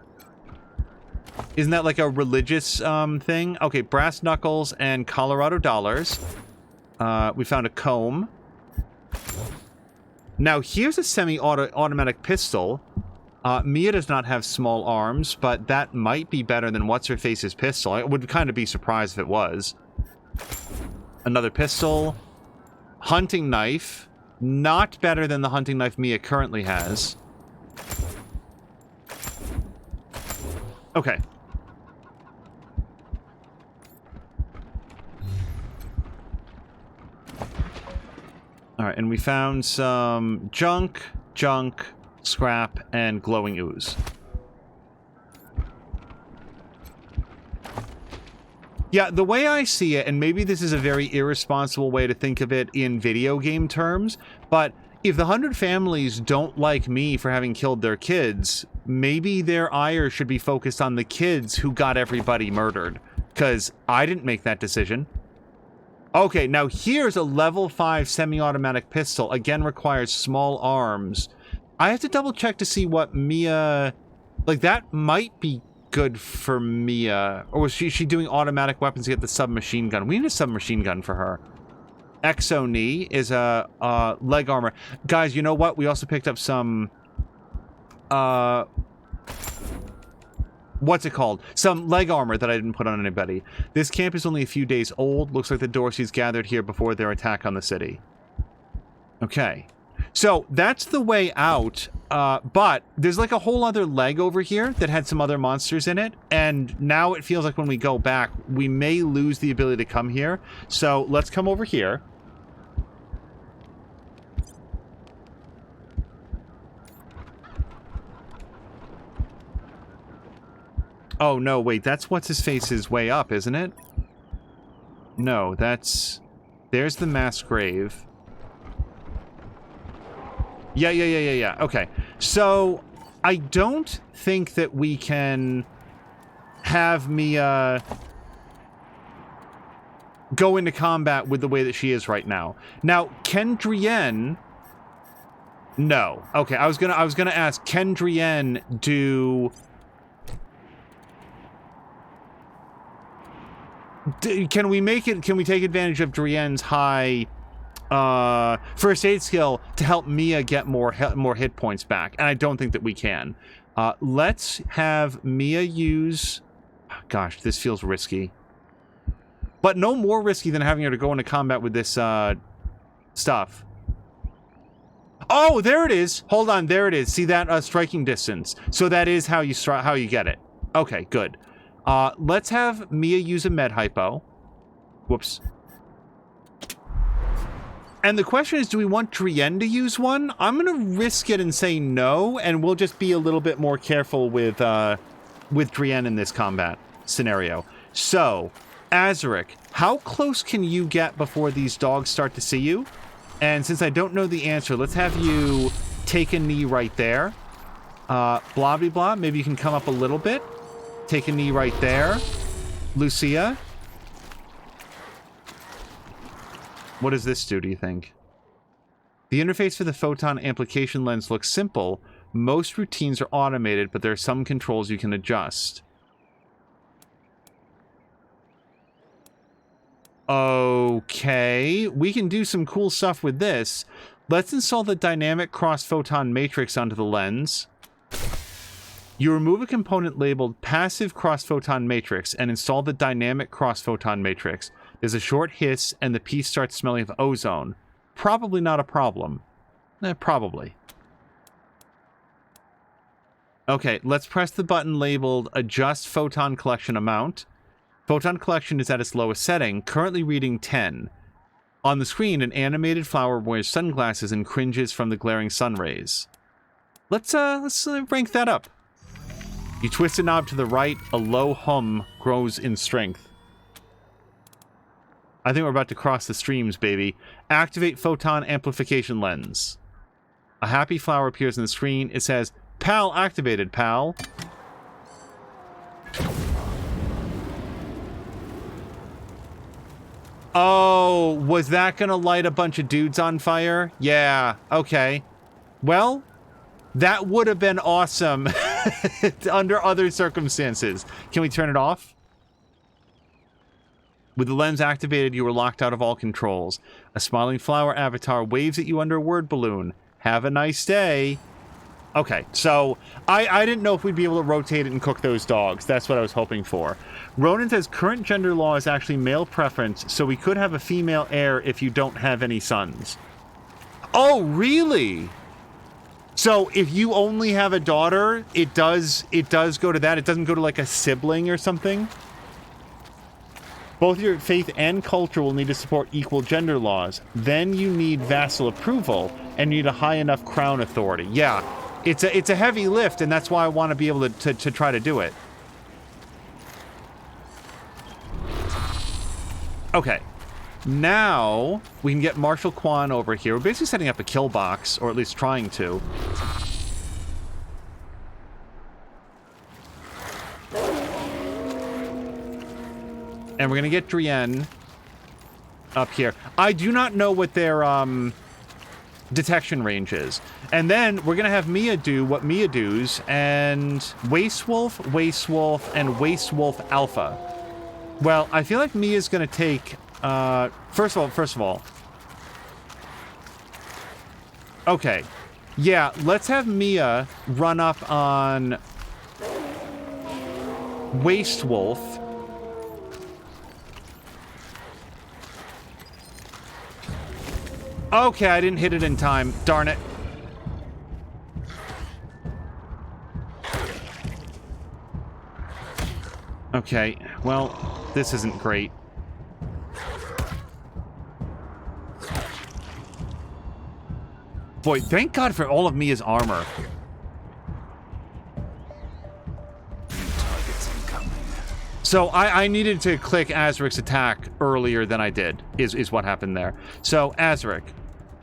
Speaker 1: Isn't that like a religious thing? Okay, brass knuckles and Colorado dollars. We found a comb. Now, here's a semi-automatic pistol. Mia does not have small arms, but that might be better than What's-Her-Face's pistol. I would kind of be surprised if it was. Another pistol. Hunting knife. Not better than the hunting knife Mia currently has. Okay. All right, and we found some junk, scrap, and glowing ooze. Yeah, the way I see it, and maybe this is a very irresponsible way to think of it in video game terms, but if the 100 families don't like me for having killed their kids, maybe their ire should be focused on the kids who got everybody murdered, because I didn't make that decision. Okay, now here's a level 5 semi-automatic pistol. Again, requires small arms. I have to double check to see what Mia... Like, that might be good for Mia. Or was she doing automatic weapons to get the submachine gun? We need a submachine gun for her. Exo knee is a leg armor. Guys, you know what? We also picked up some... what's it called? Some leg armor that I didn't put on anybody. This camp is only a few days old. Looks like the Dorseys gathered here before their attack on the city. Okay. So, that's the way out, but there's like a whole other leg over here that had some other monsters in it, and now it feels like when we go back, we may lose the ability to come here. So, let's come over here. Oh, no, wait, that's What's-His-Face's way up, isn't it? No, that's... There's the mass grave. Yeah. Okay. So, I don't think that we can have Mia go into combat with the way that she is right now. Now, can Drienne... No. Okay, I was gonna ask, can Drienne do... Can we take advantage of Drienne's high first aid skill to help Mia get more hit points back? And I don't think that we can. Let's have Mia use... Gosh, this feels risky. But no more risky than having her to go into combat with this stuff. Oh, there it is. Hold on, there it is. See that striking distance. So that is how you get it. Okay, good. Let's have Mia use a med hypo. Whoops. And the question is, do we want Drienne to use one? I'm going to risk it and say no, and we'll just be a little bit more careful with Drienne in this combat scenario. So, Azaric, how close can you get before these dogs start to see you? And since I don't know the answer, let's have you take a knee right there. Blah, blah, blah. Maybe you can come up a little bit. Take a knee right there. Lucia. What does this do, do you think? The interface for the photon amplification lens looks simple. Most routines are automated, but there are some controls you can adjust. Okay. We can do some cool stuff with this. Let's install the dynamic cross-photon matrix onto the lens. You remove a component labeled passive cross-photon matrix and install the dynamic cross-photon matrix. There's a short hiss and the piece starts smelling of ozone. Probably not a problem. Probably. Okay, let's press the button labeled adjust photon collection amount. Photon collection is at its lowest setting, currently reading 10. On the screen, an animated flower wears sunglasses and cringes from the glaring sun rays. Let's rank that up. You twist a knob to the right, a low hum grows in strength. I think we're about to cross the streams, baby. Activate photon amplification lens. A happy flower appears on the screen. It says, "PAL activated, pal." Oh, was that gonna light a bunch of dudes on fire? Yeah, okay. Well, that would have been awesome under other circumstances. Can we turn it off? With the lens activated, you are locked out of all controls. A smiling flower avatar waves at you under a word balloon. Have a nice day. Okay, so I didn't know if we'd be able to rotate it and cook those dogs. That's what I was hoping for. Ronan says current gender law is actually male preference, so we could have a female heir if you don't have any sons. Oh, really? So if you only have a daughter, it does go to that. It doesn't go to like a sibling or something. Both your faith and culture will need to support equal gender laws. Then you need vassal approval and you need a high enough crown authority. Yeah, it's a heavy lift, and that's why I want to be able to try to do it. Okay. Now we can get Marshal Kwan over here. We're basically setting up a kill box, or at least trying to. And we're going to get Drienne up here. I do not know what their detection range is. And then we're going to have Mia do what Mia does, and Waste Wolf, and Waste Wolf Alpha. Well, I feel like Mia's going to take... First of all. Okay. Yeah, let's have Mia run up on Waste Wolf. Okay, I didn't hit it in time. Darn it. Okay, well, this isn't great. Boy, thank God for all of Mia's armor. So I needed to click Azric's attack earlier than I did, is what happened there. So, Azric.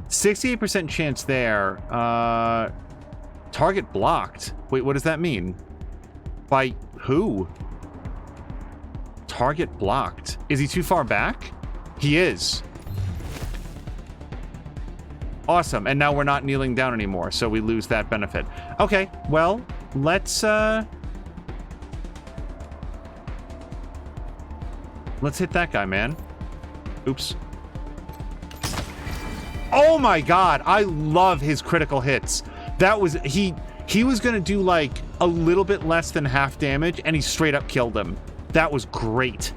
Speaker 1: 68% chance there. Target blocked. Wait, what does that mean? By who? Target blocked. Is he too far back? He is. Awesome, and now we're not kneeling down anymore, so we lose that benefit. Okay, well, let's hit that guy, man. Oops. Oh my God, I love his critical hits. That was, he was gonna do like a little bit less than half damage, and he straight up killed him. That was great.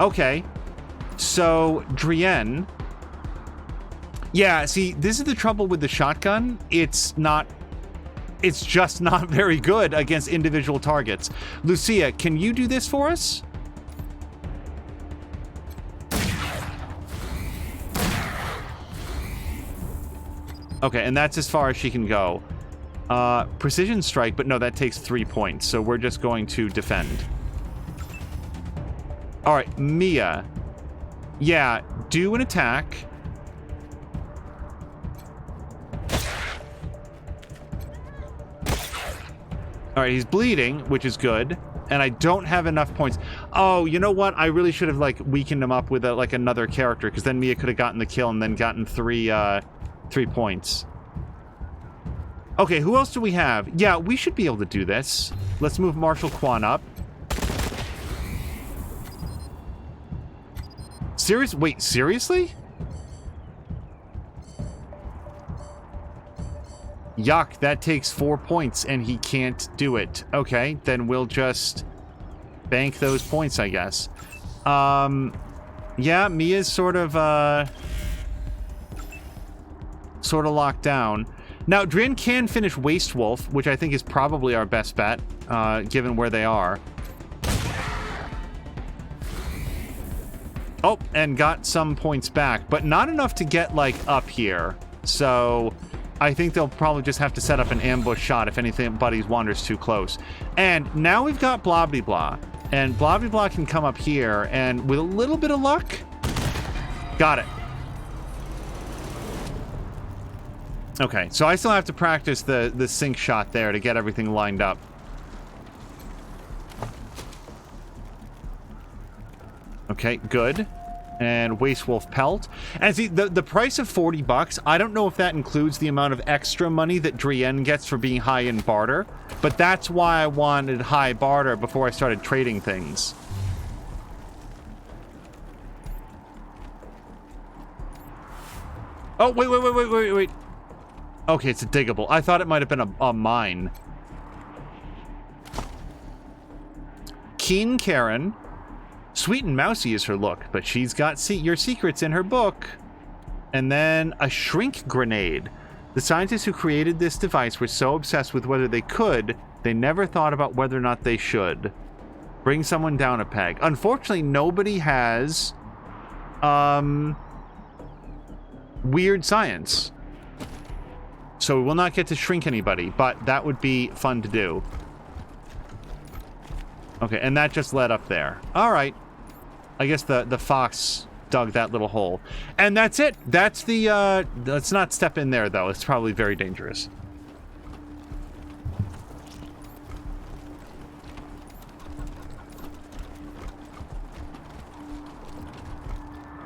Speaker 1: Okay, so Drienne. Yeah, see, this is the trouble with the shotgun. It's just not very good against individual targets. Lucia, can you do this for us? Okay, and that's as far as she can go. Precision strike, but no, that takes 3 points, so we're just going to defend. All right, Mia. Yeah, do an attack. All right, he's bleeding, which is good, and I don't have enough points. Oh, you know what? I really should have like weakened him up with like another character, because then Mia could have gotten the kill and then gotten 3 points. Okay, who else do we have? Yeah, we should be able to do this. Let's move Marshal Kwan up. Wait, seriously? Yuck, that takes 4 points and he can't do it. Okay, then we'll just bank those points, I guess. Yeah, Mia's sort of locked down. Now, Drienne can finish Waste Wolf, which I think is probably our best bet, given where they are. Oh, and got some points back, but not enough to get, like, up here. So, I think they'll probably just have to set up an ambush shot if anybody wanders too close. And now we've got Blobbly Blah. And Blobbly Blah can come up here, and with a little bit of luck... Got it. Okay, so I still have to practice the sync shot there to get everything lined up. Okay, good. And Waste Wolf Pelt. And see, the price of $40, I don't know if that includes the amount of extra money that Drienne gets for being high in barter, but that's why I wanted high barter before I started trading things. Oh, wait. Okay, it's a diggable. I thought it might have been a mine. Keen Karen. Sweet and mousy is her look, but she's got your secrets in her book. And then a shrink grenade. The scientists who created this device were so obsessed with whether they could, they never thought about whether or not they should. Bring someone down a peg. Unfortunately, nobody has weird science. So we will not get to shrink anybody, but that would be fun to do. Okay, and that just led up there. All right. I guess the fox dug that little hole. And that's it. That's the, let's not step in there, though. It's probably very dangerous.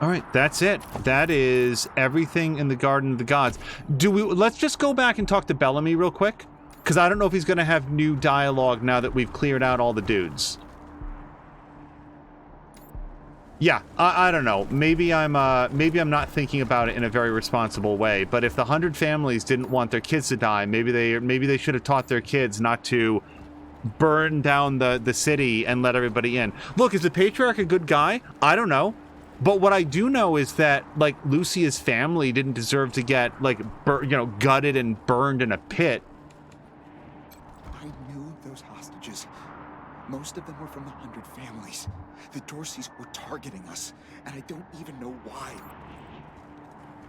Speaker 1: All right, that's it. That is everything in the Garden of the Gods. Let's just go back and talk to Bellamy real quick, because I don't know if he's going to have new dialogue now that we've cleared out all the dudes. Yeah, I don't know. Maybe I'm not thinking about it in a very responsible way. But if the 100 families didn't want their kids to die, maybe they should have taught their kids not to burn down the city and let everybody in. Look, is the patriarch a good guy? I don't know. But what I do know is that, like, Lucia's family didn't deserve to get, like, gutted and burned in a pit.
Speaker 15: I knew those hostages. Most of them were from the 100 families. The Dorseys were targeting us, and I don't even know why.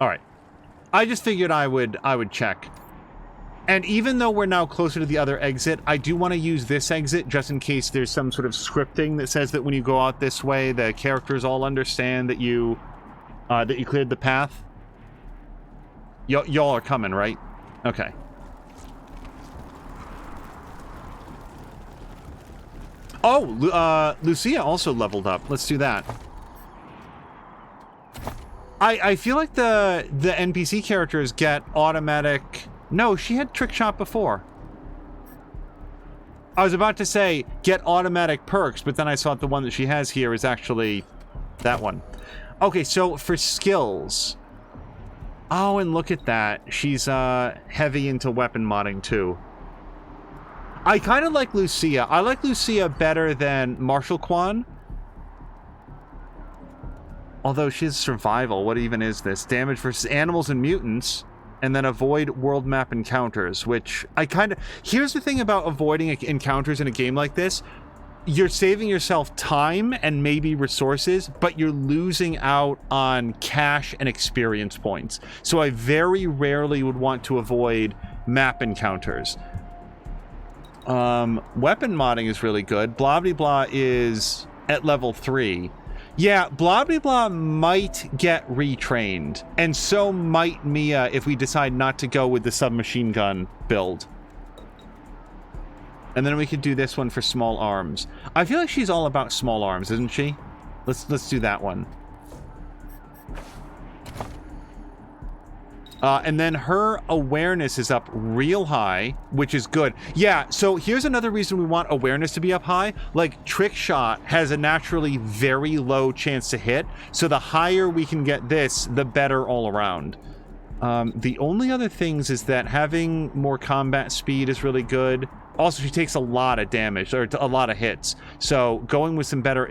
Speaker 1: All right. I just figured I would check. And even though we're now closer to the other exit, I do want to use this exit just in case there's some sort of scripting that says that when you go out this way, the characters all understand that you cleared the path. Y'all are coming, right? Okay. Oh, Lucia also leveled up. Let's do that. I feel like the NPC characters get automatic... No, she had trick shot before. I was about to say get automatic perks, but then I saw the one that she has here is actually that one. Okay, so for skills... Oh, and look at that. She's heavy into weapon modding too. I kind of like Lucia. I like Lucia better than Marshall Quan. Although she's survival. What even is this? Damage versus animals and mutants. And then avoid world map encounters, which I kind of... Here's the thing about avoiding encounters in a game like this. You're saving yourself time and maybe resources, but you're losing out on cash and experience points. So I very rarely would want to avoid map encounters. Weapon modding is really good. Blobbly Blah is at level 3. Yeah, Blobbly Blah might get retrained, and so might Mia if we decide not to go with the submachine gun build. And then we could do this one for small arms. I feel like she's all about small arms, isn't she? Let's do that one. And then her awareness is up real high, which is good. Yeah, so here's another reason we want awareness to be up high. Like, trick shot has a naturally very low chance to hit, so the higher we can get this, the better all around. The only other things is that having more combat speed is really good. Also, she takes a lot of damage, or a lot of hits. So going with some better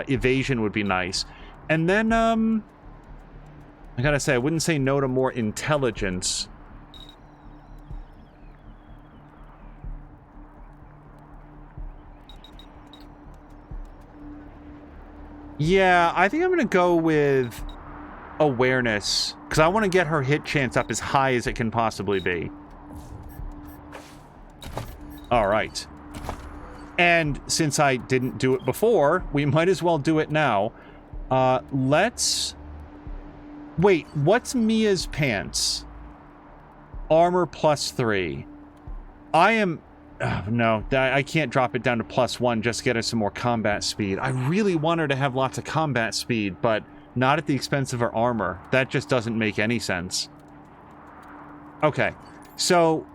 Speaker 1: evasion would be nice. And then, I gotta say, I wouldn't say no to more intelligence. Yeah, I think I'm gonna go with awareness, because I want to get her hit chance up as high as it can possibly be. All right. And since I didn't do it before, we might as well do it now. Let's... Wait, what's Mia's pants? Armor +3. I am... Oh, no, I can't drop it down to +1 just to get her some more combat speed. I really want her to have lots of combat speed, but not at the expense of her armor. That just doesn't make any sense. Okay, so...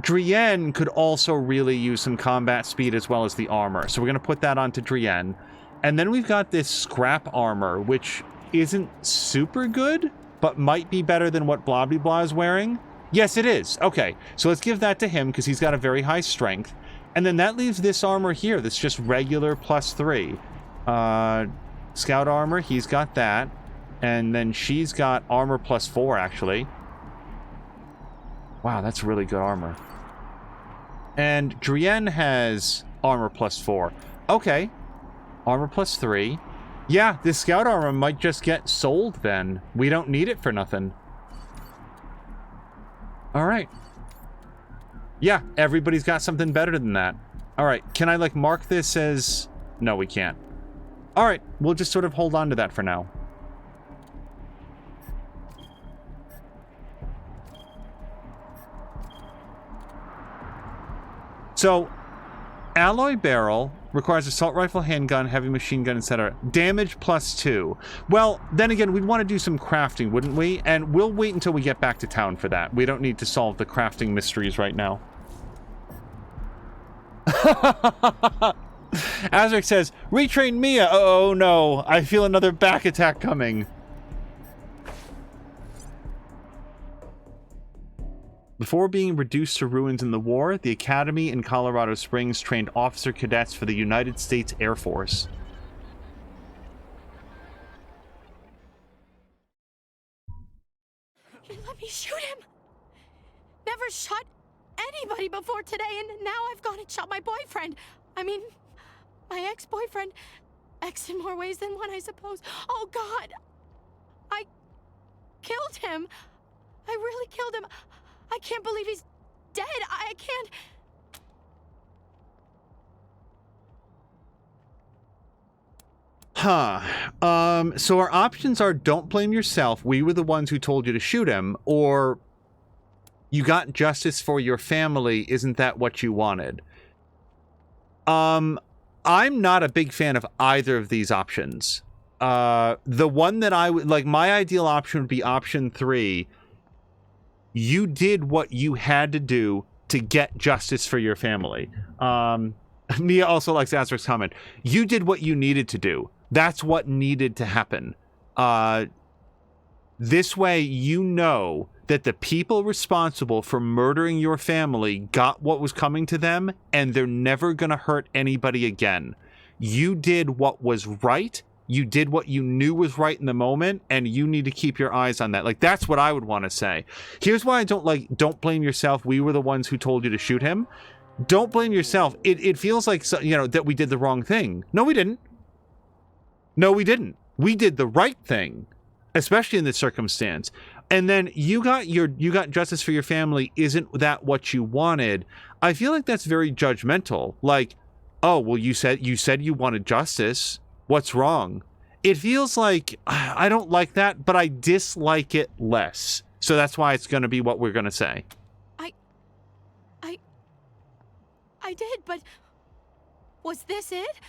Speaker 1: Drienne could also really use some combat speed as well as the armor. So we're going to put that onto Drienne. And then we've got this scrap armor, which isn't super good, but might be better than what Blobby Blah is wearing. Yes, it is. Okay, so let's give that to him because he's got a very high strength. And then that leaves this armor here that's just regular +3. Scout armor, he's got that. And then she's got armor +4, actually. Wow, that's really good armor. And Drienne has armor +4. Okay. Armor +3. Yeah, this scout armor might just get sold then. We don't need it for nothing. Alright. Yeah, everybody's got something better than that. Alright, can I, like, mark this as... No, we can't. Alright, we'll just sort of hold on to that for now. So, alloy barrel requires assault rifle, handgun, heavy machine gun, etc. Damage +2. Well, then again, we'd want to do some crafting, wouldn't we? And we'll wait until we get back to town for that. We don't need to solve the crafting mysteries right now. Azric says, retrain Mia. Oh no, I feel another back attack coming. Before being reduced to ruins in the war, the Academy in Colorado Springs trained officer cadets for the United States Air Force.
Speaker 10: You let me shoot him! Never shot anybody before today, and now I've gone and shot my boyfriend. I mean, my ex-boyfriend. Ex in more ways than one, I suppose. Oh, God! I killed him. I really killed him. I can't believe he's dead. I can't...
Speaker 1: Huh. So our options are don't blame yourself. We were the ones who told you to shoot him. Or you got justice for your family. Isn't that what you wanted? I'm not a big fan of either of these options. The one that I would... Like, my ideal option would be option 3. You did what you had to do to get justice for your family. Mia also likes Azric's comment. You did what you needed to do. That's what needed to happen. This way, you know that the people responsible for murdering your family got what was coming to them, and they're never going to hurt anybody again. You did what was right. You did what you knew was right in the moment, and you need to keep your eyes on that. Like, that's what I would want to say. Here's why I don't blame yourself. We were the ones who told you to shoot him. Don't blame yourself. It feels like, that we did the wrong thing. No, we didn't. No, we didn't. We did the right thing, especially in this circumstance. And then you got justice for your family. Isn't that what you wanted? I feel like that's very judgmental. Like, oh, well, you said you wanted justice. What's wrong? It feels like I don't like that, but I dislike it less. So that's why it's going to be what we're going to say.
Speaker 10: I did, but was this it?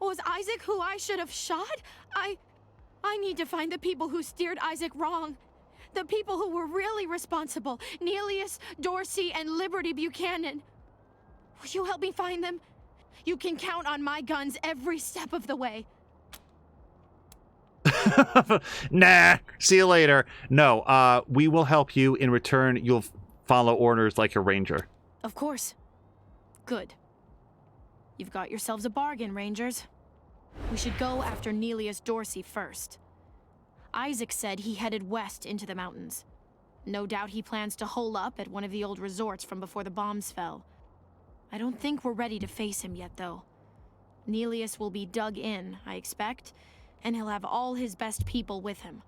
Speaker 10: Was Isaac who I should have shot? I need to find the people who steered Isaac wrong. The people who were really responsible. Nelius, Dorsey, and Liberty Buchanan. Will you help me find them? You can count on my guns every step of the way.
Speaker 1: Nah, see you later. No, we will help you. In return, you'll follow orders like a ranger.
Speaker 10: Of course. Good. You've got yourselves a bargain, Rangers. We should go after Nelius Dorsey first. Isaac said he headed west into the mountains. No doubt he plans to hole up at one of the old resorts from before the bombs fell. I don't think we're ready to face him yet, though. Nelius will be dug in, I expect, and he'll have all his best people with him.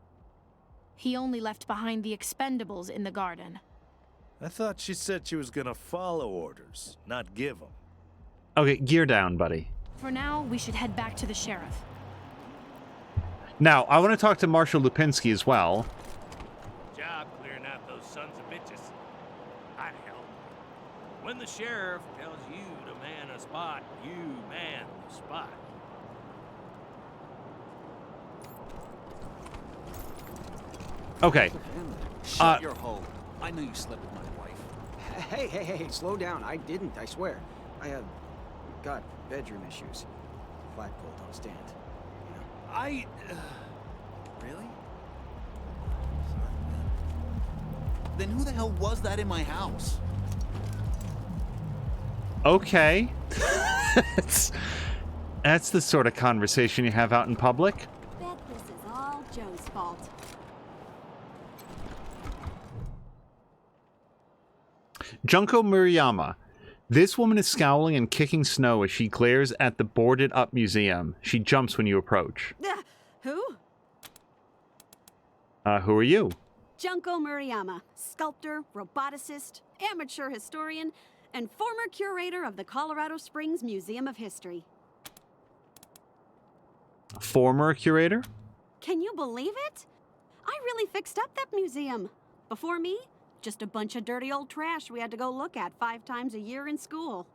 Speaker 10: He only left behind the expendables in the garden.
Speaker 17: I thought she said she was gonna follow orders, not give them.
Speaker 1: Okay, gear down, buddy.
Speaker 10: For now, we should head back to the sheriff.
Speaker 1: Now, I want to talk to Marshal Lupinski as well.
Speaker 14: Job clearing out those sons of bitches. I'd help. When the sheriff tells you to man a spot, you man the spot.
Speaker 1: Okay.
Speaker 18: Shut your hole. I know you slept with my wife.
Speaker 19: Hey, slow down. I didn't, I swear. I have got bedroom issues. Flagpole don't stand.
Speaker 18: I... Really? Then who the hell was that in my house?
Speaker 1: Okay. That's the sort of conversation you have out in public.
Speaker 6: Bet this is all Joe's fault.
Speaker 1: Junko Murayama. This woman is scowling and kicking snow as she glares at the boarded-up museum. She jumps when you approach.
Speaker 6: Who?
Speaker 1: Who are you?
Speaker 6: Junko Murayama, sculptor, roboticist, amateur historian, and former curator of the Colorado Springs Museum of History.
Speaker 1: Former curator?
Speaker 6: Can you believe it? I really fixed up that museum. Before me, just a bunch of dirty old trash we had to go look at 5 times a year in school.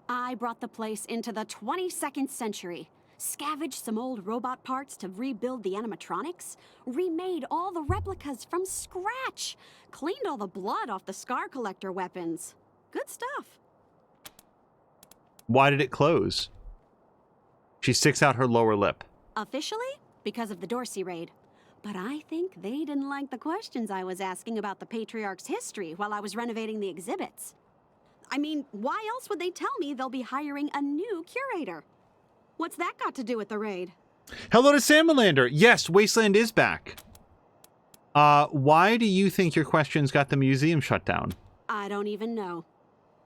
Speaker 6: I brought the place into the 22nd century, scavenged some old robot parts to rebuild the animatronics, remade all the replicas from scratch, cleaned all the blood off the scar collector weapons. Good stuff.
Speaker 1: Why did it close? She sticks out her lower lip.
Speaker 6: Officially, because of the Dorsey raid. But I think they didn't like the questions I was asking about the Patriarch's history while I was renovating the exhibits. I mean, why else would they tell me they'll be hiring a new curator? What's that got to do with the raid?
Speaker 1: Hello to Salmalander. Yes, Wasteland is back. Why do you think your questions got the museum shut down?
Speaker 6: I don't even know.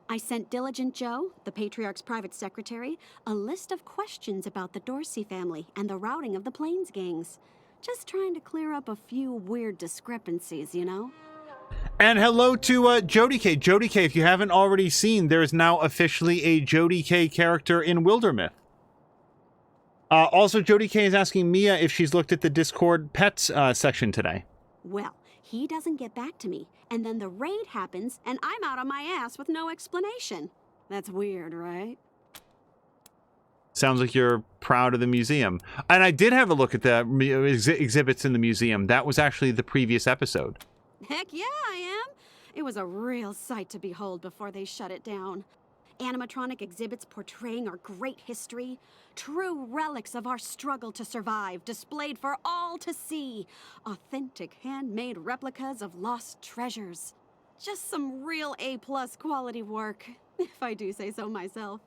Speaker 6: I sent Diligent Joe, the Patriarch's private secretary, a list of questions about the Dorsey family and the routing of the Plains gangs. Just trying to clear up a few weird discrepancies, you know?
Speaker 1: And hello to Jody K. Jody K, if you haven't already seen, there is now officially a Jody K character in Wildermyth. Also, Jody K is asking Mia if she's looked at the Discord pets section today.
Speaker 6: Well, he doesn't get back to me, and then the raid happens, and I'm out on my ass with no explanation. That's weird, right?
Speaker 1: Sounds like you're proud of the museum. And I did have a look at the exhibits in the museum. That was actually the previous episode.
Speaker 6: Heck yeah, I am. It was a real sight to behold before they shut it down. Animatronic exhibits portraying our great history, true relics of our struggle to survive, displayed for all to see. Authentic handmade replicas of lost treasures. Just some real A+ quality work, if I do say so myself.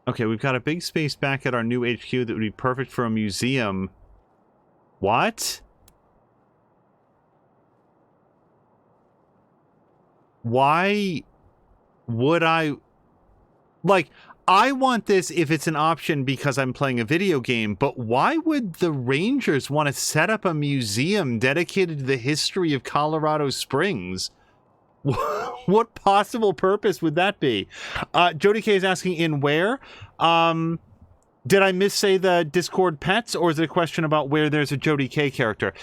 Speaker 1: Okay, we've got a big space back at our new HQ that would be perfect for a museum. What? Why would I... Like, I want this if it's an option because I'm playing a video game, but why would the Rangers want to set up a museum dedicated to the history of Colorado Springs? What possible purpose would that be? Jody K is asking in where? Did I missay the Discord pets, or is it a question about where there's a Jody K character?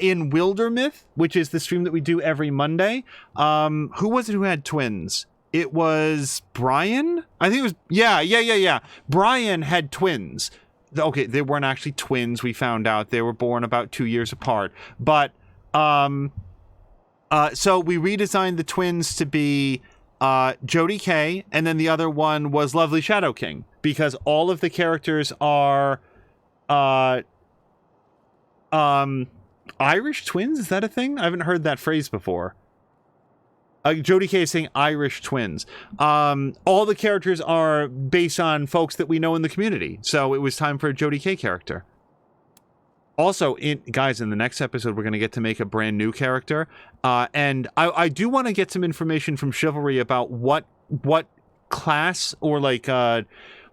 Speaker 1: In Wildermyth, which is the stream that we do every Monday. Who was it who had twins? It was Brian? I think it was... Yeah. Brian had twins. Okay, they weren't actually twins, we found out. They were born about 2 years apart. But, so we redesigned the twins to be Jody K, and then the other one was Lovely Shadow King, because all of the characters are Irish twins. Is that a thing? I haven't heard that phrase before. Jody K is saying Irish twins. All the characters are based on folks that we know in the community, so it was time for a Jody K character. Also, guys, in the next episode, we're going to get to make a brand new character. And I do want to get some information from Chivalry about what class or like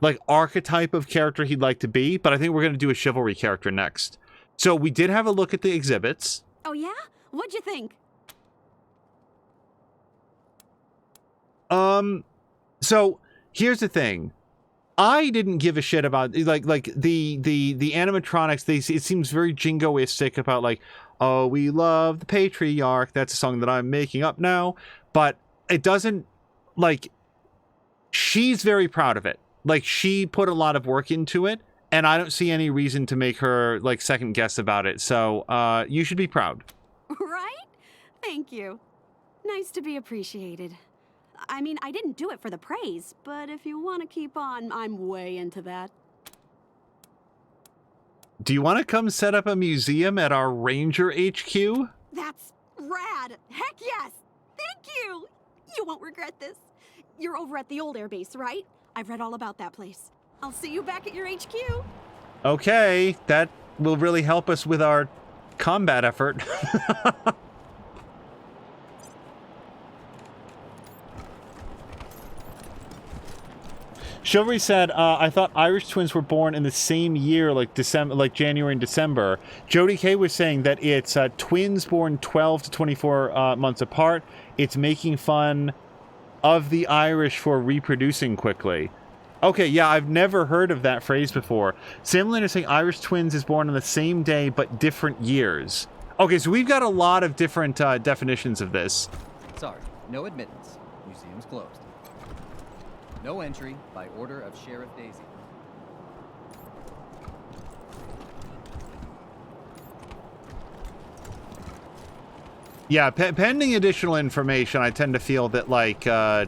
Speaker 1: like archetype of character he'd like to be, but I think we're going to do a chivalry character next. So we did have a look at the exhibits.
Speaker 6: Oh yeah? What'd you think?
Speaker 1: So here's the thing. I didn't give a shit about like the animatronics. It seems very jingoistic about like, oh, we love the patriarch. That's a song that I'm making up now, but it doesn't, like, she's very proud of it. Like, she put a lot of work into it, and I don't see any reason to make her like second guess about it. So you should be proud.
Speaker 6: Right? Thank you. Nice to be appreciated. I mean, I didn't do it for the praise, but if you want to keep on, I'm way into that.
Speaker 1: Do you want to come set up a museum at our Ranger HQ?
Speaker 6: That's rad. Heck yes. Thank you. You won't regret this. You're over at the old airbase, right? I've read all about that place. I'll see you back at your HQ.
Speaker 1: Okay, that will really help us with our combat effort. Chivalry said, I thought Irish twins were born in the same year, like January and December. Jody K was saying that it's twins born 12 to 24 months apart. It's making fun of the Irish for reproducing quickly. Okay, yeah, I've never heard of that phrase before. Sam Lynn is saying Irish twins is born on the same day, but different years. Okay, so we've got a lot of different definitions of this.
Speaker 20: Sorry, no admittance. Museum's closed. No entry by order of Sheriff Daisy.
Speaker 1: Yeah, pending additional information, I tend to feel that, like, I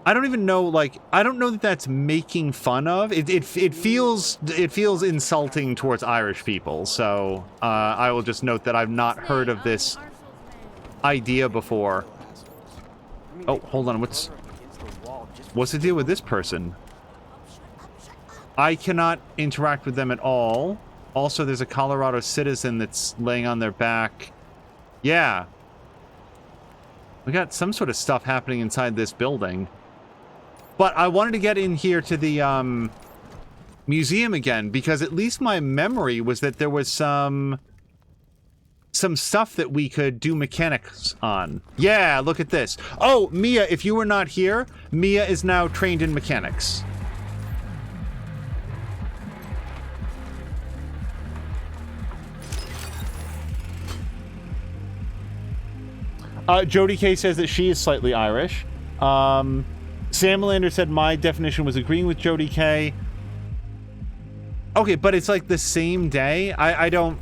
Speaker 1: don't even know, like, I don't know that that's making fun of. It feels insulting towards Irish people, so I will just note that I've not heard of this idea before. Oh, hold on, what's the deal with this person? I cannot interact with them at all. Also, there's a Colorado citizen that's laying on their back. Yeah. We got some sort of stuff happening inside this building. But I wanted to get in here to the museum again, because at least my memory was that there was some stuff that we could do mechanics on. Yeah, look at this. Oh, Mia, if you were not here, Mia is now trained in mechanics. Jody K says that she is slightly Irish. Sam Melander said my definition was agreeing with Jody K. Okay, but it's like the same day. I don't...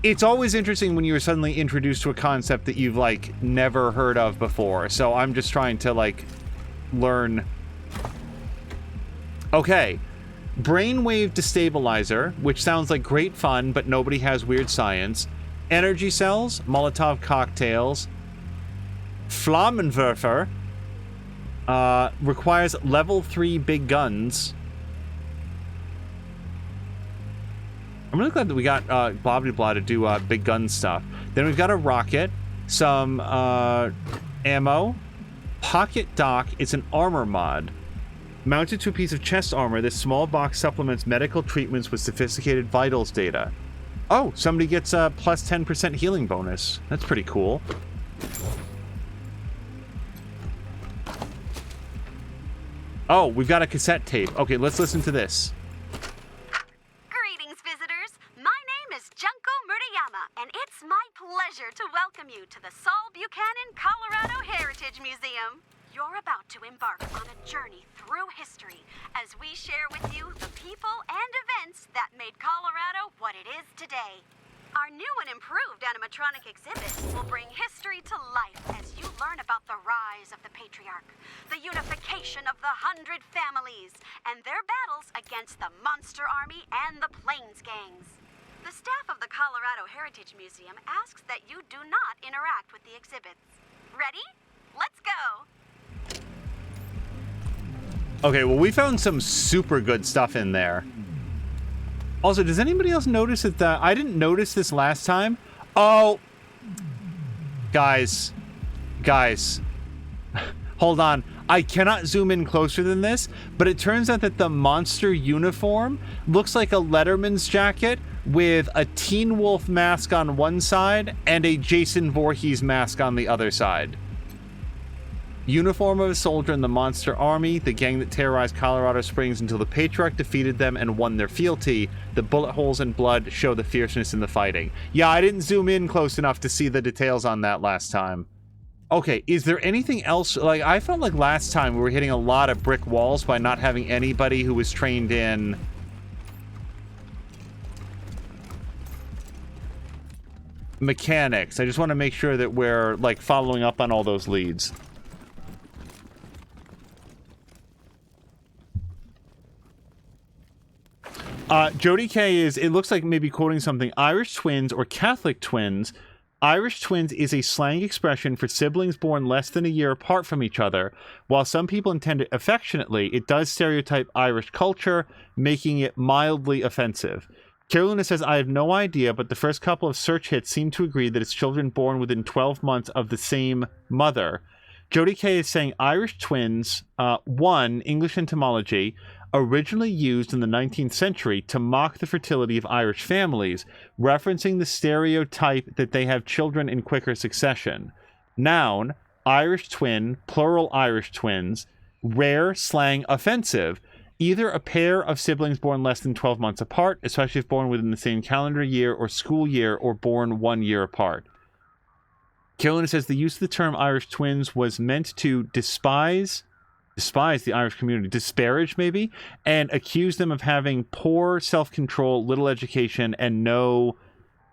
Speaker 1: It's always interesting when you're suddenly introduced to a concept that you've, like, never heard of before. So I'm just trying to, like, learn. Okay. Brainwave destabilizer, which sounds like great fun, but nobody has weird science. Energy cells, Molotov cocktails. Flammenwerfer requires level 3 big guns. I'm really glad that we got blah blah blah to do big gun stuff. Then we've got a rocket, some ammo, pocket dock. It's an armor mod. Mounted to a piece of chest armor, this small box supplements medical treatments with sophisticated vitals data. Oh, somebody gets a plus 10% healing bonus. That's pretty cool. Oh, we've got a cassette tape. Okay, let's listen to this.
Speaker 6: Greetings, visitors. My name is Junko Murayama, and it's my pleasure to welcome you to the Saul Buchanan Colorado Heritage Museum. You're about to embark on a journey through history as we share with you the people and events that made Colorado what it is today. Our new and improved animatronic exhibit will bring history to life as you learn about the rise of the Patriarch, the unification of the 100 families, and their battles against the Monster Army and the Plains Gangs. The staff of the Colorado Heritage Museum asks that you do not interact with the exhibits. Ready? Let's go!
Speaker 1: Okay, well, we found some super good stuff in there. Also, does anybody else notice that I didn't notice this last time? Oh, guys, Hold on. I cannot zoom in closer than this, but it turns out that the monster uniform looks like a Letterman's jacket with a Teen Wolf mask on one side and a Jason Voorhees mask on the other side. Uniform of a soldier in the Monster Army, the gang that terrorized Colorado Springs until the Patriarch defeated them and won their fealty. The bullet holes and blood show the fierceness in the fighting. Yeah, I didn't zoom in close enough to see the details on that last time. Okay, is there anything else? Like, I felt like last time we were hitting a lot of brick walls by not having anybody who was trained in mechanics. I just want to make sure that we're, like, following up on all those leads. Jody K is, it looks like maybe quoting something, Irish twins or Catholic twins. Irish twins is a slang expression for siblings born less than a year apart from each other. While some people intend it affectionately, it does stereotype Irish culture, making it mildly offensive. Carolina says, I have no idea, but the first couple of search hits seem to agree that it's children born within 12 months of the same mother. Jody K is saying Irish twins, one, English etymology, originally used in the 19th century to mock the fertility of Irish families, referencing the stereotype that they have children in quicker succession. Noun, Irish twin, plural Irish twins, rare, slang, offensive, either a pair of siblings born less than 12 months apart, especially if born within the same calendar year or school year, or born 1 year apart. Carolina says the use of the term Irish twins was meant to despise the Irish community, disparage maybe, and accuse them of having poor self-control, little education, and no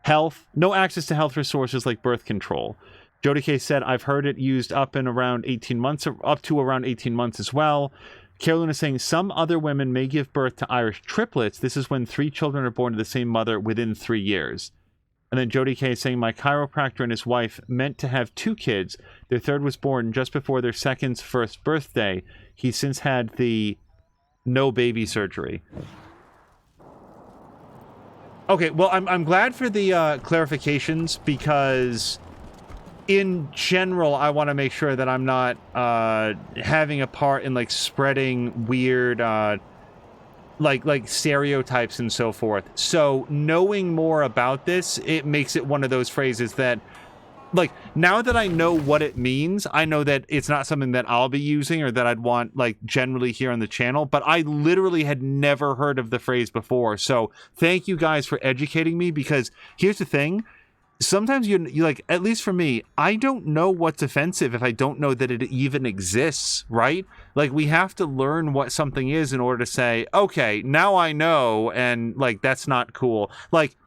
Speaker 1: access to health resources like birth control. Jody K said, I've heard it used up to around 18 months as well. Carolyn is saying some other women may give birth to Irish triplets. This is when 3 children are born to the same mother within 3 years. And then Jody K is saying, my chiropractor and his wife meant to have 2 kids. Their third was born just before their second's first birthday. He's since had the no baby surgery. Okay, well, I'm glad for the clarifications, because in general, I want to make sure that I'm not having a part in, like, spreading weird like stereotypes and so forth. So knowing more about this, it makes it one of those phrases that, like, now that I know what it means, I know that it's not something that I'll be using or that I'd want, like, generally here on the channel, but I literally had never heard of the phrase before. So thank you guys for educating me, because here's the thing. Sometimes you like, at least for me, I don't know what's offensive if I don't know that it even exists, right? Like, we have to learn what something is in order to say, okay, now I know, and, like, that's not cool. Like,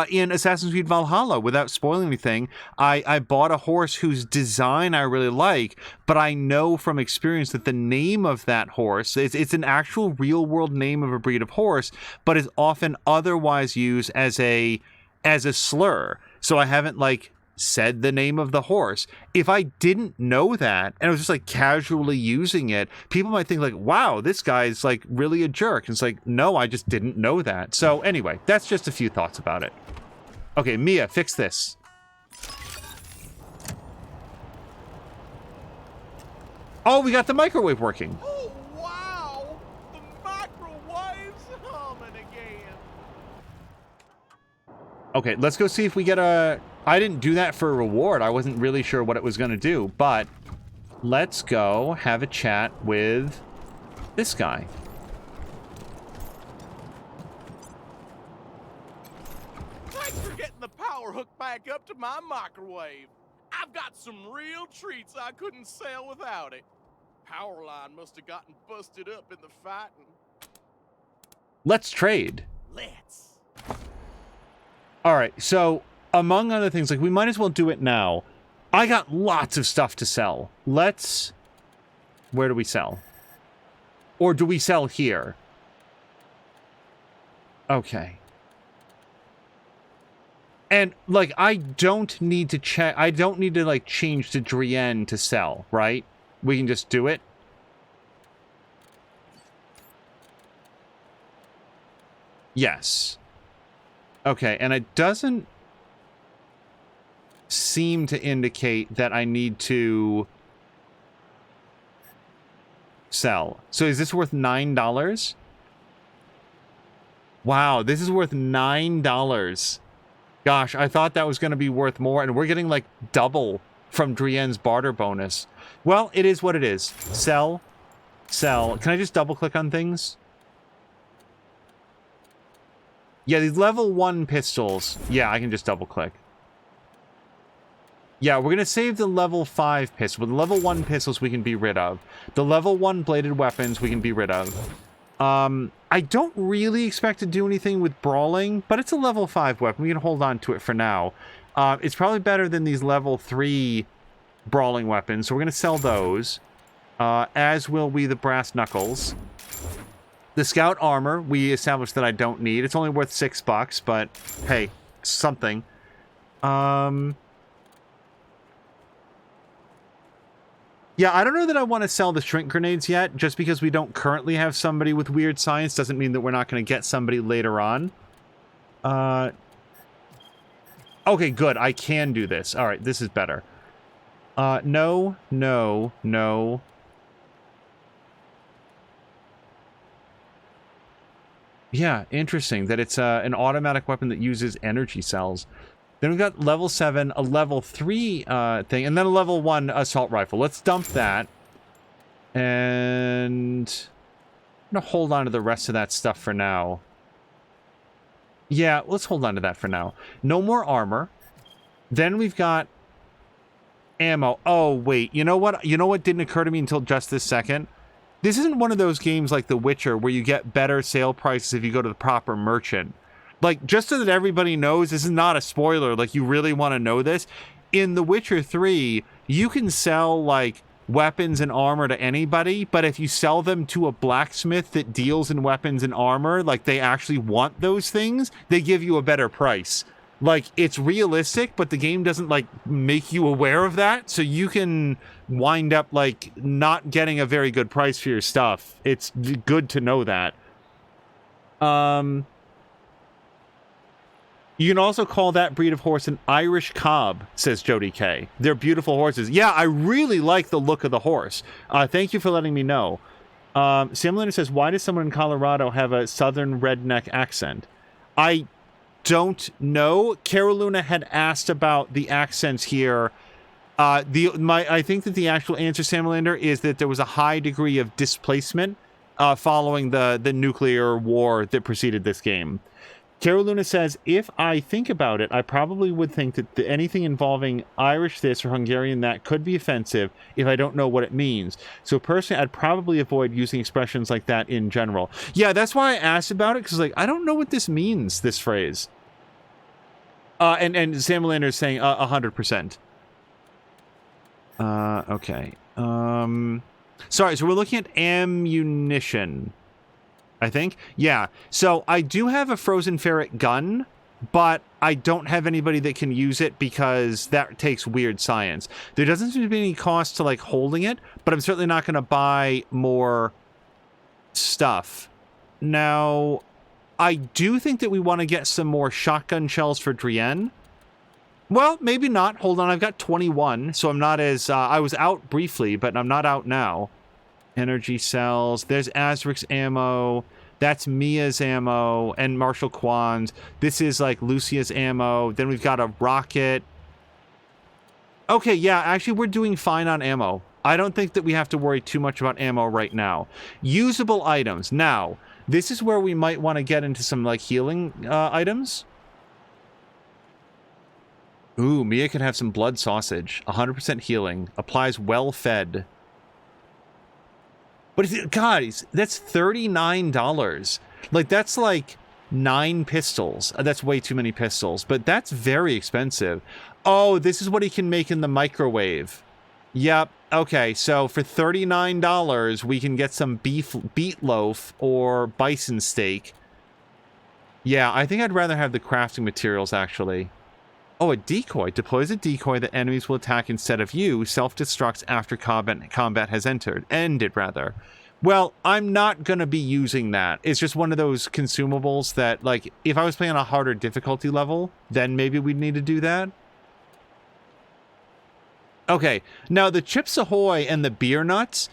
Speaker 1: in Assassin's Creed Valhalla, without spoiling anything, I bought a horse whose design I really like, but I know from experience that the name of that horse, it's an actual real-world name of a breed of horse, but is often otherwise used as a slur. So I haven't, like, said the name of the horse. If I didn't know that, and I was just, like, casually using it, people might think, like, wow, this guy's, like, really a jerk. And it's like, no, I just didn't know that. So anyway, that's just a few thoughts about it. Okay, Mia, fix this. Oh, we got the microwave working.
Speaker 9: Oh, wow! The microwave's humming again.
Speaker 1: Okay, let's go see if we get a... I didn't do that for a reward. I wasn't really sure what it was going to do, but let's go have a chat with this guy.
Speaker 9: Thanks for getting the power hook back up to my microwave. I've got some real treats I couldn't sell without it. Power line must have gotten busted up in the fighting.
Speaker 1: Let's trade.
Speaker 9: Let's.
Speaker 1: All right, so among other things, like, we might as well do it now. I got lots of stuff to sell. Let's... Where do we sell? Or do we sell here? Okay. And, like, I don't need to check... I don't need to, like, change to Drienne to sell, right? We can just do it. Yes. Okay, and it doesn't seem to indicate that I need to Sell. So is this worth $9? Wow, this is worth $9. Gosh, I thought that was going to be worth more, and we're getting like double from Drienne's barter bonus. Well, it is what it is. Sell. Sell. Can I just double click on things? Yeah, these level 1 pistols. Yeah, I can just double click. Yeah, we're going to save the level 5 pistol. But the level 1 pistols we can be rid of. The level 1 bladed weapons we can be rid of. I don't really expect to do anything with brawling, but it's a level 5 weapon. We can hold on to it for now. It's probably better than these level 3 brawling weapons, so we're going to sell those. As will we the brass knuckles. The scout armor, we established that I don't need. It's only worth $6, but hey, something. Yeah, I don't know that I want to sell the shrink grenades yet. Just because we don't currently have somebody with weird science doesn't mean that we're not going to get somebody later on. Okay, good. I can do this. All right, this is better. No, no, no. Yeah, interesting that it's an automatic weapon that uses energy cells. Then we've got level 7, a level 3 thing, and then a level 1 assault rifle. Let's dump that. And I'm going to hold on to the rest of that stuff for now. Yeah, let's hold on to that for now. No more armor. Then we've got ammo. Oh, wait. You know what? You know what didn't occur to me until just this second? This isn't one of those games like The Witcher where you get better sale prices if you go to the proper merchant. Like, just so that everybody knows, this is not a spoiler, like, you really want to know this. In The Witcher 3, you can sell, like, weapons and armor to anybody, but if you sell them to a blacksmith that deals in weapons and armor, like, they actually want those things, they give you a better price. Like, it's realistic, but the game doesn't, like, make you aware of that, so you can wind up, like, not getting a very good price for your stuff. It's good to know that. You can also call that breed of horse an Irish cob, says Jody K. They're beautiful horses. Yeah, I really like the look of the horse. Thank you for letting me know. Sam Leonard says, why does someone in Colorado have a southern redneck accent? I don't know. Caroluna had asked about the accents here. I think that the actual answer, Sam Lander, is that there was a high degree of displacement following the nuclear war that preceded this game. Caroluna says, if I think about it, I probably would think that anything involving Irish this or Hungarian that could be offensive if I don't know what it means. So personally, I'd probably avoid using expressions like that in general. Yeah, that's why I asked about it, because like, I don't know what this means, this phrase. And Sam Lander is saying 100%. Okay. Sorry, so we're looking at ammunition, I think. Yeah. So I do have a frozen ferret gun, but I don't have anybody that can use it because that takes weird science. There doesn't seem to be any cost to like holding it, but I'm certainly not going to buy more stuff. Now, I do think that we want to get some more shotgun shells for Drienne. Well, maybe not. Hold on, I've got 21, so I'm not as... I was out briefly, but I'm not out now. Energy cells. There's Azric's ammo. That's Mia's ammo and Marshall Kwan's. This is, like, Lucia's ammo. Then we've got a rocket. Okay, yeah, actually, we're doing fine on ammo. I don't think that we have to worry too much about ammo right now. Usable items. Now, this is where we might want to get into some, like, healing items. Ooh, Mia could have some blood sausage. 100% healing. Applies well fed. But guys, that's $39. Like, that's like 9 pistols. That's way too many pistols, but that's very expensive. Oh, this is what he can make in the microwave. Yep. Okay, so for $39, we can get some beet loaf or bison steak. Yeah, I think I'd rather have the crafting materials, actually. Oh, a decoy. Deploys a decoy that enemies will attack instead of you. Self-destructs after combat has ended. Well, I'm not going to be using that. It's just one of those consumables that, like, if I was playing on a harder difficulty level, then maybe we'd need to do that. Okay, now the Chips Ahoy and the beer nuts,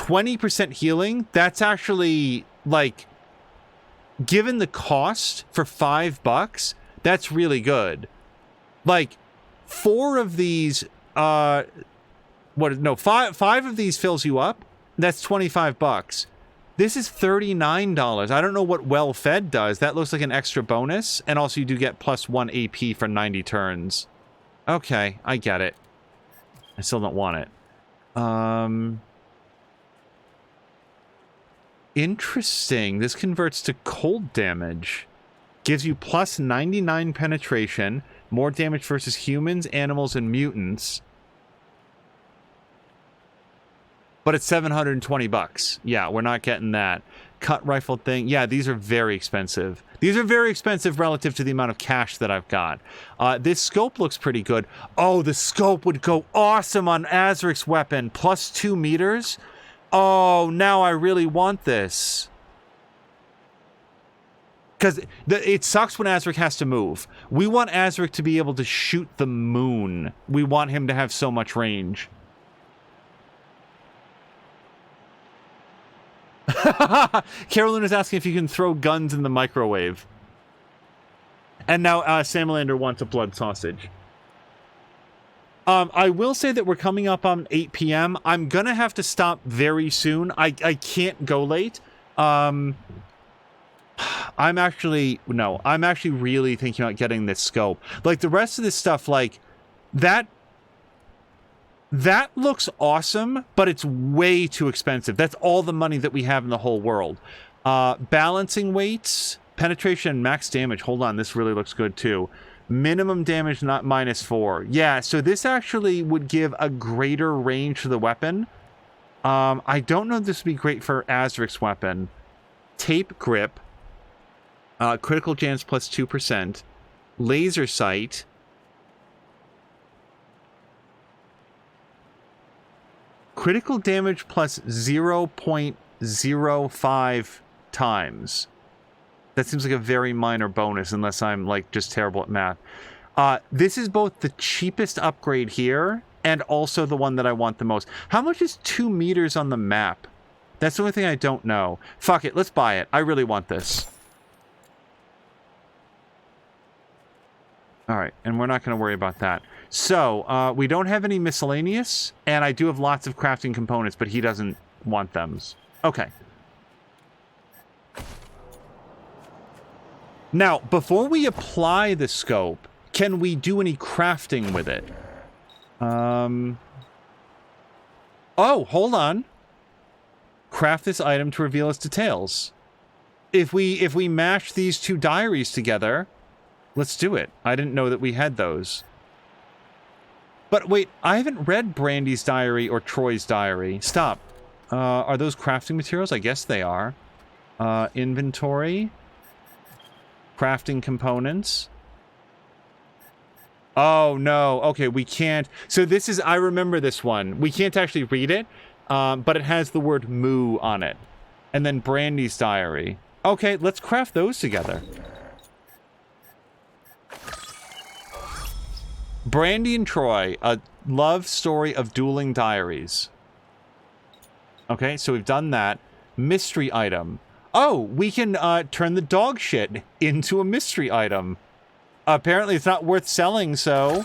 Speaker 1: 20% healing, that's actually, like, given the cost for $5, that's really good. Like, 4 of these, five of these fills you up. That's $25. This is $39. I don't know what Well Fed does. That looks like an extra bonus. And also you do get +1 AP for 90 turns. Okay, I get it. I still don't want it. Interesting. This converts to cold damage. Gives you +99 penetration. More damage versus humans, animals, and mutants. But it's $720. Yeah, we're not getting that. Cut rifle thing. Yeah, these are very expensive. These are very expensive relative to the amount of cash that I've got. This scope looks pretty good. Oh, the scope would go awesome on Azric's weapon. +2 meters. Oh, now I really want this. Because it sucks when Azric has to move. We want Azric to be able to shoot the moon. We want him to have so much range. Carolyn is asking if you can throw guns in the microwave. And now Samalander wants a blood sausage. I will say that we're coming up on 8 p.m. I'm going to have to stop very soon. I can't go late. I'm actually really thinking about getting this scope. Like, the rest of this stuff, like, that looks awesome, but it's way too expensive. That's all the money that we have in the whole world. Balancing weights, penetration, max damage. Hold on, this really looks good too. Minimum damage, not -4. Yeah, so this actually would give a greater range to the weapon. I don't know if this would be great for Azric's weapon. Tape grip. Critical chance +2%. Laser sight. Critical damage +0.05 times. That seems like a very minor bonus unless I'm, like, just terrible at math. This is both the cheapest upgrade here and also the one that I want the most. How much is 2 meters on the map? That's the only thing I don't know. Fuck it, let's buy it. I really want this. All right, and we're not going to worry about that. So, we don't have any miscellaneous, and I do have lots of crafting components, but he doesn't want them. Okay. Now, before we apply the scope, can we do any crafting with it? Oh, hold on. Craft this item to reveal its details. If we mash these 2 diaries together, let's do it. I didn't know that we had those. But wait, I haven't read Brandy's diary or Troy's diary. Stop. Are those crafting materials? I guess they are. Inventory. Crafting components. Oh, no. Okay, we can't. So this is, I remember this one. We can't actually read it, but it has the word moo on it. And then Brandy's diary. Okay, let's craft those together. Brandy and Troy, a love story of dueling diaries. Okay, so we've done that. Mystery item. Oh, we can turn the dog shit into a mystery item. Apparently it's not worth selling, so...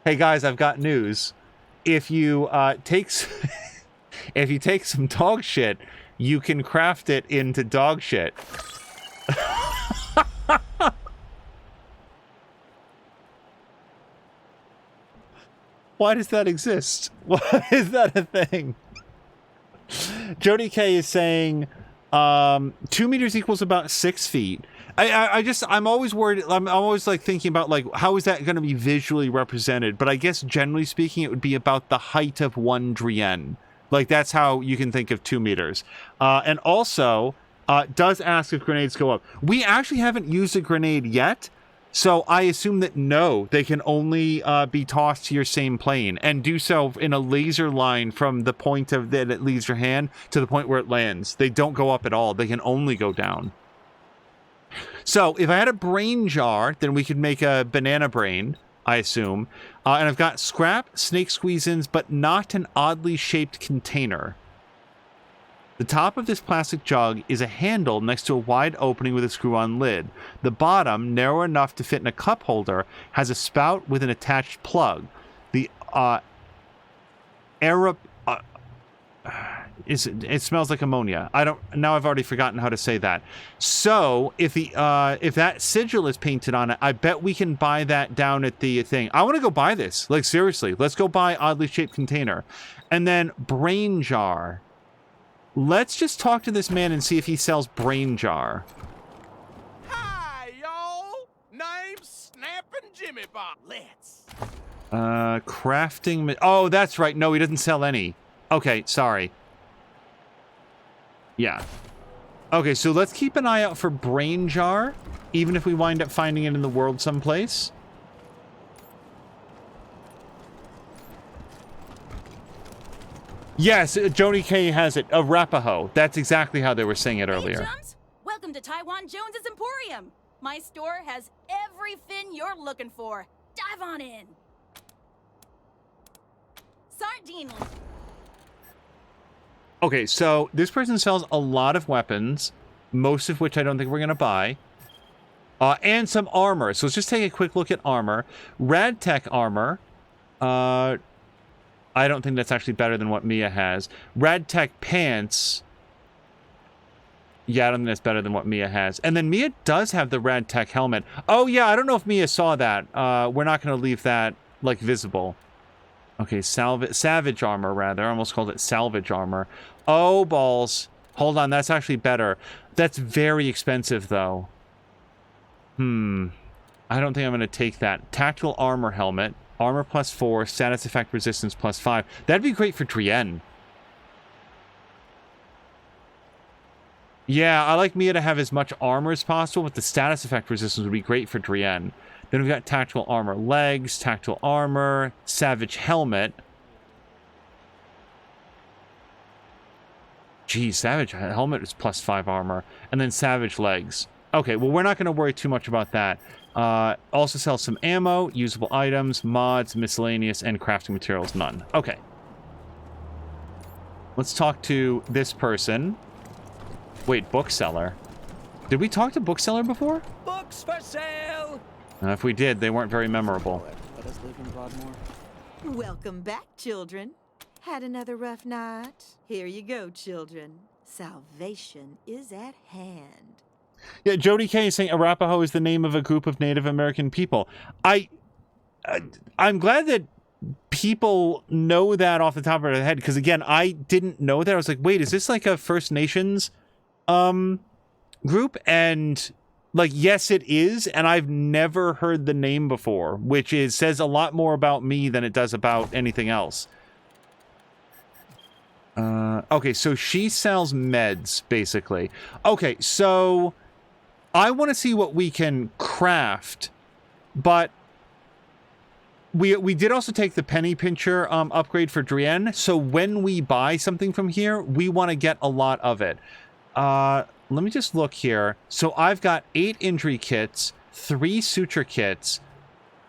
Speaker 1: Hey guys, I've got news. If you if you take some dog shit, you can craft it into dog shit. Why does that exist? Why is that a thing? Jody K is saying 2 meters equals about 6 feet. I'm always worried. I'm always like thinking about like, how is that going to be visually represented? But I guess generally speaking, it would be about the height of 1 Drienne. Like that's how you can think of 2 meters. And also does ask if grenades go up. We actually haven't used a grenade yet. So I assume that no, they can only be tossed to your same plane and do so in a laser line from the point of that it leaves your hand to the point where it lands. They don't go up at all. They can only go down. So if I had a brain jar, then we could make a banana brain. I assume. And I've got scrap, snake squeeze-ins, but not an oddly shaped container. The top of this plastic jug is a handle next to a wide opening with a screw-on lid. The bottom, narrow enough to fit in a cup holder, has a spout with an attached plug. The it smells like ammonia. Now I've already forgotten how to say that. So if that sigil is painted on it, I bet we can buy that down at the thing. I want to go buy this. Like, seriously, let's go buy oddly shaped container. And then brain jar. Let's just talk to this man and see if he sells brain jar.
Speaker 9: Hi, y'all. Name's Snappin' Jimmy Bob. Let's.
Speaker 1: Crafting. Oh, that's right. No, he doesn't sell any. Okay, sorry. Yeah. Okay, so let's keep an eye out for brain jar, even if we wind up finding it in the world someplace. Yes, Joni K has it. Arapaho. That's exactly how they were saying it earlier.
Speaker 21: Hey, chums. Welcome to Taiwan Jones's Emporium. My store has every fin you're looking for. Dive on in. Sardine.
Speaker 1: Okay, so this person sells a lot of weapons, most of which I don't think we're going to buy, and some armor. So let's just take a quick look at armor. Radtech armor. I don't think that's actually better than what Mia has. Radtech pants. Yeah, I don't think that's better than what Mia has. And then Mia does have the Radtech helmet. Oh, yeah, I don't know if Mia saw that. We're not going to leave that, like, visible. Okay, savage armor, rather. I almost called it salvage armor. Oh, balls. Hold on, that's actually better. That's very expensive, though. I don't think I'm going to take that. Tactical armor helmet. Armor +4, status effect resistance +5. That'd be great for Drienne. Yeah, I like Mia to have as much armor as possible, but the status effect resistance would be great for Drienne. Then we've got tactical armor legs, tactical armor, savage helmet. Geez, savage helmet is +5 armor. And then savage legs. Okay, well, we're not going to worry too much about that. Also sells some ammo, usable items, mods, miscellaneous, and crafting materials. None. Okay. Let's talk to this person. Wait, bookseller. Did we talk to bookseller before?
Speaker 12: Books for sale!
Speaker 1: If we did, they weren't very memorable.
Speaker 19: Let us live in Broadmoor.
Speaker 22: Welcome back, children. Had another rough night? Here you go, children. Salvation is at hand.
Speaker 1: Yeah, Jody K is saying Arapaho is the name of a group of Native American people. I'm glad that people know that off the top of their head, because again, I didn't know that. I was like, wait, is this like a First Nations group? And like, yes, it is, and I've never heard the name before, which says a lot more about me than it does about anything else. Okay, so she sells meds, basically. Okay, so I want to see what we can craft, but we did also take the penny pincher upgrade for Drienne, so when we buy something from here, we want to get a lot of it. Let me just look here. So I've got 8 injury kits, 3 suture kits,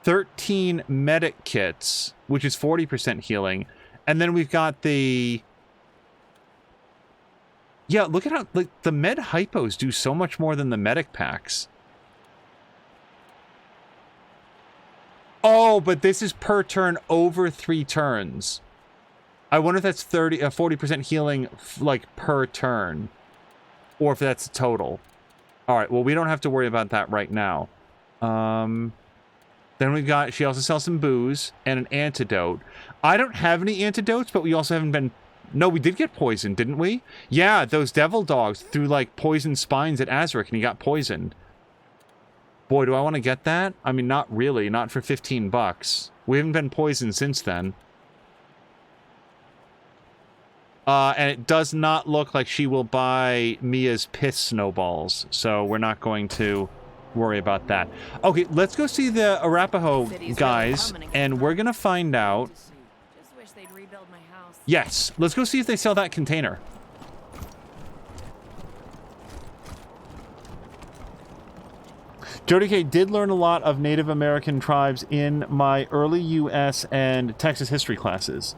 Speaker 1: 13 medic kits, which is 40% healing, and then we've got the... Yeah, look at how, like, the med hypos do so much more than the medic packs. Oh, but this is per turn over 3 turns. I wonder if that's 40% healing, like, per turn. Or if that's a total. Alright, well, we don't have to worry about that right now. Then we've got, she also sells some booze and an antidote. I don't have any antidotes, but we also haven't been... No, we did get poisoned, didn't we? Yeah, those devil dogs threw, like, poison spines at Azric, and he got poisoned. Boy, do I want to get that? I mean, not really. Not for 15 bucks. We haven't been poisoned since then. And it does not look like she will buy Mia's piss snowballs, so we're not going to worry about that. Okay, let's go see the Arapaho guys, and we're going to find out... Yes, let's go see if they sell that container. Jody K did learn a lot of Native American tribes in my early U.S. and Texas history classes.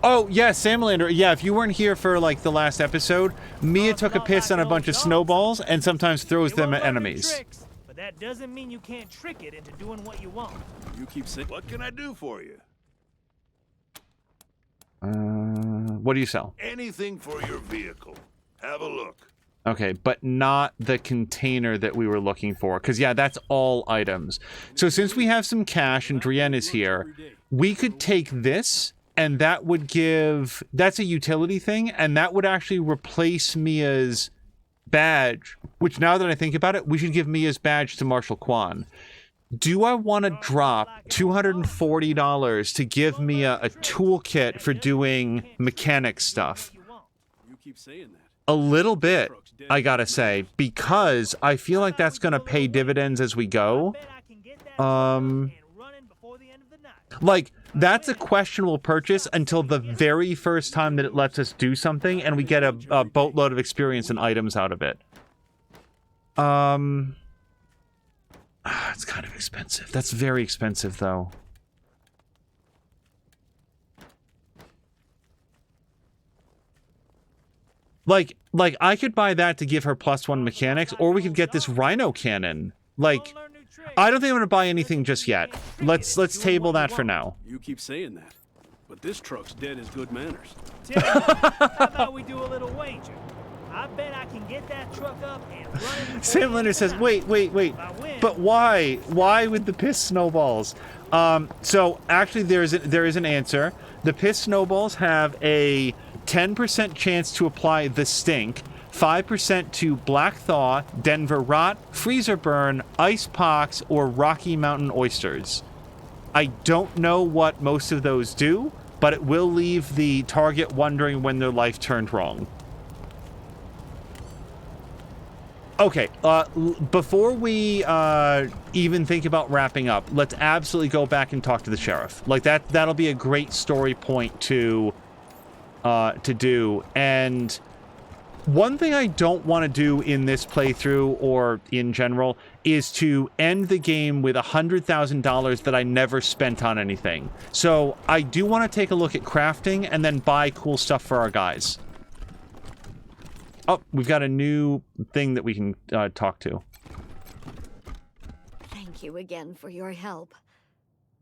Speaker 1: Oh, yeah, Samlander. Yeah, if you weren't here for, like, the last episode, Mia took a piss on a bunch of snowballs and sometimes throws them at enemies.
Speaker 3: Tricks, but that doesn't mean you can't trick it into doing what you want.
Speaker 4: You keep saying...
Speaker 8: What can I do for you?
Speaker 1: What do you sell?
Speaker 8: Anything for your vehicle. Have a look.
Speaker 1: Okay, but not the container that we were looking for. Because, yeah, that's all items. So since we have some cash and Drienne is here, we could take this, and that would give... That's a utility thing, and that would actually replace Mia's badge. Which, now that I think about it, we should give Mia's badge to Marshal Kwan. Do I want to drop $240 to give Mia a toolkit for doing mechanic stuff?
Speaker 4: You keep saying that.
Speaker 1: A little bit, I gotta say, because I feel like that's gonna pay dividends as we go. Like, that's a questionable purchase until the very first time that it lets us do something and we get a boatload of experience and items out of it. It's kind of expensive. That's very expensive, though. Like I could buy that to give her +1 mechanics, or we could get this rhino cannon. Like, I don't think I'm gonna buy anything just yet. Let's table that for now.
Speaker 4: You keep saying that, but this truck's dead as good manners.
Speaker 3: Tim, how about we do a little wager? I bet I can get that truck up and run it.
Speaker 1: Sam Linder says, wait. But why? Why with the piss snowballs? So actually there is an answer. The piss snowballs have a 10% chance to apply the stink, 5% to black thaw, Denver rot, freezer burn, ice pox, or Rocky Mountain oysters. I don't know what most of those do, but it will leave the target wondering when their life turned wrong. Okay, before we even think about wrapping up, let's absolutely go back and talk to the sheriff. Like, that'll be a great story point to do. And one thing I don't want to do in this playthrough or in general is to end the game with $100,000 that I never spent on anything. So I do want to take a look at crafting and then buy cool stuff for our guys. Oh, we've got a new thing that we can talk to.
Speaker 5: Thank you again for your help.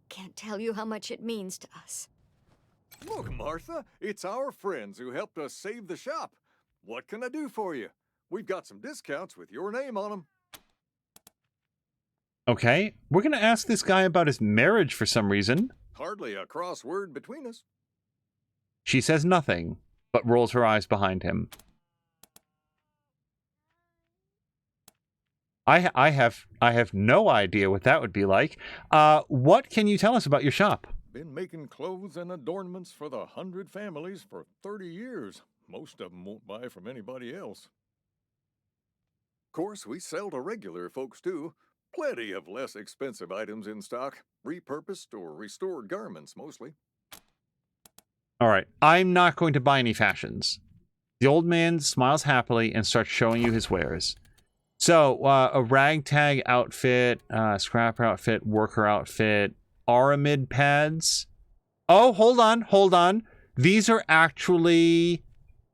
Speaker 5: Can't tell you how much it means to us.
Speaker 23: Look, Martha, it's our friends who helped us save the shop. What can I do for you? We've got some discounts with your name on them.
Speaker 1: Okay, we're going to ask this guy about his marriage for some reason.
Speaker 23: Hardly a crossword between us.
Speaker 1: She says nothing, but rolls her eyes behind him. I have no idea what that would be like. What can you tell us about your shop?
Speaker 23: Been making clothes and adornments for the 100 families for 30 years. Most of them won't buy from anybody else. Of course, we sell to regular folks too. Plenty of less expensive items in stock. Repurposed or restored garments, mostly.
Speaker 1: All right, I'm not going to buy any fashions. The old man smiles happily and starts showing you his wares. So, a ragtag outfit, scrapper outfit, worker outfit, Aramid pads. Oh, hold on. These are actually...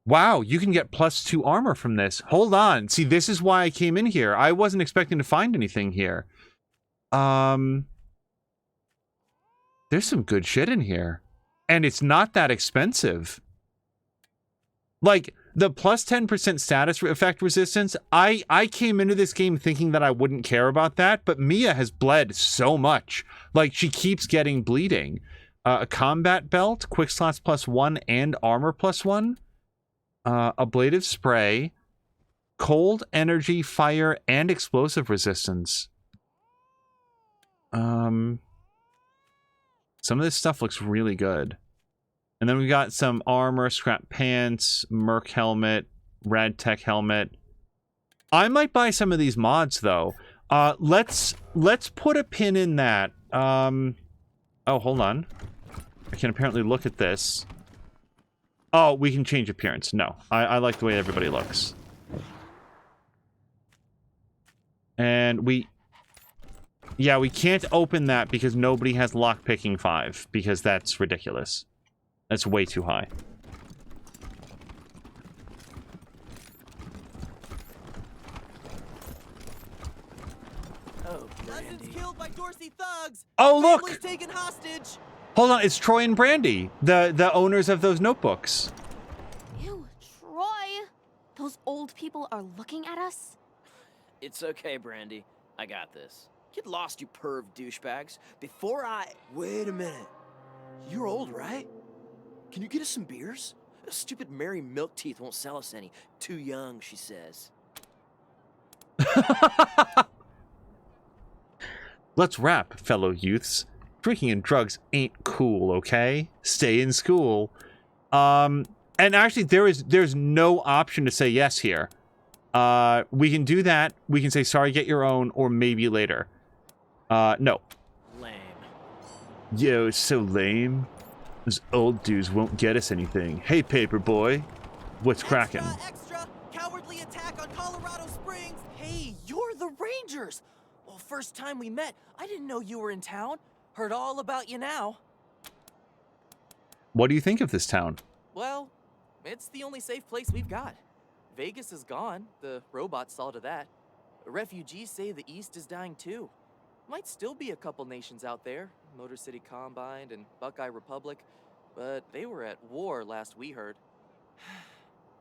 Speaker 1: Wow, you can get +2 armor from this. Hold on. See, this is why I came in here. I wasn't expecting to find anything here. There's some good shit in here. And it's not that expensive. Like... The +10% status effect resistance, I came into this game thinking that I wouldn't care about that, but Mia has bled so much. Like, she keeps getting bleeding. A combat belt, quick slots +1 and armor +1. Ablative spray, cold, energy, fire, and explosive resistance. Some of this stuff looks really good. And then we got some armor, scrap pants, Merc helmet, Rad Tech helmet. I might buy some of these mods though. Let's put a pin in that. Oh, hold on. I can apparently look at this. Oh, we can change appearance. No, I like the way everybody looks. And we can't open that because nobody has lockpicking 5, because that's ridiculous. That's way too high.
Speaker 2: Oh, Brandy. Killed by Dorsey thugs.
Speaker 1: Oh, look!
Speaker 2: Family's taken hostage.
Speaker 1: Hold on, it's Troy and Brandy, the owners of those notebooks.
Speaker 10: Ew, Troy! Those old people are looking at us?
Speaker 2: It's okay, Brandy. I got this. Get lost, you perv douchebags. Before I... Wait a minute. You're old, right? Can you get us some beers? Stupid Mary Milkteeth won't sell us any. Too young, she says.
Speaker 1: Let's rap, fellow youths. Drinking and drugs ain't cool, okay? Stay in school. And actually, there's no option to say yes here. We can do that. We can say, sorry, get your own, or maybe later. No.
Speaker 2: Lame.
Speaker 1: Yo, it's so lame. Those old dudes won't get us anything. Hey, Paperboy. What's cracking?
Speaker 2: Extra! Cowardly attack on Colorado Springs! Hey, you're the Rangers! Well, first time we met, I didn't know you were in town. Heard all about you now.
Speaker 1: What do you think of this town?
Speaker 2: Well, it's the only safe place we've got. Vegas is gone. The robots saw to that. Refugees say the East is dying too. Might still be a couple nations out there. Motor City Combined and Buckeye Republic. But they were at war last we heard.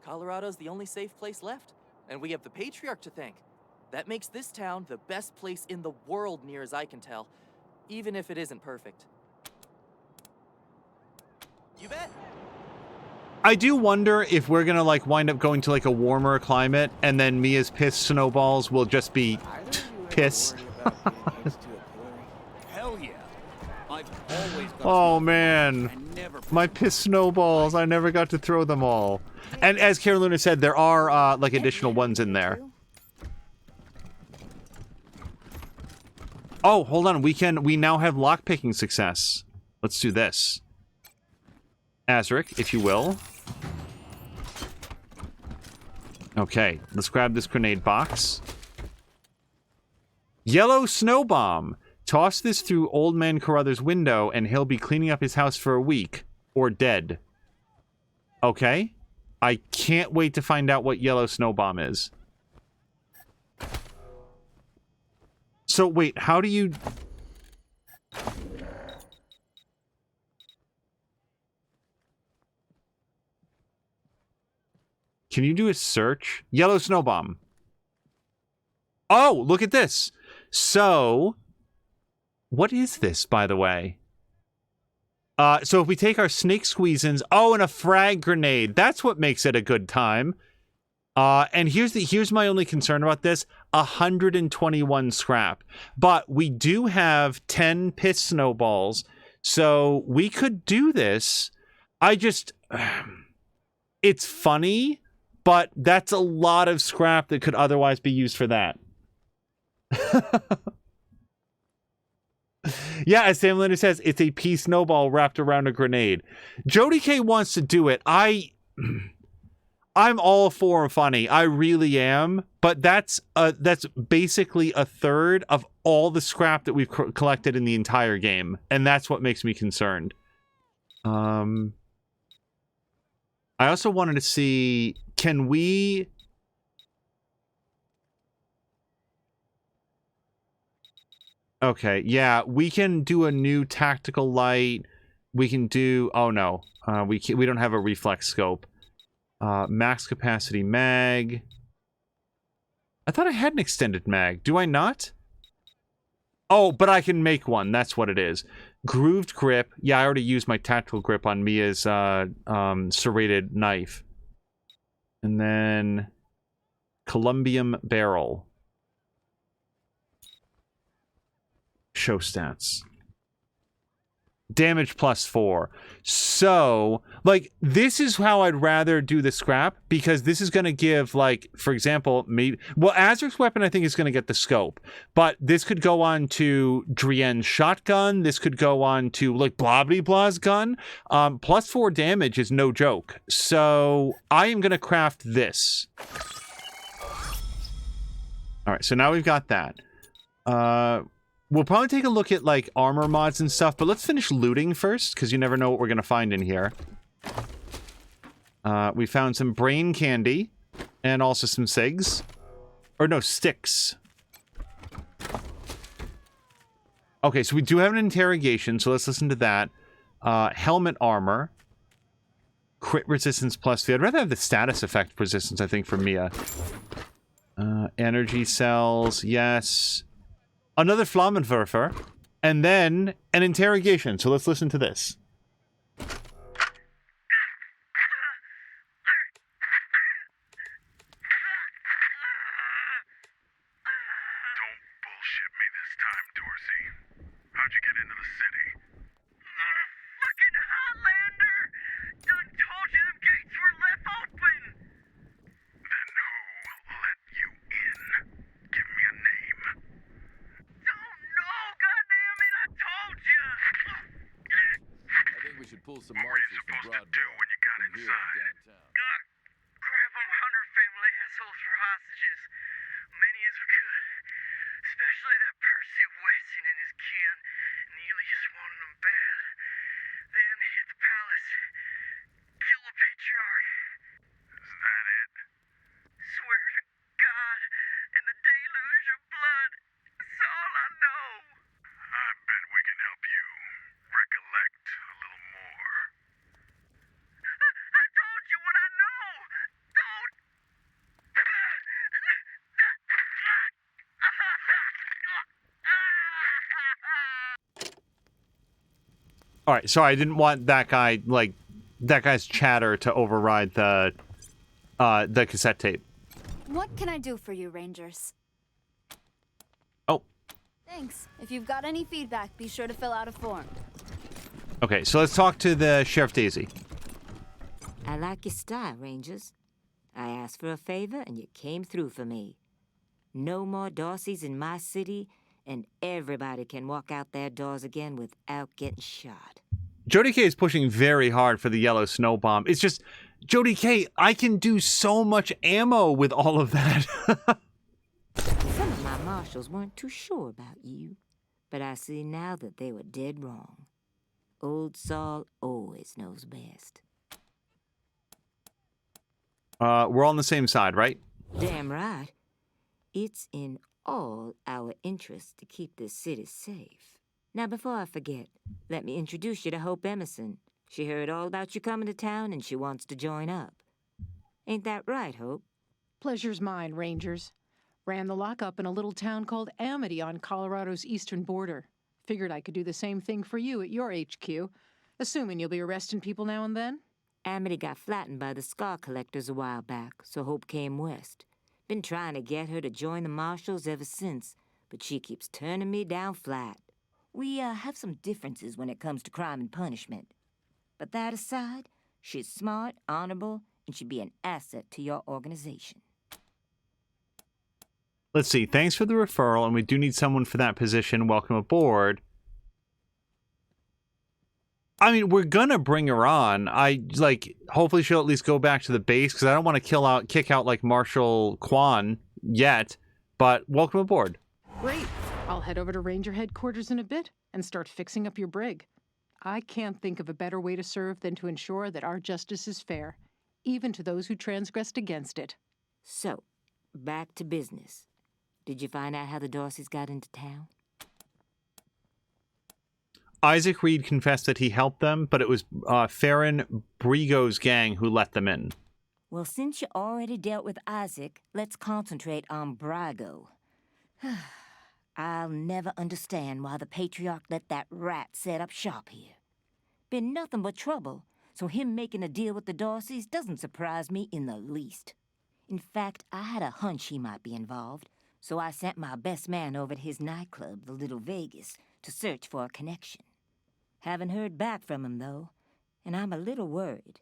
Speaker 2: Colorado's the only safe place left. And we have the Patriarch to thank. That makes this town the best place in the world near as I can tell. Even if it isn't perfect. You bet.
Speaker 1: I do wonder if we're gonna like wind up going to like a warmer climate, and then Mia's piss snowballs will just be piss.
Speaker 18: Hell yeah. I've always got
Speaker 1: Oh man, my piss snowballs. I never got to throw them all. And as Carolina said, there are like additional ones in there. Oh, hold on. We now have lockpicking success. Let's do this. Azric, if you will. Okay, let's grab this grenade box. Yellow snow bomb. Toss this through Old Man Carruthers' window and he'll be cleaning up his house for a week. Or dead. Okay. I can't wait to find out what yellow snow bomb is. So, wait, how do you... Can you do a search? Yellow snow bomb. Oh, look at this. So, what is this, by the way? So if we take our snake squeeze-ins... Oh, and a frag grenade. That's what makes it a good time. And here's my only concern about this. 121 scrap. But we do have 10 piss snowballs. So we could do this. It's funny, but that's a lot of scrap that could otherwise be used for that. Yeah, as Sam Linder says, it's a pea snowball wrapped around a grenade. Jody K wants to do it. I'm all for funny. I really am. But that's basically a third of all the scrap that we've collected in the entire game. And that's what makes me concerned. I also wanted to see, can we... Okay, yeah, we can do a new tactical light. We can do... Oh, no. We don't have a reflex scope. Max capacity mag. I thought I had an extended mag. Do I not? Oh, but I can make one. That's what it is. Grooved grip. Yeah, I already used my tactical grip on Mia's serrated knife. And then... Columbium barrel. Show stats. Damage +4. So, like, this is how I'd rather do the scrap, because this is going to give, like, for example, maybe... Well, Azric's weapon, I think, is going to get the scope. But this could go on to Drienne's shotgun. This could go on to, like, Blobbity-Blah's gun. +4 damage is no joke. So, I am going to craft this. All right, so now we've got that. We'll probably take a look at, like, armor mods and stuff, but let's finish looting first, because you never know what we're going to find in here. We found some brain candy, and also some cigs. Or no, sticks. Okay, so we do have an interrogation, so let's listen to that. Helmet armor. Crit resistance plus 3. I'd rather have the status effect resistance, I think, for Mia. Energy cells, yes. Another Flammenwerfer. And then an interrogation, so let's listen to this.
Speaker 8: Don't bullshit me this time, Dorsey. How'd you get into the city?
Speaker 7: Fucking Highlander! Done told you them gates were left open!
Speaker 8: Then who let you in? Give me a name.
Speaker 7: Don't know, goddammit, I told you!
Speaker 11: I think we should pull some marchers from Broadway.
Speaker 8: When you got inside.
Speaker 7: Grab them Hunter family assholes for hostages. Many as we could. Especially that Percy Weston and his kin. Neely just wanted them bad. Then hit the palace. Kill the patriarch.
Speaker 8: Is that it?
Speaker 7: Swear to God and the deluge of blood. That's all I know.
Speaker 8: I bet we can help you recollect a little more.
Speaker 7: I told you what I know. Don't.
Speaker 1: All right, sorry, I didn't want that guy, like, that guy's chatter to override the cassette tape.
Speaker 13: What can I do for you, Rangers?
Speaker 1: Oh.
Speaker 13: Thanks. If you've got any feedback, be sure to fill out a form.
Speaker 1: Okay, so let's talk to the Sheriff Daisy.
Speaker 24: I like your style, Rangers. I asked for a favor, and you came through for me. No more Dorseys in my city, and everybody can walk out their doors again without getting shot.
Speaker 1: Jody K is pushing very hard for the yellow snow bomb. It's just, Jody K, I can do so much ammo with all of that.
Speaker 24: Some of my marshals weren't too sure about you, but I see now that they were dead wrong. Old Saul always knows best.
Speaker 1: We're all on the same side, right?
Speaker 24: Damn right. It's in all our interests to keep this city safe. Now, before I forget, let me introduce you to Hope Emerson. She heard all about you coming to town, and she wants to join up. Ain't that right, Hope?
Speaker 25: Pleasure's mine, Rangers. Ran the lockup in a little town called Amity on Colorado's eastern border. Figured I could do the same thing for you at your HQ, assuming you'll be arresting people now and then.
Speaker 24: Amity got flattened by the scar collectors a while back, so Hope came west. Been trying to get her to join the marshals ever since, but she keeps turning me down flat. We have some differences when it comes to crime and punishment. But that aside, she's smart, honorable, and should be an asset to your organization.
Speaker 1: Let's see. Thanks for the referral, and we do need someone for that position. Welcome aboard. I mean, we're gonna bring her on. Hopefully she'll at least go back to the base, because I don't want to kick out, like, Marshal Kwan yet, but welcome aboard.
Speaker 25: Great. I'll head over to Ranger headquarters in a bit and start fixing up your brig. I can't think of a better way to serve than to ensure that our justice is fair, even to those who transgressed against it.
Speaker 24: So, back to business. Did you find out how the Dorseys got into town?
Speaker 1: Isaac Reed confessed that he helped them, but it was Farron Brigo's gang who let them in.
Speaker 24: Well, since you already dealt with Isaac, let's concentrate on Brigo. I'll never understand why the Patriarch let that rat set up shop here. Been nothing but trouble, so him making a deal with the Dorseys doesn't surprise me in the least. In fact, I had a hunch he might be involved, so I sent my best man over to his nightclub, the Little Vegas, to search for a connection. Haven't heard back from him, though, and I'm a little worried.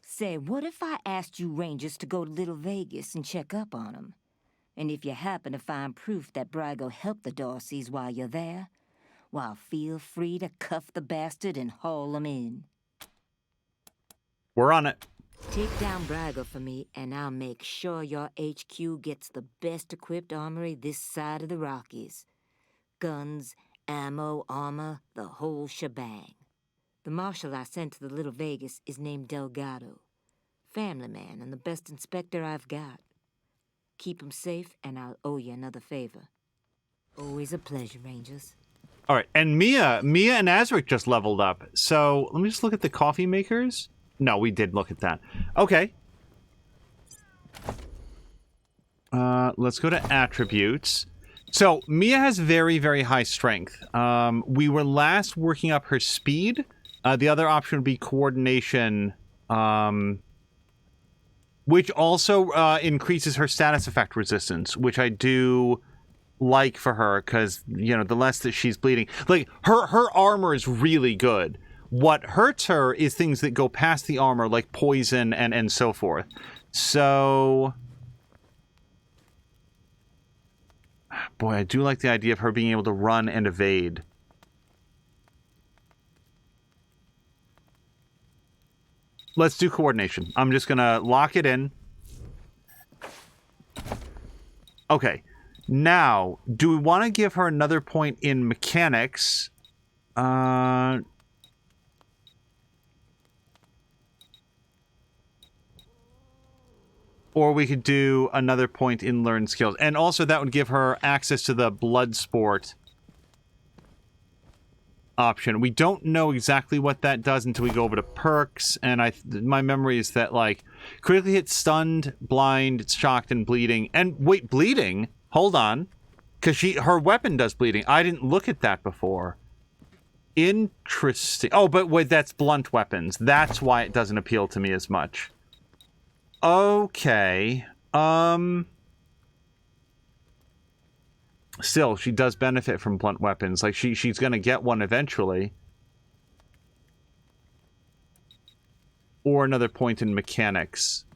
Speaker 24: Say, what if I asked you Rangers to go to Little Vegas and check up on him? And if you happen to find proof that Brigo helped the Dorseys while you're there, well, feel free to cuff the bastard and haul him in.
Speaker 1: We're on it.
Speaker 24: Take down Brago for me, and I'll make sure your HQ gets the best equipped armory this side of the Rockies. Guns, ammo, armor, the whole shebang. The marshal I sent to the Little Vegas is named Delgado. Family man and the best inspector I've got. Keep him safe, and I'll owe you another favor. Always a pleasure, Rangers.
Speaker 1: All right, and Mia and Azric just leveled up. So let me just look at the coffee makers. No, we did look at that. Okay. Let's go to attributes. So Mia has very, very high strength. We were last working up her speed. The other option would be coordination, which also increases her status effect resistance, which I do like for her, because, you know, the less that she's bleeding. Like, her armor is really good. What hurts her is things that go past the armor, like poison and so forth. So... boy, I do like the idea of her being able to run and evade. Let's do coordination. I'm just gonna lock it in. Okay. Now, do we want to give her another point in mechanics? Or we could do another point in learn skills. And also that would give her access to the blood sport option. We don't know exactly what that does until we go over to perks. And my memory is that, like, critically hit, stunned, blind, shocked, and bleeding. And wait, bleeding? Hold on. Because her weapon does bleeding. I didn't look at that before. Interesting. Oh, but wait, that's blunt weapons. That's why it doesn't appeal to me as much. Okay. Still, she does benefit from blunt weapons. Like, she's gonna get one eventually. Or another point in mechanics.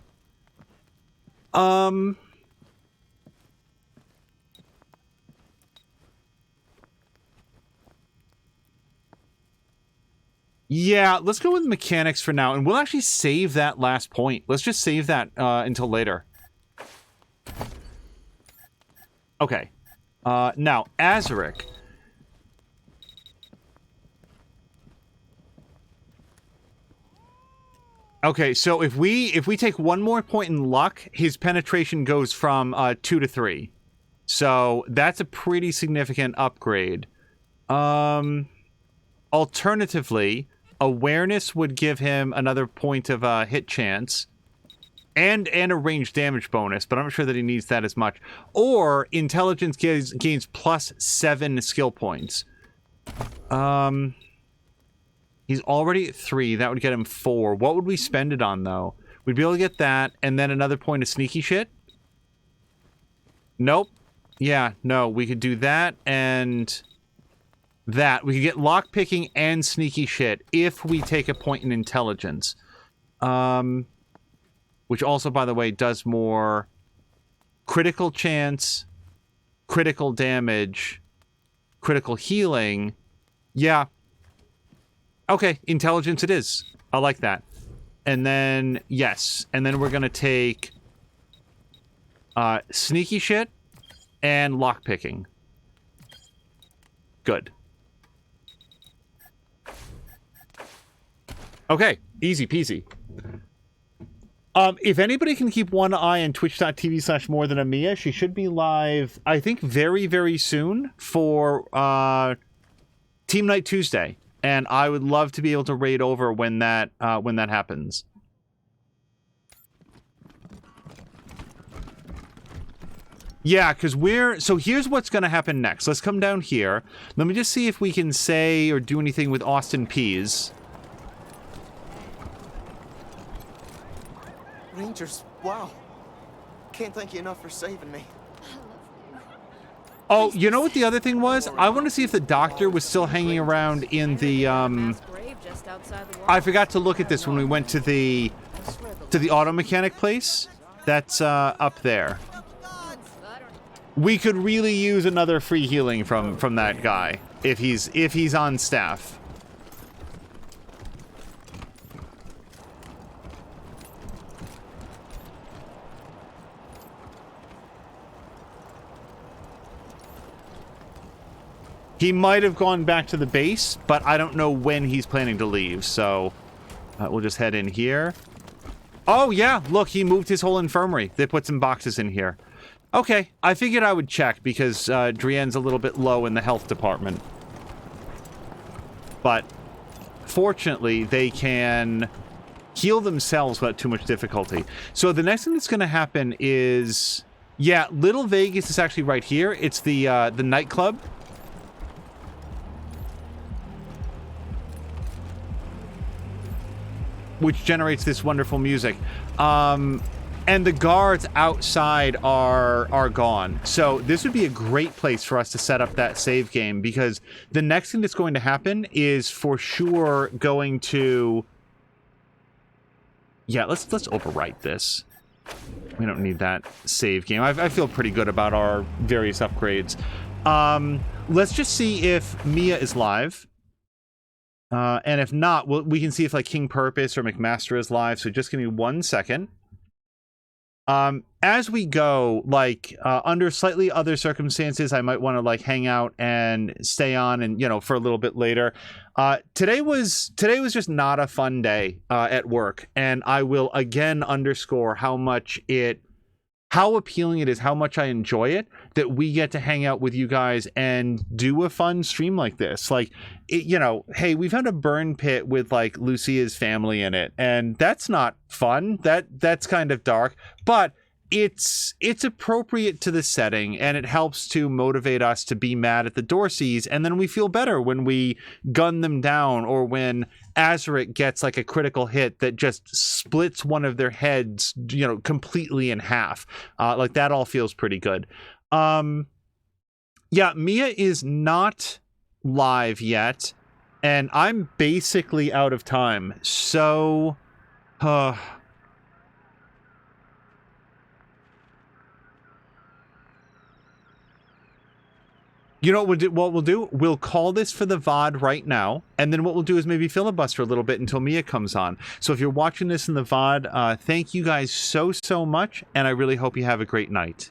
Speaker 1: Yeah, let's go with mechanics for now, and we'll actually save that last point. Let's just save that until later. Okay. Now, Azaric. Okay, so if we take one more point in luck, his penetration goes from 2 to 3. So that's a pretty significant upgrade. Alternatively, awareness would give him another point of hit chance. And a range damage bonus, but I'm not sure that he needs that as much. Or intelligence gains plus 7 skill points. He's already at 3. That would get him 4. What would we spend it on, though? We'd be able to get that, and then another point of sneaky shit? Nope. Yeah, no. We could do that, and that. We could get lockpicking and sneaky shit if we take a point in intelligence. Which also, by the way, does more critical chance, critical damage, critical healing. Yeah. Okay, intelligence it is. I like that. And then, yes. And then we're going to take sneaky shit and lockpicking. Good. Okay, easy peasy. If anybody can keep one eye on twitch.tv/morethanamia, she should be live, I think, very, very soon for Team Night Tuesday. And I would love to be able to raid over when that happens. Yeah, because so here's what's going to happen next. Let's come down here. Let me just see if we can say or do anything with Austin Pease.
Speaker 14: Rangers, wow. Can't thank you enough for saving me.
Speaker 1: Oh, you know what the other thing was? I want to see if the doctor was still hanging around in the, I forgot to look at this when we went to the auto mechanic place. That's, up there. We could really use another free healing from that guy if he's on staff. He might have gone back to the base, but I don't know when he's planning to leave, so we'll just head in here. Oh, yeah, look, he moved his whole infirmary. They put some boxes in here. Okay, I figured I would check because Drienne's a little bit low in the health department. But fortunately, they can heal themselves without too much difficulty. So the next thing that's going to happen is... Yeah, Little Vegas is actually right here. It's the nightclub. Which generates this wonderful music. And the guards outside are gone. So this would be a great place for us to set up that save game, because the next thing that's going to happen is for sure going to... Yeah, let's overwrite this. We don't need that save game. I feel pretty good about our various upgrades. Let's just see if Mia is live. And if not, we can see if like King Purpose or McMaster is live. So just give me 1 second. As we go, like, under slightly other circumstances, I might want to like hang out and stay on and, you know, for a little bit later. Today was just not a fun day, at work. And I will again underscore how appealing it is, how much I enjoy it, that we get to hang out with you guys and do a fun stream like this. Like, you know, hey, we've had a burn pit with like Lucia's family in it, and that's not fun. That's kind of dark, but it's appropriate to the setting, and it helps to motivate us to be mad at the Dorseys, and then we feel better when we gun them down, or when Azaric gets like a critical hit that just splits one of their heads, you know, completely in half. Like that all feels pretty good. Yeah, Mia is not live yet, and I'm basically out of time. So, you know what we'll do? We'll call this for the VOD right now, and then what we'll do is maybe filibuster a little bit until Mia comes on. So if you're watching this in the VOD, thank you guys so much, and I really hope you have a great night.